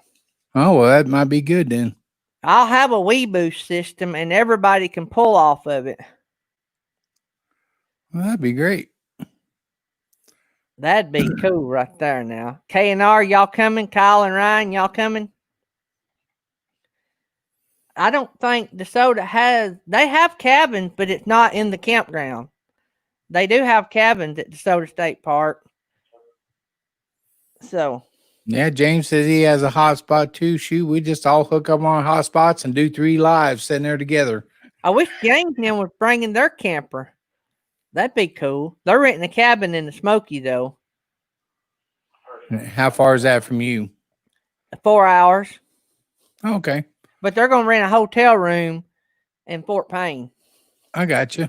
Speaker 3: Oh well, that might be good then.
Speaker 1: I'll have a WeBoost system, and everybody can pull off of it.
Speaker 3: Well, that'd be great.
Speaker 1: That'd be cool right there now. K&R, y'all coming? Kyle and Ryan, y'all coming? I don't think DeSoto they have cabins, but it's not in the campground. They do have cabins at DeSoto State Park. So.
Speaker 3: Yeah, James says he has a hotspot too. Shoot, we just all hook up on hotspots and do 3 lives sitting there together.
Speaker 1: I wish James and them was bringing their camper. That'd be cool. They're renting a cabin in the Smoky, though.
Speaker 3: How far is that from you?
Speaker 1: 4 hours.
Speaker 3: Okay,
Speaker 1: But they're going to rent a hotel room in Fort Payne.
Speaker 3: I got you.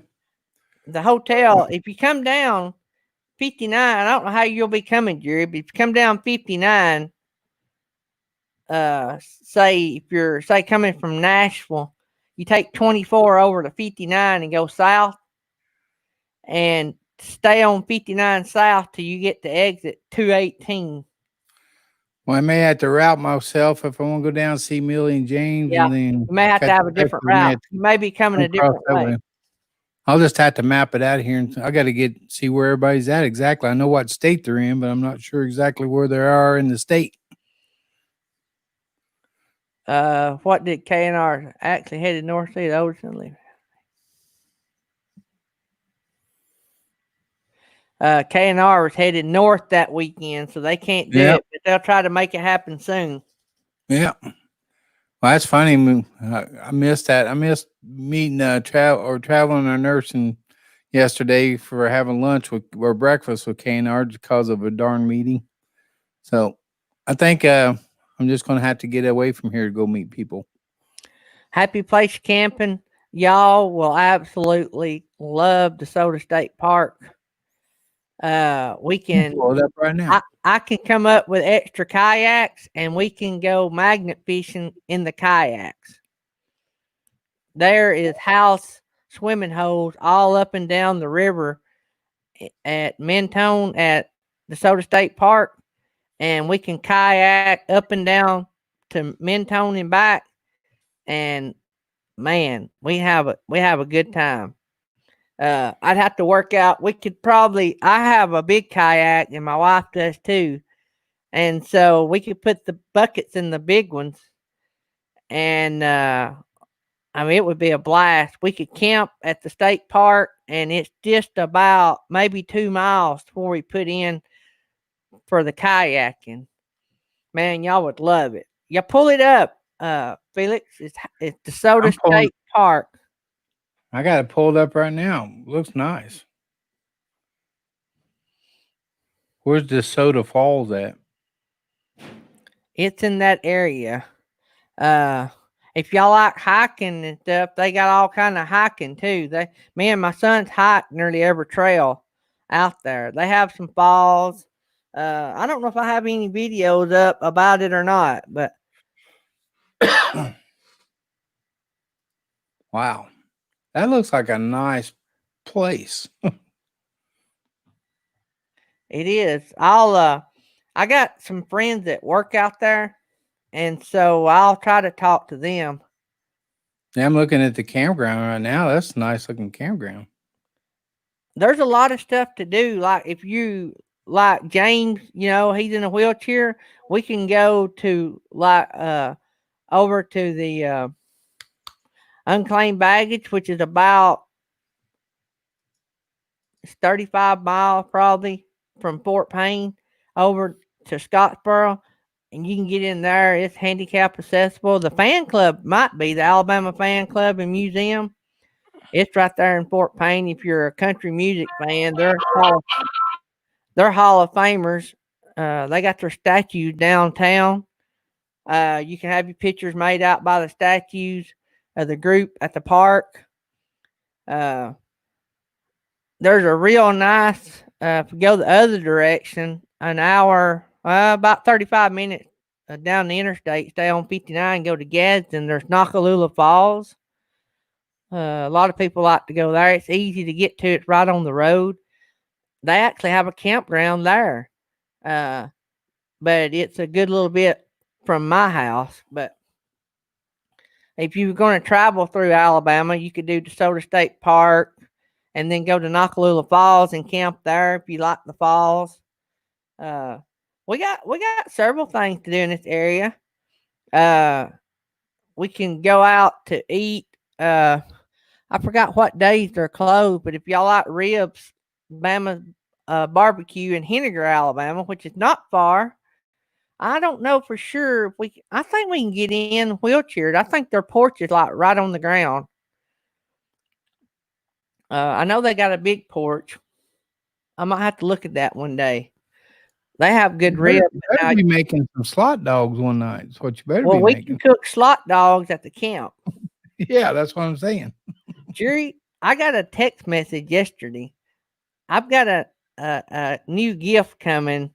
Speaker 1: The hotel, if you come down 59, I don't know how you'll be coming, Jerry, but if you come down 59, say if you're coming from Nashville, you take 24 over to 59 and go south, and stay on 59 south till you get to exit 218.
Speaker 3: Well, I may have to route myself if I want to go down and see Millie and James.
Speaker 1: Yeah,
Speaker 3: And then
Speaker 1: you may have to have a different route. You may be coming a different way.
Speaker 3: I'll just have to map it out here, and I got to see where everybody's at exactly. I know what state they're in, but I'm not sure exactly where they are in the state.
Speaker 1: What did K&R actually headed north to the ocean? K&R was headed north that weekend, so they can't do it, but they'll try to make it happen soon.
Speaker 3: Yeah. Well, that's funny. I missed that. I missed meeting traveling our nursing yesterday for having lunch or breakfast with K&R because of a darn meeting. So I think I'm just going to have to get away from here to go meet people.
Speaker 1: Happy Place Camping. Y'all will absolutely love DeSoto State Park. We can
Speaker 3: pull it up right now.
Speaker 1: I can come up with extra kayaks, and we can go magnet fishing in the kayaks. There is house swimming holes all up and down the river at Mentone at DeSoto State Park, and we can kayak up and down to Mentone and back. And man, we have a good time. I'd have to work out. I have a big kayak, and my wife does too. And so we could put the buckets in the big ones. And it would be a blast. We could camp at the state park, and it's just about maybe 2 miles before we put in for the kayaking. Man, y'all would love it. You pull it up, Felix. It's DeSoto State Park.
Speaker 3: I got it pulled up right now. Looks nice. Where's DeSoto Falls at?
Speaker 1: It's in that area. If y'all like hiking and stuff, they got all kind of hiking too. Me and my sons hike nearly every trail out there. They have some falls. I don't know if I have any videos up about it or not, but
Speaker 3: wow. That looks like a nice place.
Speaker 1: It is. I got some friends that work out there, and so I'll try to talk to them.
Speaker 3: Yeah, I'm looking at the campground right now. That's a nice looking campground.
Speaker 1: There's a lot of stuff to do. Like if you like James, he's in a wheelchair, we can go to over to the unclaimed baggage, which is about 35 miles probably from Fort Payne over to Scottsboro, and you can get in there. It's handicap accessible. The fan club might be the Alabama Fan Club and Museum. It's right there in Fort Payne. If you're a country music fan, they're Hall of Famers. They got their statues downtown. You can have your pictures made out by the statues of the group at the park. There's a real nice, if you go the other direction, an hour, about 35 minutes down the interstate, stay on 59, go to Gadsden. There's Nakalula Falls. A lot of people like to go there. It's easy to get to. It's right on the road. they actually have a campground there. But it's a good little bit from my house. But if you're going to travel through Alabama, you could do DeSoto State Park and then go to Nakalula Falls and camp there if you like the falls. Uh, we got several things to do in this area. Uh, we can go out to eat. I forgot what days they're closed, but if y'all like ribs, Bama barbecue in Henniger, Alabama, which is not far. I don't know for sure if we. I think we can get in wheelchaired. I think their porch is like right on the ground. I know they got a big porch. I might have to look at that one day. They have good
Speaker 3: You better,
Speaker 1: ribs.
Speaker 3: you better be making some slot dogs one night. That's what you better
Speaker 1: Well,
Speaker 3: be
Speaker 1: we
Speaker 3: making.
Speaker 1: can cook slot dogs at the camp.
Speaker 3: Yeah, that's what I'm saying.
Speaker 1: Jerry, I got a text message yesterday. I've got a new gift coming.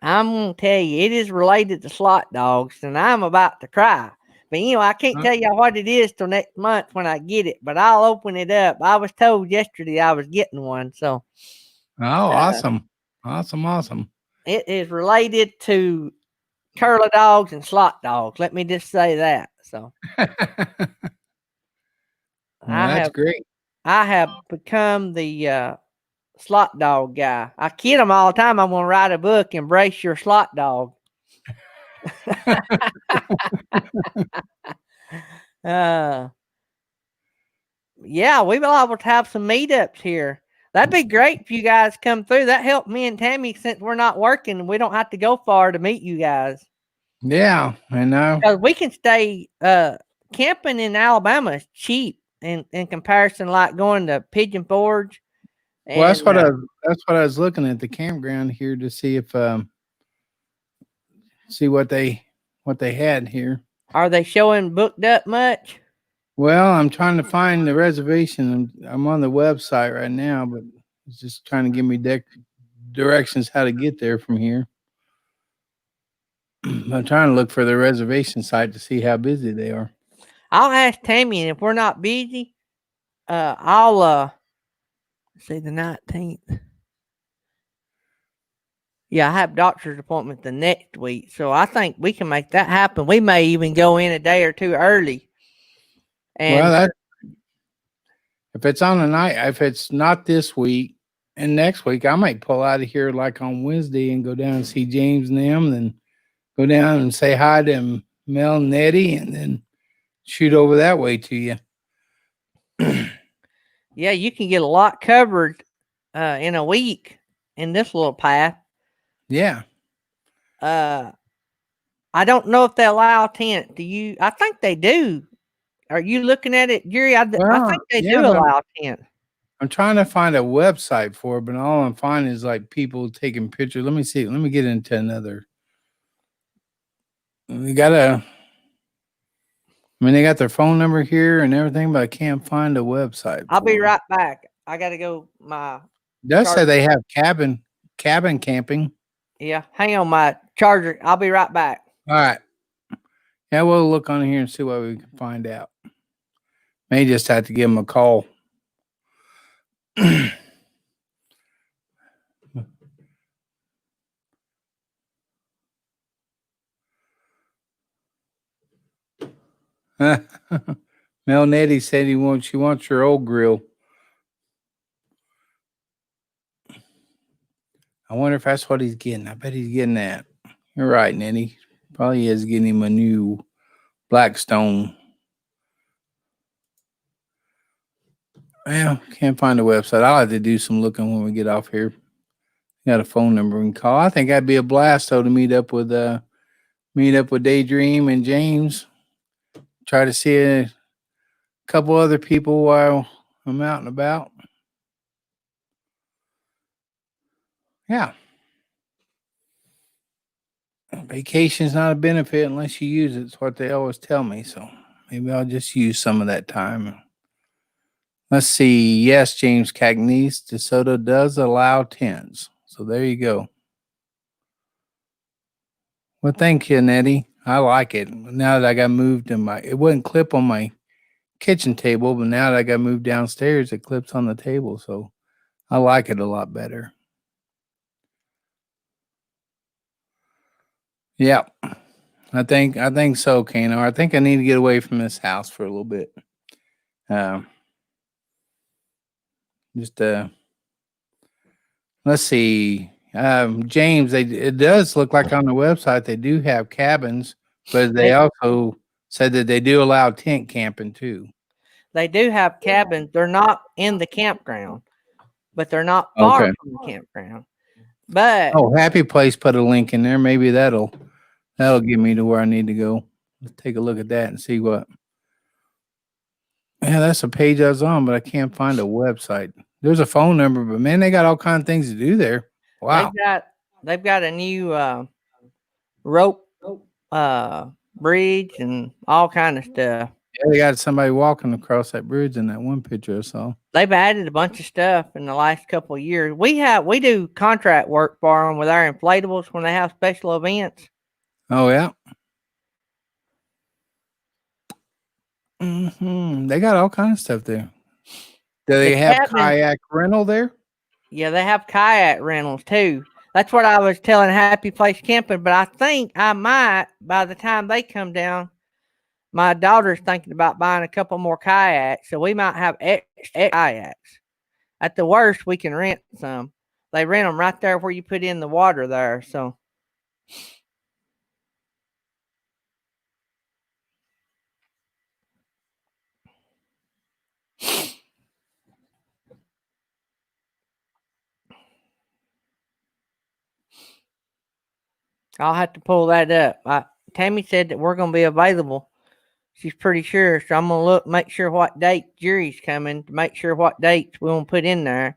Speaker 1: I'm gonna tell you, it is related to slot dogs, and I'm about to cry. But I can't tell you what it is till next month when I get it. But I'll open it up. I was told yesterday I was getting one, so
Speaker 3: Oh, awesome. Awesome.
Speaker 1: it is related to curly dogs and slot dogs. Let me just say that. So
Speaker 3: Well, that's great.
Speaker 1: I have become the slot dog guy. I kid them all the time. I'm gonna write a book, Embrace Your Slot Dog. uh Yeah, we will able to have some meetups here. That'd be great if you guys come through. That helped me and Tammy since we're not working and we don't have to go far to meet you guys.
Speaker 3: Yeah, I know.
Speaker 1: Because we can stay camping in Alabama is cheap in comparison like going to Pigeon Forge. And
Speaker 3: Well, that's what I was looking at the campground here to see if see what they had here.
Speaker 1: are they showing booked up much?
Speaker 3: Well, I'm trying to find the reservation. I'm on the website right now, but it's just trying to give me directions how to get there from here. I'm trying to look for the reservation site to see how busy they are.
Speaker 1: I'll ask Tammy, and if we're not busy, I'll see the 19th. Yeah, I have doctor's appointment the next week, so I think we can make that happen. We may even go in a day or two early. And
Speaker 3: Well, if it's on the night, if it's not this week and next week, I might pull out of here like on Wednesday and go down and see James and them, then go down and say hi to Mel and Eddie, and then shoot over that way to you.
Speaker 1: yeah, you can get a lot covered in a week in this little path.
Speaker 3: Yeah.
Speaker 1: I don't know if they allow tent. Do you? I think they do. Are you looking at it, Jerry? I think they do allow tent.
Speaker 3: I'm trying to find a website for it, but all I'm finding is like people taking pictures. Let me see. Let me get into another. They got they got their phone number here and everything, but I can't find a website.
Speaker 1: I'll be right back. I got to go.
Speaker 3: It does say they have cabin camping.
Speaker 1: Yeah, hang on my charger. I'll be right back.
Speaker 3: All right. Yeah, we'll look on here and see what we can find out. May just have to give them a call. Mel Nettie said she wants your old grill. I wonder if that's what he's getting. I bet he's getting that. You're right, Nettie. Probably is getting him a new Blackstone. Well, can't find a website. I'll have to do some looking when we get off here. Got a phone number we can call. I think that'd be a blast though to meet up with Daydream and James. Try to see a couple other people while I'm out and about. Yeah. Vacation's not a benefit unless you use it. It's what they always tell me. So maybe I'll just use some of that time. Let's see. Yes, James Cagney's DeSoto does allow tents. So there you go. Well, thank you, Nettie. I like it. Now that I got moved it wouldn't clip on my kitchen table, but now that I got moved downstairs, it clips on the table. So I like it a lot better. Yeah, I think so, Kano. I think I need to get away from this house for a little bit. Um, just let's see. James, it does look like on the website they do have cabins, but they
Speaker 1: They,
Speaker 3: also said that they do allow tent camping too.
Speaker 1: they do have cabins. They're not in the campground, but they're not far
Speaker 3: Okay.
Speaker 1: from the campground. But
Speaker 3: Oh, Happy Place put a link in there. Maybe that'll get me to where I need to go. Let's take a look at that and see what. Yeah, that's a page I was on, but I can't find a website. There's a phone number, but man, they got all kind of things to do there. Wow.
Speaker 1: they've got a new rope bridge and all kind of stuff.
Speaker 3: Yeah, they got somebody walking across that bridge in that one picture I saw.
Speaker 1: They've added a bunch of stuff in the last couple of years. We do contract work for them with our inflatables when they have special events.
Speaker 3: Oh yeah. They got all kind of stuff there. Do they
Speaker 1: The
Speaker 3: have
Speaker 1: cabin,
Speaker 3: kayak rental there?
Speaker 1: yeah, they have kayak rentals too. That's what I was telling Happy Place Camping, but I think I might, by the time they come down, my daughter's thinking about buying a couple more kayaks, so we might have extra kayaks. At the worst, we can rent some. They rent them right there where you put in the water there, so. I'll have to pull that up. Tammy said that we're going to be available. She's pretty sure, so I'm going to make sure what date Jerry's coming to make sure what dates we want to put in there.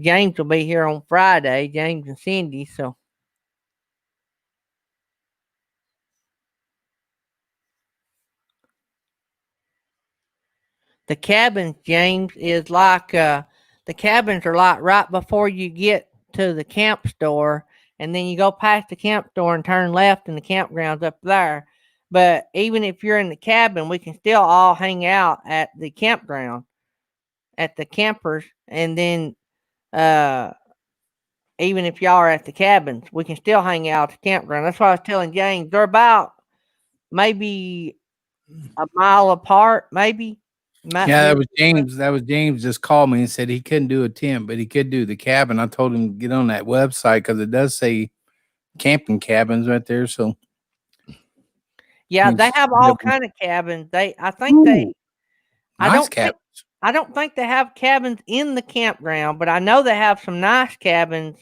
Speaker 1: James will be here on Friday, James and Cindy, so. The cabins, James, is like the cabins are like right before you get to the camp store, and then you go past the camp store and turn left, and the campground's up there. But even if you're in the cabin, we can still all hang out at the campground, at the campers, and then uh, even if y'all are at the cabins, we can still hang out at the campground. That's why I was telling James they're about maybe a mile apart, maybe. Might
Speaker 3: Yeah,
Speaker 1: be.
Speaker 3: that was James. That was James just called me and said he couldn't do a tent, but he could do the cabin. I told him to get on that website because it does say camping cabins right there. So
Speaker 1: Yeah, they have all kind of cabins. I think
Speaker 3: Ooh,
Speaker 1: I
Speaker 3: nice
Speaker 1: don't
Speaker 3: cabin.
Speaker 1: think I don't think they have cabins in the campground, but I know they have some nice cabins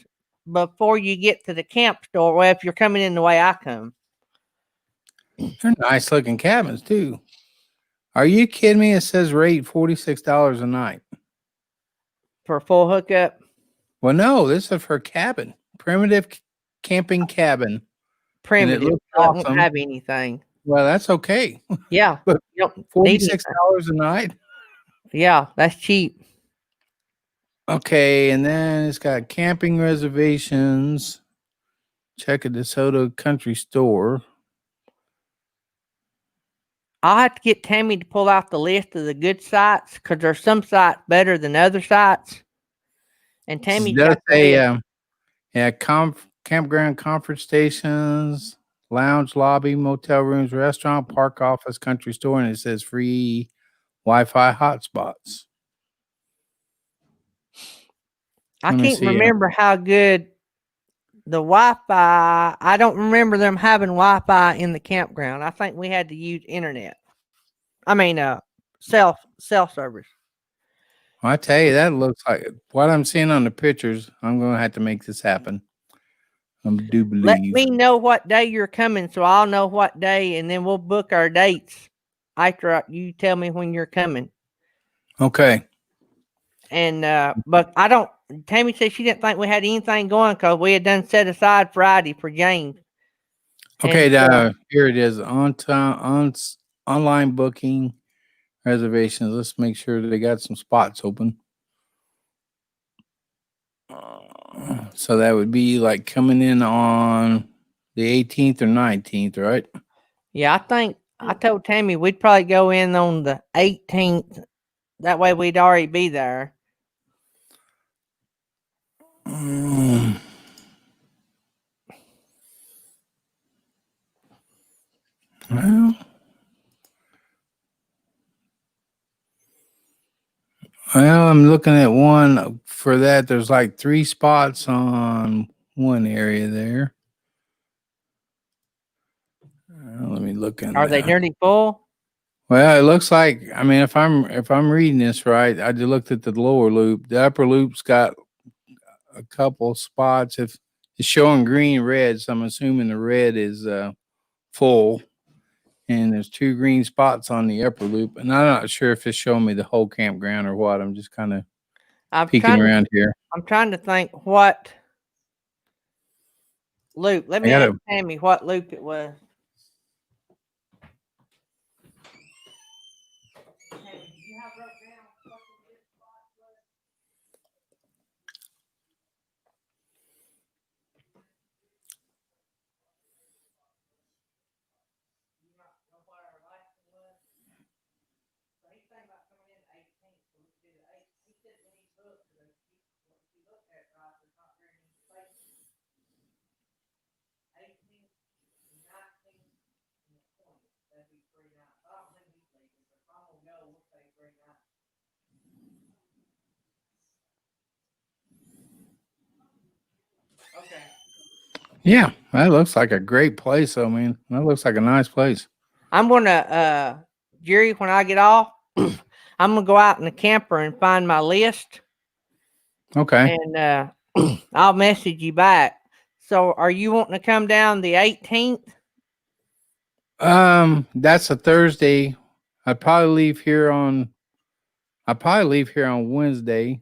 Speaker 1: before you get to the camp store. Well, if you're coming in the way I come.
Speaker 3: They're nice looking cabins too. Are you kidding me? It says rate $46 a night.
Speaker 1: For a full hookup.
Speaker 3: Well, no, this is for cabin, primitive camping cabin, and it
Speaker 1: Primitive.
Speaker 3: looks
Speaker 1: So it won't
Speaker 3: awesome.
Speaker 1: have anything.
Speaker 3: Well, that's okay.
Speaker 1: Yeah.
Speaker 3: But
Speaker 1: You don't need
Speaker 3: $46 a night.
Speaker 1: Yeah, that's cheap.
Speaker 3: Okay, and then it's got camping reservations. Check at DeSoto Country Store.
Speaker 1: I'll have to get Tammy to pull out the list of the good sites because there's some sites better than other sites. And Tammy
Speaker 3: It does
Speaker 1: got the
Speaker 3: say,
Speaker 1: list.
Speaker 3: yeah, campground conference stations, lounge, lobby, motel rooms, restaurant, park office, country store, and it says free Wi-Fi hotspots.
Speaker 1: I
Speaker 3: Let me
Speaker 1: can't
Speaker 3: see.
Speaker 1: remember how good the Wi-Fi. I don't remember them having Wi-Fi in the campground. I think we had to use internet. I mean, cell service.
Speaker 3: I tell you, that looks like what I'm seeing on the pictures. I'm going to have to make this happen. I do
Speaker 1: Let
Speaker 3: believe.
Speaker 1: me know what day you're coming, so I'll know what day, and then we'll book our dates after you tell me when you're coming.
Speaker 3: Okay.
Speaker 1: And but I don't. Tammy said she didn't think we had anything going because we had done set aside Friday for James.
Speaker 3: Okay.
Speaker 1: And,
Speaker 3: here it is. Online booking reservations. Let's make sure they got some spots open. So that would be like coming in on the 18th or 19th, right?
Speaker 1: yeah, I told Tammy we'd probably go in on the 18th. That way we'd already be there.
Speaker 3: Well, I'm looking at one for that. There's like 3 spots on one area there. Let me look in
Speaker 1: Are they
Speaker 3: there.
Speaker 1: nearly full?
Speaker 3: Well, it looks like, I mean, if I'm reading this right, I just looked at the lower loop. The upper loop's got a couple spots. If it's showing green, red, so I'm assuming the red is full. And there's 2 green spots on the upper loop, and I'm not sure if it's showing me the whole campground or what. I'm just kind of
Speaker 1: I'm
Speaker 3: peeking around here.
Speaker 1: I'm trying to think what loop. Let
Speaker 3: I
Speaker 1: me ask
Speaker 3: gotta.
Speaker 1: Tammy what loop it was. Okay.
Speaker 3: Yeah, that looks like a great place. I mean, that looks like a nice place.
Speaker 1: I'm gonna Jerry, when I get off, I'm gonna go out in the camper and find my list,
Speaker 3: Okay.
Speaker 1: and I'll message you back. So, are you wanting to come down the 18th?
Speaker 3: That's a Thursday. I'd probably leave here on. I'd probably leave here on Wednesday,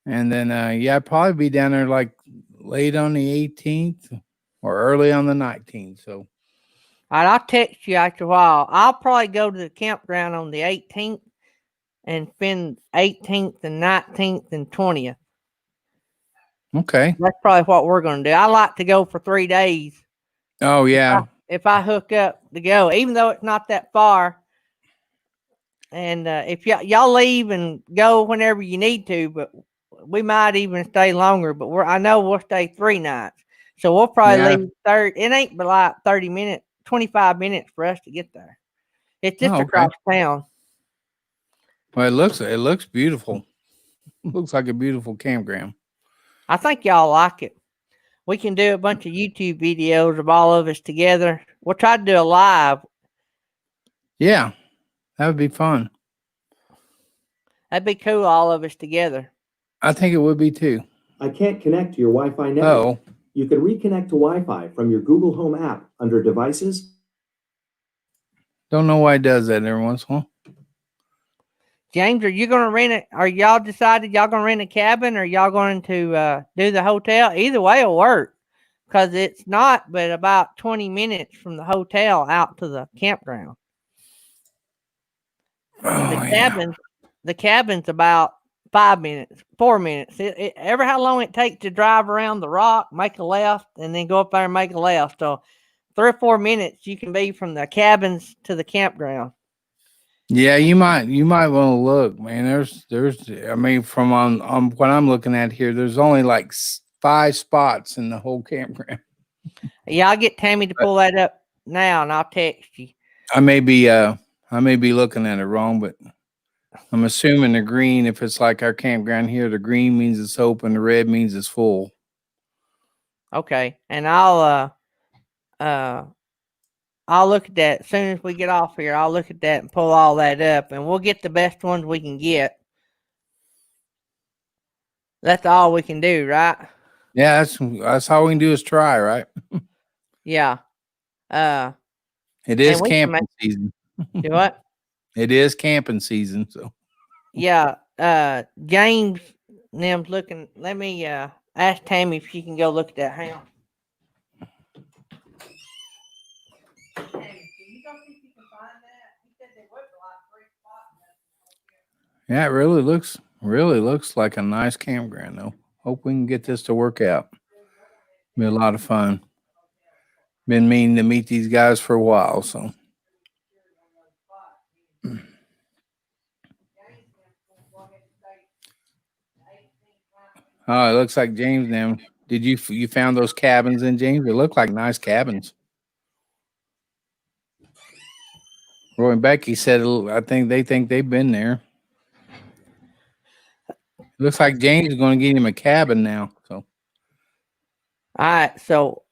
Speaker 3: and then yeah, I'd probably be down there like late on the 18th or early on the 19th. So.
Speaker 1: All right, I'll text you after a while. I'll probably go to the campground on the 18th and spend 18th and 19th and 20th.
Speaker 3: Okay.
Speaker 1: That's probably what we're going to do. I like to go for 3 days.
Speaker 3: Oh yeah.
Speaker 1: If I hook up to go, even though it's not that far. And if y'all leave and go whenever you need to, but we might even stay longer. But I know we'll stay 3 nights, so we'll probably
Speaker 3: Yeah.
Speaker 1: leave 30. It ain't but like 30 minutes, 25 minutes for us to get there. It's just
Speaker 3: Oh, okay.
Speaker 1: across town.
Speaker 3: Well, it looks beautiful. Looks like a beautiful campground.
Speaker 1: I think y'all like it. We can do a bunch of YouTube videos of all of us together. We'll try to do a live.
Speaker 3: Yeah, that would be fun.
Speaker 1: That'd be cool, all of us together.
Speaker 3: I think it would be too.
Speaker 4: I can't connect to your Wi-Fi network.
Speaker 3: Oh,
Speaker 4: You can reconnect to Wi-Fi from your Google Home app under Devices.
Speaker 3: don't know why it does that every once in a while.
Speaker 1: James, are you going to rent it? Are y'all decided y'all going to rent a cabin, or y'all going to do the hotel? Either way will work, because it's not but about 20 minutes from the hotel out to the campground.
Speaker 3: Oh, yeah.
Speaker 1: The cabin's about 5 minutes, 4 minutes. Ever how long it takes to drive around the rock, make a left, and then go up there and make a left. So 3 or 4 minutes you can be from the cabins to the campground.
Speaker 3: Yeah, you might want to look, man. There's I mean, from on what I'm looking at here, there's only like 5 spots in the whole campground.
Speaker 1: Yeah, I'll get Tammy to pull that up now, and I'll text you.
Speaker 3: I may be looking at it wrong, but I'm assuming the green, if it's like our campground here, the green means it's open, the red means it's full.
Speaker 1: Okay, and I'll look at that as soon as we get off here. I'll look at that and pull all that up, and we'll get the best ones we can get. That's all we can do, right?
Speaker 3: Yeah, that's all we can do is try, right?
Speaker 1: Yeah.
Speaker 3: It is
Speaker 1: we can
Speaker 3: camping season.
Speaker 1: do what?
Speaker 3: It is camping season, so
Speaker 1: Yeah. James Nim's looking. Let me ask Tammy if she can go look at that. Hang on. Tammy, can you go see if you can find that? He said there was like 3 spots.
Speaker 3: yeah, it really looks like a nice campground though. Hope we can get this to work out. Be a lot of fun. Been meaning to meet these guys for a while, so oh, it looks like James now. Did you found those cabins in James? They look like nice cabins. Roy and Becky said, I think they think they've been there. Looks like James is going to get him a cabin now. So,
Speaker 1: All right, so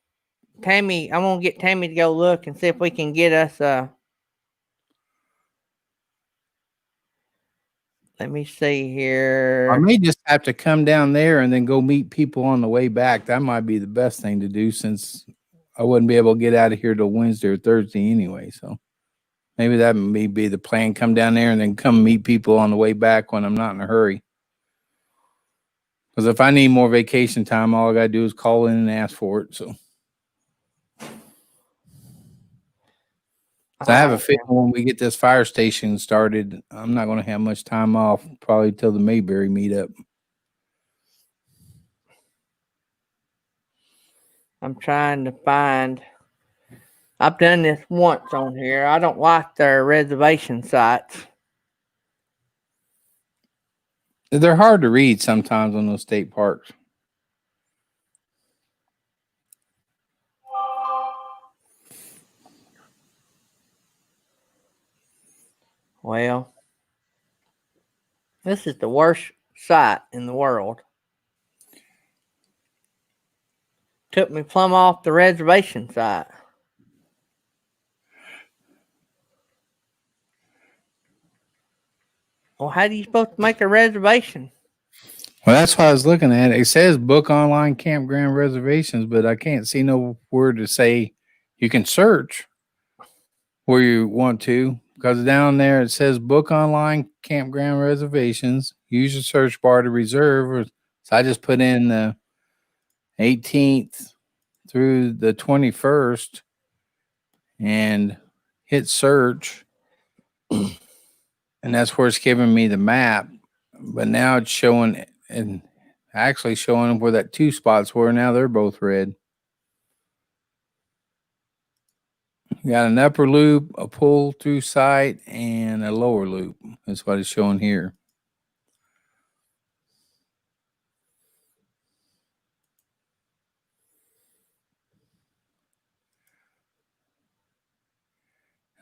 Speaker 1: Tammy, I'm gonna get Tammy to go look and see if we can get us let me see
Speaker 3: I
Speaker 1: here.
Speaker 3: may just have to come down there and then go meet people on the way back. That might be the best thing to do since I wouldn't be able to get out of here till Wednesday or Thursday anyway. So maybe that may be the plan. Come down there and then come meet people on the way back when I'm not in a hurry. Because if I need more vacation time, all I got to do is call in and ask for it. So I have a feeling when we get this fire station started, I'm not going to have much time off, probably till the Mayberry meetup.
Speaker 1: I'm trying to find. I've done this once on here. I don't like their reservation sites.
Speaker 3: They're hard to read sometimes on those state parks.
Speaker 1: Well, this is the worst site in the world. Took me plumb off the reservation site. Well, how do you supposed to make a reservation?
Speaker 3: Well, that's what I was looking at. It says book online campground reservations, but I can't see nowhere to say you can search where you want to. Because down there it says book online campground reservations. Use your search bar to reserve. So I just put in the 18th through the 21st and hit search. And that's where it's giving me the map. But now it's showing and actually showing where that 2 spots were. Now they're both red. You got an upper loop, a pull through site, and a lower loop. That's what it's showing here.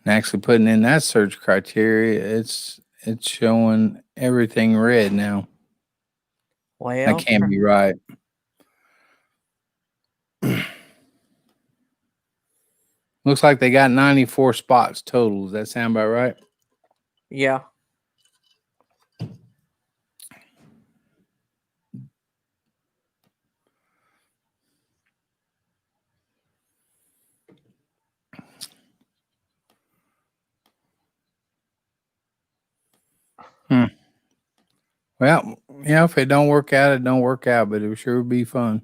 Speaker 3: And actually putting in that search criteria, it's showing everything red now.
Speaker 1: Well,
Speaker 3: That can't be right. Looks like they got 94 spots total. Does that sound about right?
Speaker 1: yeah.
Speaker 3: Well, if it don't work out, it don't work out, but it sure would be fun.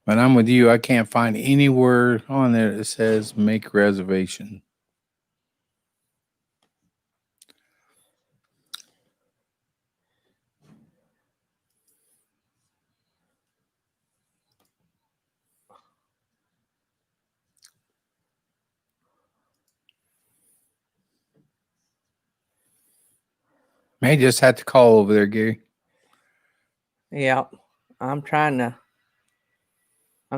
Speaker 3: But I'm with you. I can't find anywhere on there that says make reservation. May just have to call over there, Gary.
Speaker 1: Yeah. I'm trying to. I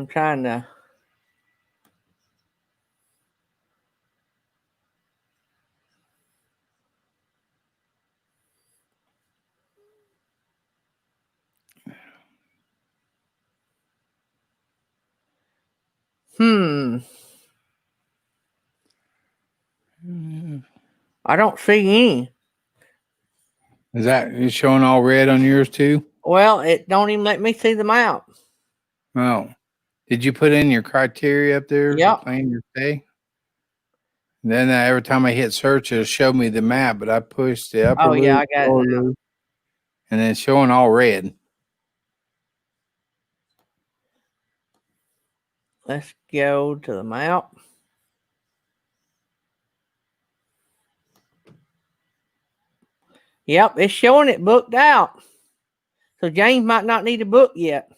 Speaker 1: don't see any.
Speaker 3: Is that it's showing all red on yours too?
Speaker 1: Well, it don't even let me see the map.
Speaker 3: Oh. Did you put in your criteria up there?
Speaker 1: Yep.
Speaker 3: Plan your stay? Then every time I hit search, it'll show me the map, but I pushed the upper loop,
Speaker 1: I got
Speaker 3: lower
Speaker 1: it now.
Speaker 3: loop, and then it's showing all red.
Speaker 1: Let's go to the map. Yep, it's showing it booked out. So James might not need a book yet.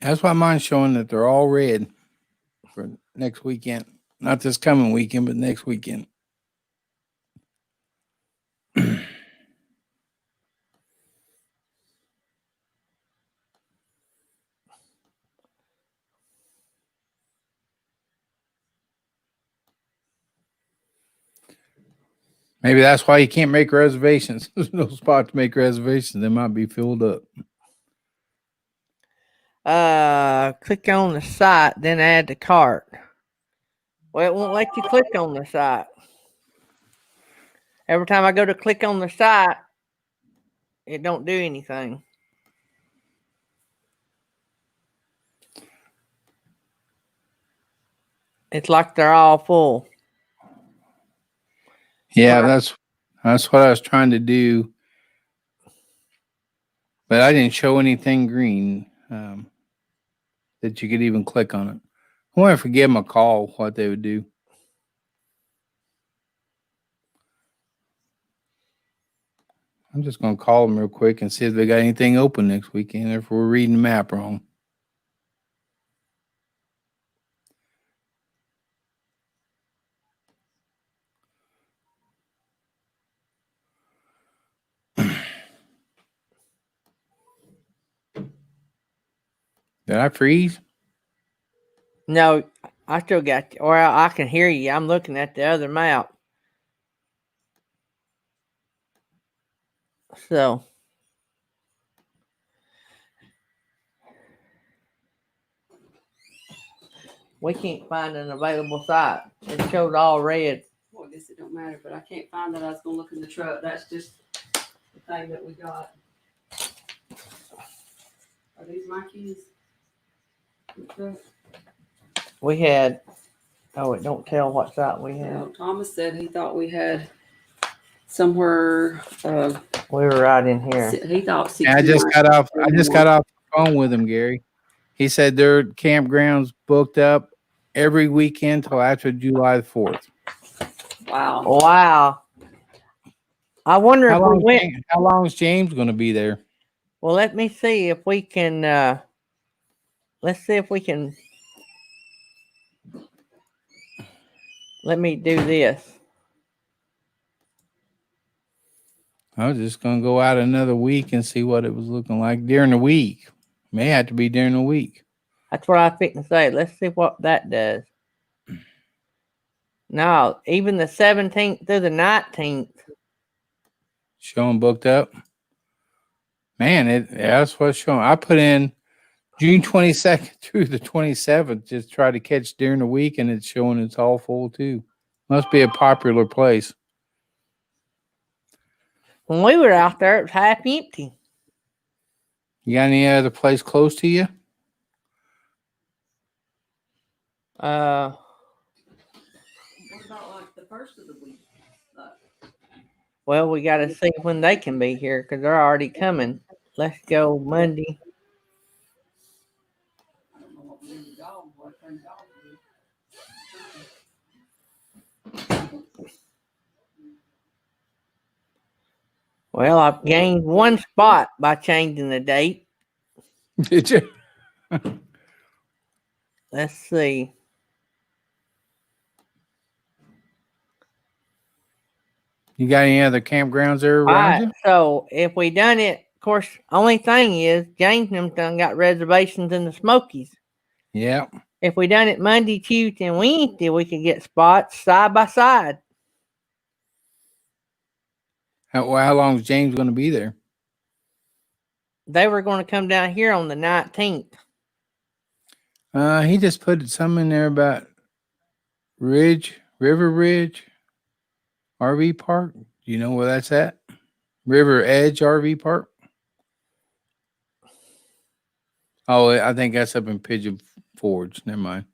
Speaker 3: That's why mine's showing that they're all red for next weekend. Not this coming weekend, but next weekend. Maybe that's why you can't make reservations. There's no spot to make reservations. They might be filled up.
Speaker 1: Click on the site, then add to cart. Well, it won't let you click on the site. Every time I go to click on the site, it don't do anything. It's like they're all full.
Speaker 3: Yeah, that's what I was trying to do. But I didn't show anything green that you could even click on it. I wonder if we give them a call, what they would do. I'm just going to call them real quick and see if they got anything open next weekend, or if we're reading the map wrong. Did I freeze?
Speaker 1: No, I still got you. Or I can hear you. I'm looking at the other map. So we can't find an available site. It showed all red.
Speaker 5: Well, I guess it don't matter, but I can't find that. I was gonna look in the truck. That's just the thing that we got. Are these my keys? In the truck?
Speaker 1: We had. Oh, it don't tell what site we had.
Speaker 5: Well, Thomas said he thought we had somewhere.
Speaker 1: We were right in here.
Speaker 5: He thought 69.
Speaker 3: Yeah, I just got off the phone with him, Gary. He said their campgrounds booked up every weekend till after July the 4th.
Speaker 5: Wow.
Speaker 1: Wow. I wonder if we went.
Speaker 3: How long is James going to be there?
Speaker 1: Well, let me see if we can. Let's see if we can. Let me do this.
Speaker 3: I was just going to go out another week and see what it was looking like during the week. May have to be during the week.
Speaker 1: That's what I was fixing to say. Let's see what that does. No, even the 17th through the 19th.
Speaker 3: Showing booked up. Man, that's what's showing. I put in June 22nd through the 27th, just try to catch during the week, and it's showing it's all full too. Must be a popular place.
Speaker 1: When we were out there, it was half empty.
Speaker 3: You got any other place close to you?
Speaker 5: What about like the first of the week?
Speaker 1: Well, we got to see when they can be here because they're already coming. Let's go Monday.
Speaker 5: I don't know what we're gonna go. What kind of dog we-
Speaker 1: Well, I've gained one spot by changing the date.
Speaker 3: Did you?
Speaker 1: Let's see.
Speaker 3: You got any other campgrounds there
Speaker 1: All
Speaker 3: around
Speaker 1: right,
Speaker 3: you?
Speaker 1: so if we done it, of course, only thing is James and them done got reservations in the Smokies.
Speaker 3: Yeah.
Speaker 1: If we done it Monday, Tuesday, and Wednesday, we could get spots side by side.
Speaker 3: How long is James going to be there?
Speaker 1: They were going to come down here on the 19th.
Speaker 3: He just put some in there about River Ridge RV Park. Do you know where that's at? River Edge RV Park. Oh, I think that's up in Pigeon Forge. Never mind.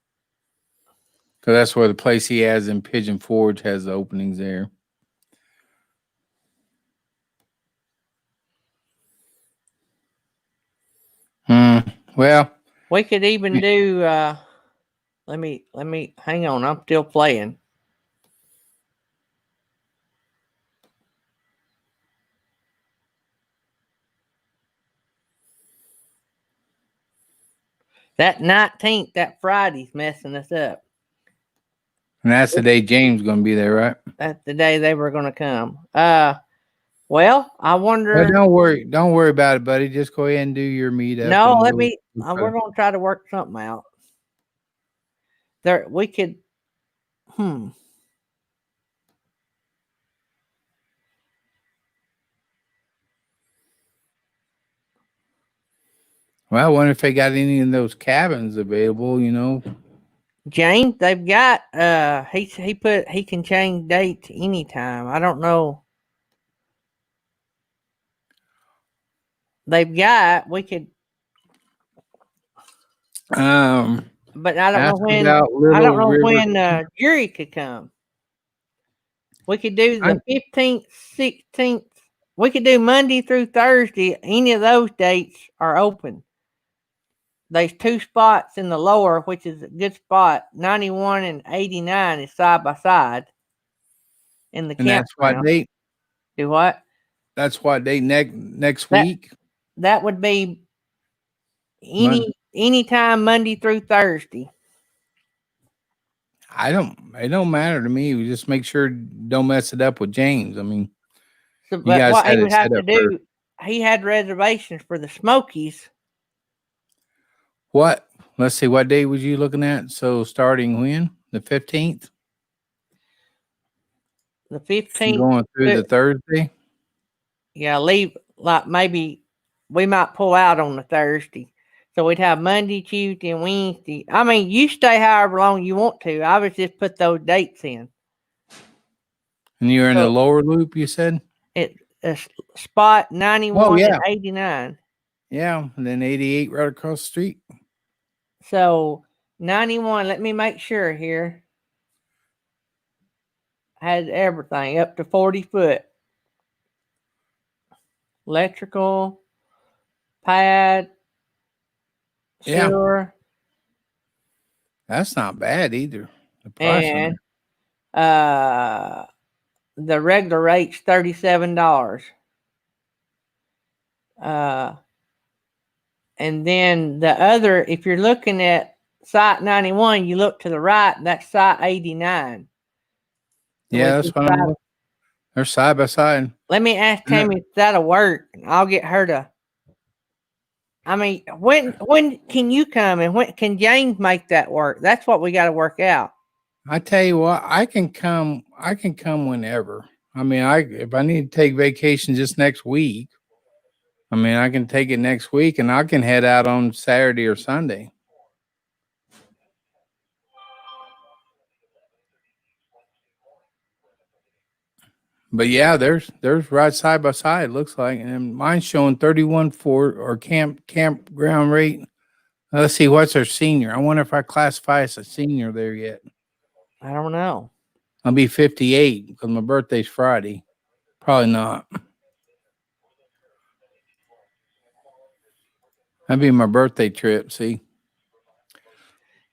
Speaker 3: Because that's where the place he has in Pigeon Forge has the openings there. Well,
Speaker 1: We could even do. Let me hang on. I'm still playing. That 19th, that Friday's messing us up.
Speaker 3: And that's the day James gonna be there, right?
Speaker 1: That's the day they were going to come. Well, I
Speaker 3: Well,
Speaker 1: wonder.
Speaker 3: don't worry about it, buddy. Just go ahead and do your meetup.
Speaker 1: No,
Speaker 3: and
Speaker 1: let
Speaker 3: we'll
Speaker 1: me. We're going to try to work something out. There, we could.
Speaker 3: Well, I wonder if they got any of those cabins available.
Speaker 1: James, they've got. He can change dates anytime. I don't know. They've got. We could. But I don't know
Speaker 3: Ask
Speaker 1: when.
Speaker 3: about
Speaker 1: I don't
Speaker 3: Little
Speaker 1: know
Speaker 3: River.
Speaker 1: when Jury could come. We could do the 15th, 16th. We could do Monday through Thursday. Any of those dates are open. There's 2 spots in the lower, which is a good spot. 91 and 89 is side by side in the
Speaker 3: And that's what
Speaker 1: campground.
Speaker 3: date?
Speaker 1: Do what?
Speaker 3: That's what date next
Speaker 1: That-
Speaker 3: week?
Speaker 1: That would be any time Monday through Thursday.
Speaker 3: It don't matter to me. We just make sure don't mess it up with James. I mean,
Speaker 1: So,
Speaker 3: you
Speaker 1: but
Speaker 3: guys
Speaker 1: what he
Speaker 3: had it
Speaker 1: would have
Speaker 3: set
Speaker 1: to
Speaker 3: up for
Speaker 1: do, he had reservations for the Smokies.
Speaker 3: what? Let's see, what day was you looking at? So starting when? The 15th?
Speaker 1: The 15th.
Speaker 3: Going through the Thursday?
Speaker 1: Yeah, leave like maybe we might pull out on the Thursday. So we'd have Monday, Tuesday, and Wednesday. I mean, you stay however long you want to. I would just put those dates in.
Speaker 3: And you're in the
Speaker 1: So-
Speaker 3: lower loop, you said?
Speaker 1: Spot 91
Speaker 3: yeah.
Speaker 1: and 89.
Speaker 3: Yeah. And then 88 right across the street.
Speaker 1: So 91, let me make sure here. Had everything up to 40 foot. Electrical, pad,
Speaker 3: Yeah.
Speaker 1: sewer,
Speaker 3: That's not bad either. The price on
Speaker 1: and
Speaker 3: it.
Speaker 1: the regular rate's $37. And then the other, if you're looking at site 91, you look to the right, that's site 89. So
Speaker 3: Yeah, that's what I'm looking. They're side by side.
Speaker 1: Let me ask Tammy if that'll work. I'll get her to. I mean, when can you come and when can James make that work? That's what we got to work out.
Speaker 3: I tell you what, I can come whenever. I mean, if I need to take vacation just next week, I mean, I can take it next week and I can head out on Saturday or Sunday. But yeah, there's right side by side, looks like. And mine's showing 31 for or campground rate. Let's see, what's our senior? I wonder if I classify as a senior there yet.
Speaker 1: I don't know.
Speaker 3: I'll be 58 because my birthday's Friday. Probably not. That'd be my birthday trip, see.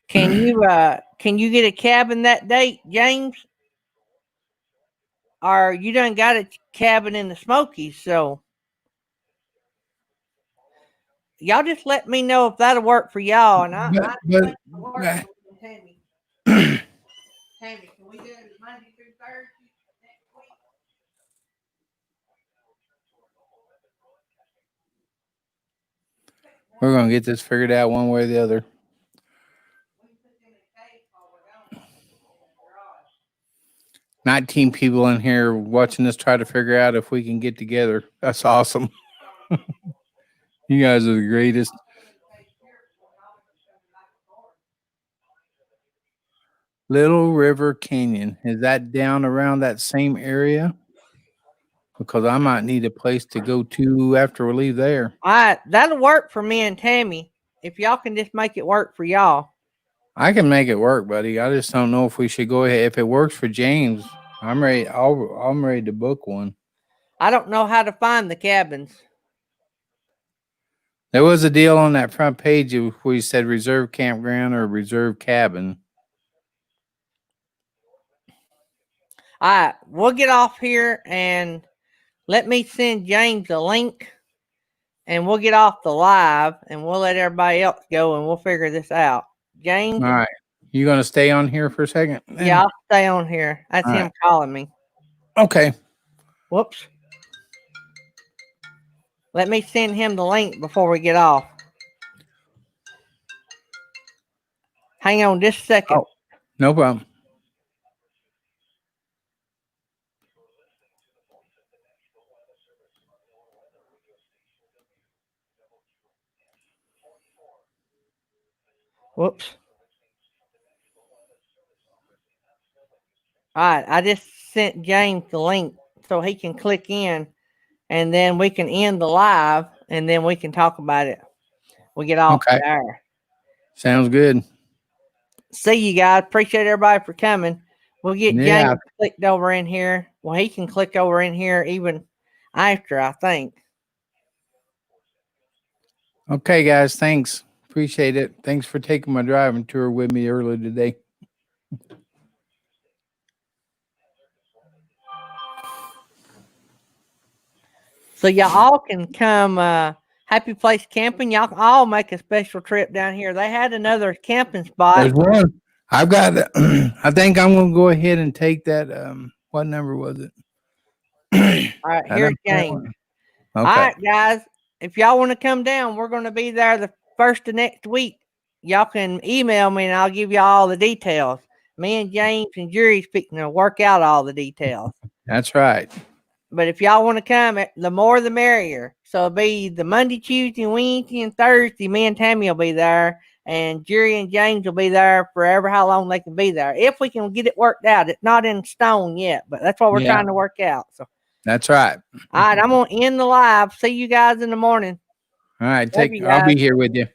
Speaker 1: Can you get a cabin that date, James? Or you done got a cabin in the Smokies, so y'all just let me know if that'll work for y'all. And Tammy, can we do it Monday through Thursday next week?
Speaker 3: We're gonna get this figured out one way or the other. 19 people in here watching us try to figure out if we can get together. That's awesome. You guys are the greatest. Little River Canyon. Is that down around that same area? Because I might need a place to go to after we leave there.
Speaker 1: That'll work for me and Tammy. If y'all can just make it work for y'all.
Speaker 3: I can make it work, buddy. I just don't know if we should go ahead. If it works for James, I'm ready. I'm ready to book one.
Speaker 1: I don't know how to find the cabins.
Speaker 3: There was a deal on that front page where you said reserve campground or reserve cabin.
Speaker 1: All right, we'll get off here and let me send James a link and we'll get off the live and we'll let everybody else go and we'll figure this out. James?
Speaker 3: All right. You gonna stay on here for a second?
Speaker 1: Yeah, I'll stay on here. That's
Speaker 3: All
Speaker 1: him
Speaker 3: right.
Speaker 1: calling me.
Speaker 3: Okay.
Speaker 1: Whoops. Let me send him the link before we get off. Hang on just a second.
Speaker 3: Oh. No problem.
Speaker 1: Whoops. All right, I just sent James the link so he can click in, and then we can end the live, and then we can talk about it. We get off
Speaker 3: Okay.
Speaker 1: the air.
Speaker 3: Sounds good.
Speaker 1: See you guys. Appreciate everybody for coming. We'll get
Speaker 3: Yeah.
Speaker 1: James clicked over in here. Well, he can click over in here even after, I think.
Speaker 3: Okay, guys. Thanks. Appreciate it. Thanks for taking my driving tour with me earlier today.
Speaker 1: So y'all all can come Happy Place Camping. Y'all can all make a special trip down here. They had another camping spot.
Speaker 3: There's one. I've got. I think I'm gonna go ahead and take that. What number was it?
Speaker 1: All right, here's James.
Speaker 3: Okay.
Speaker 1: All right, guys. If y'all want to come down, we're going to be there the first of next week. Y'all can email me and I'll give you all the details. Me and James and Jerry's fixing to work out all the details.
Speaker 3: That's right.
Speaker 1: But if y'all want to come, the more the merrier. So it'll be the Monday, Tuesday, Wednesday, and Thursday. Me and Tammy will be there. And Jerry and James will be there forever how long they can be there. If we can get it worked out. It's not in stone yet, but that's what we're trying to work out. So
Speaker 3: That's right.
Speaker 1: all right, I'm gonna end the live. See you guys in the morning.
Speaker 3: All right.
Speaker 1: Love you
Speaker 3: I'll be
Speaker 1: guys.
Speaker 3: here with you.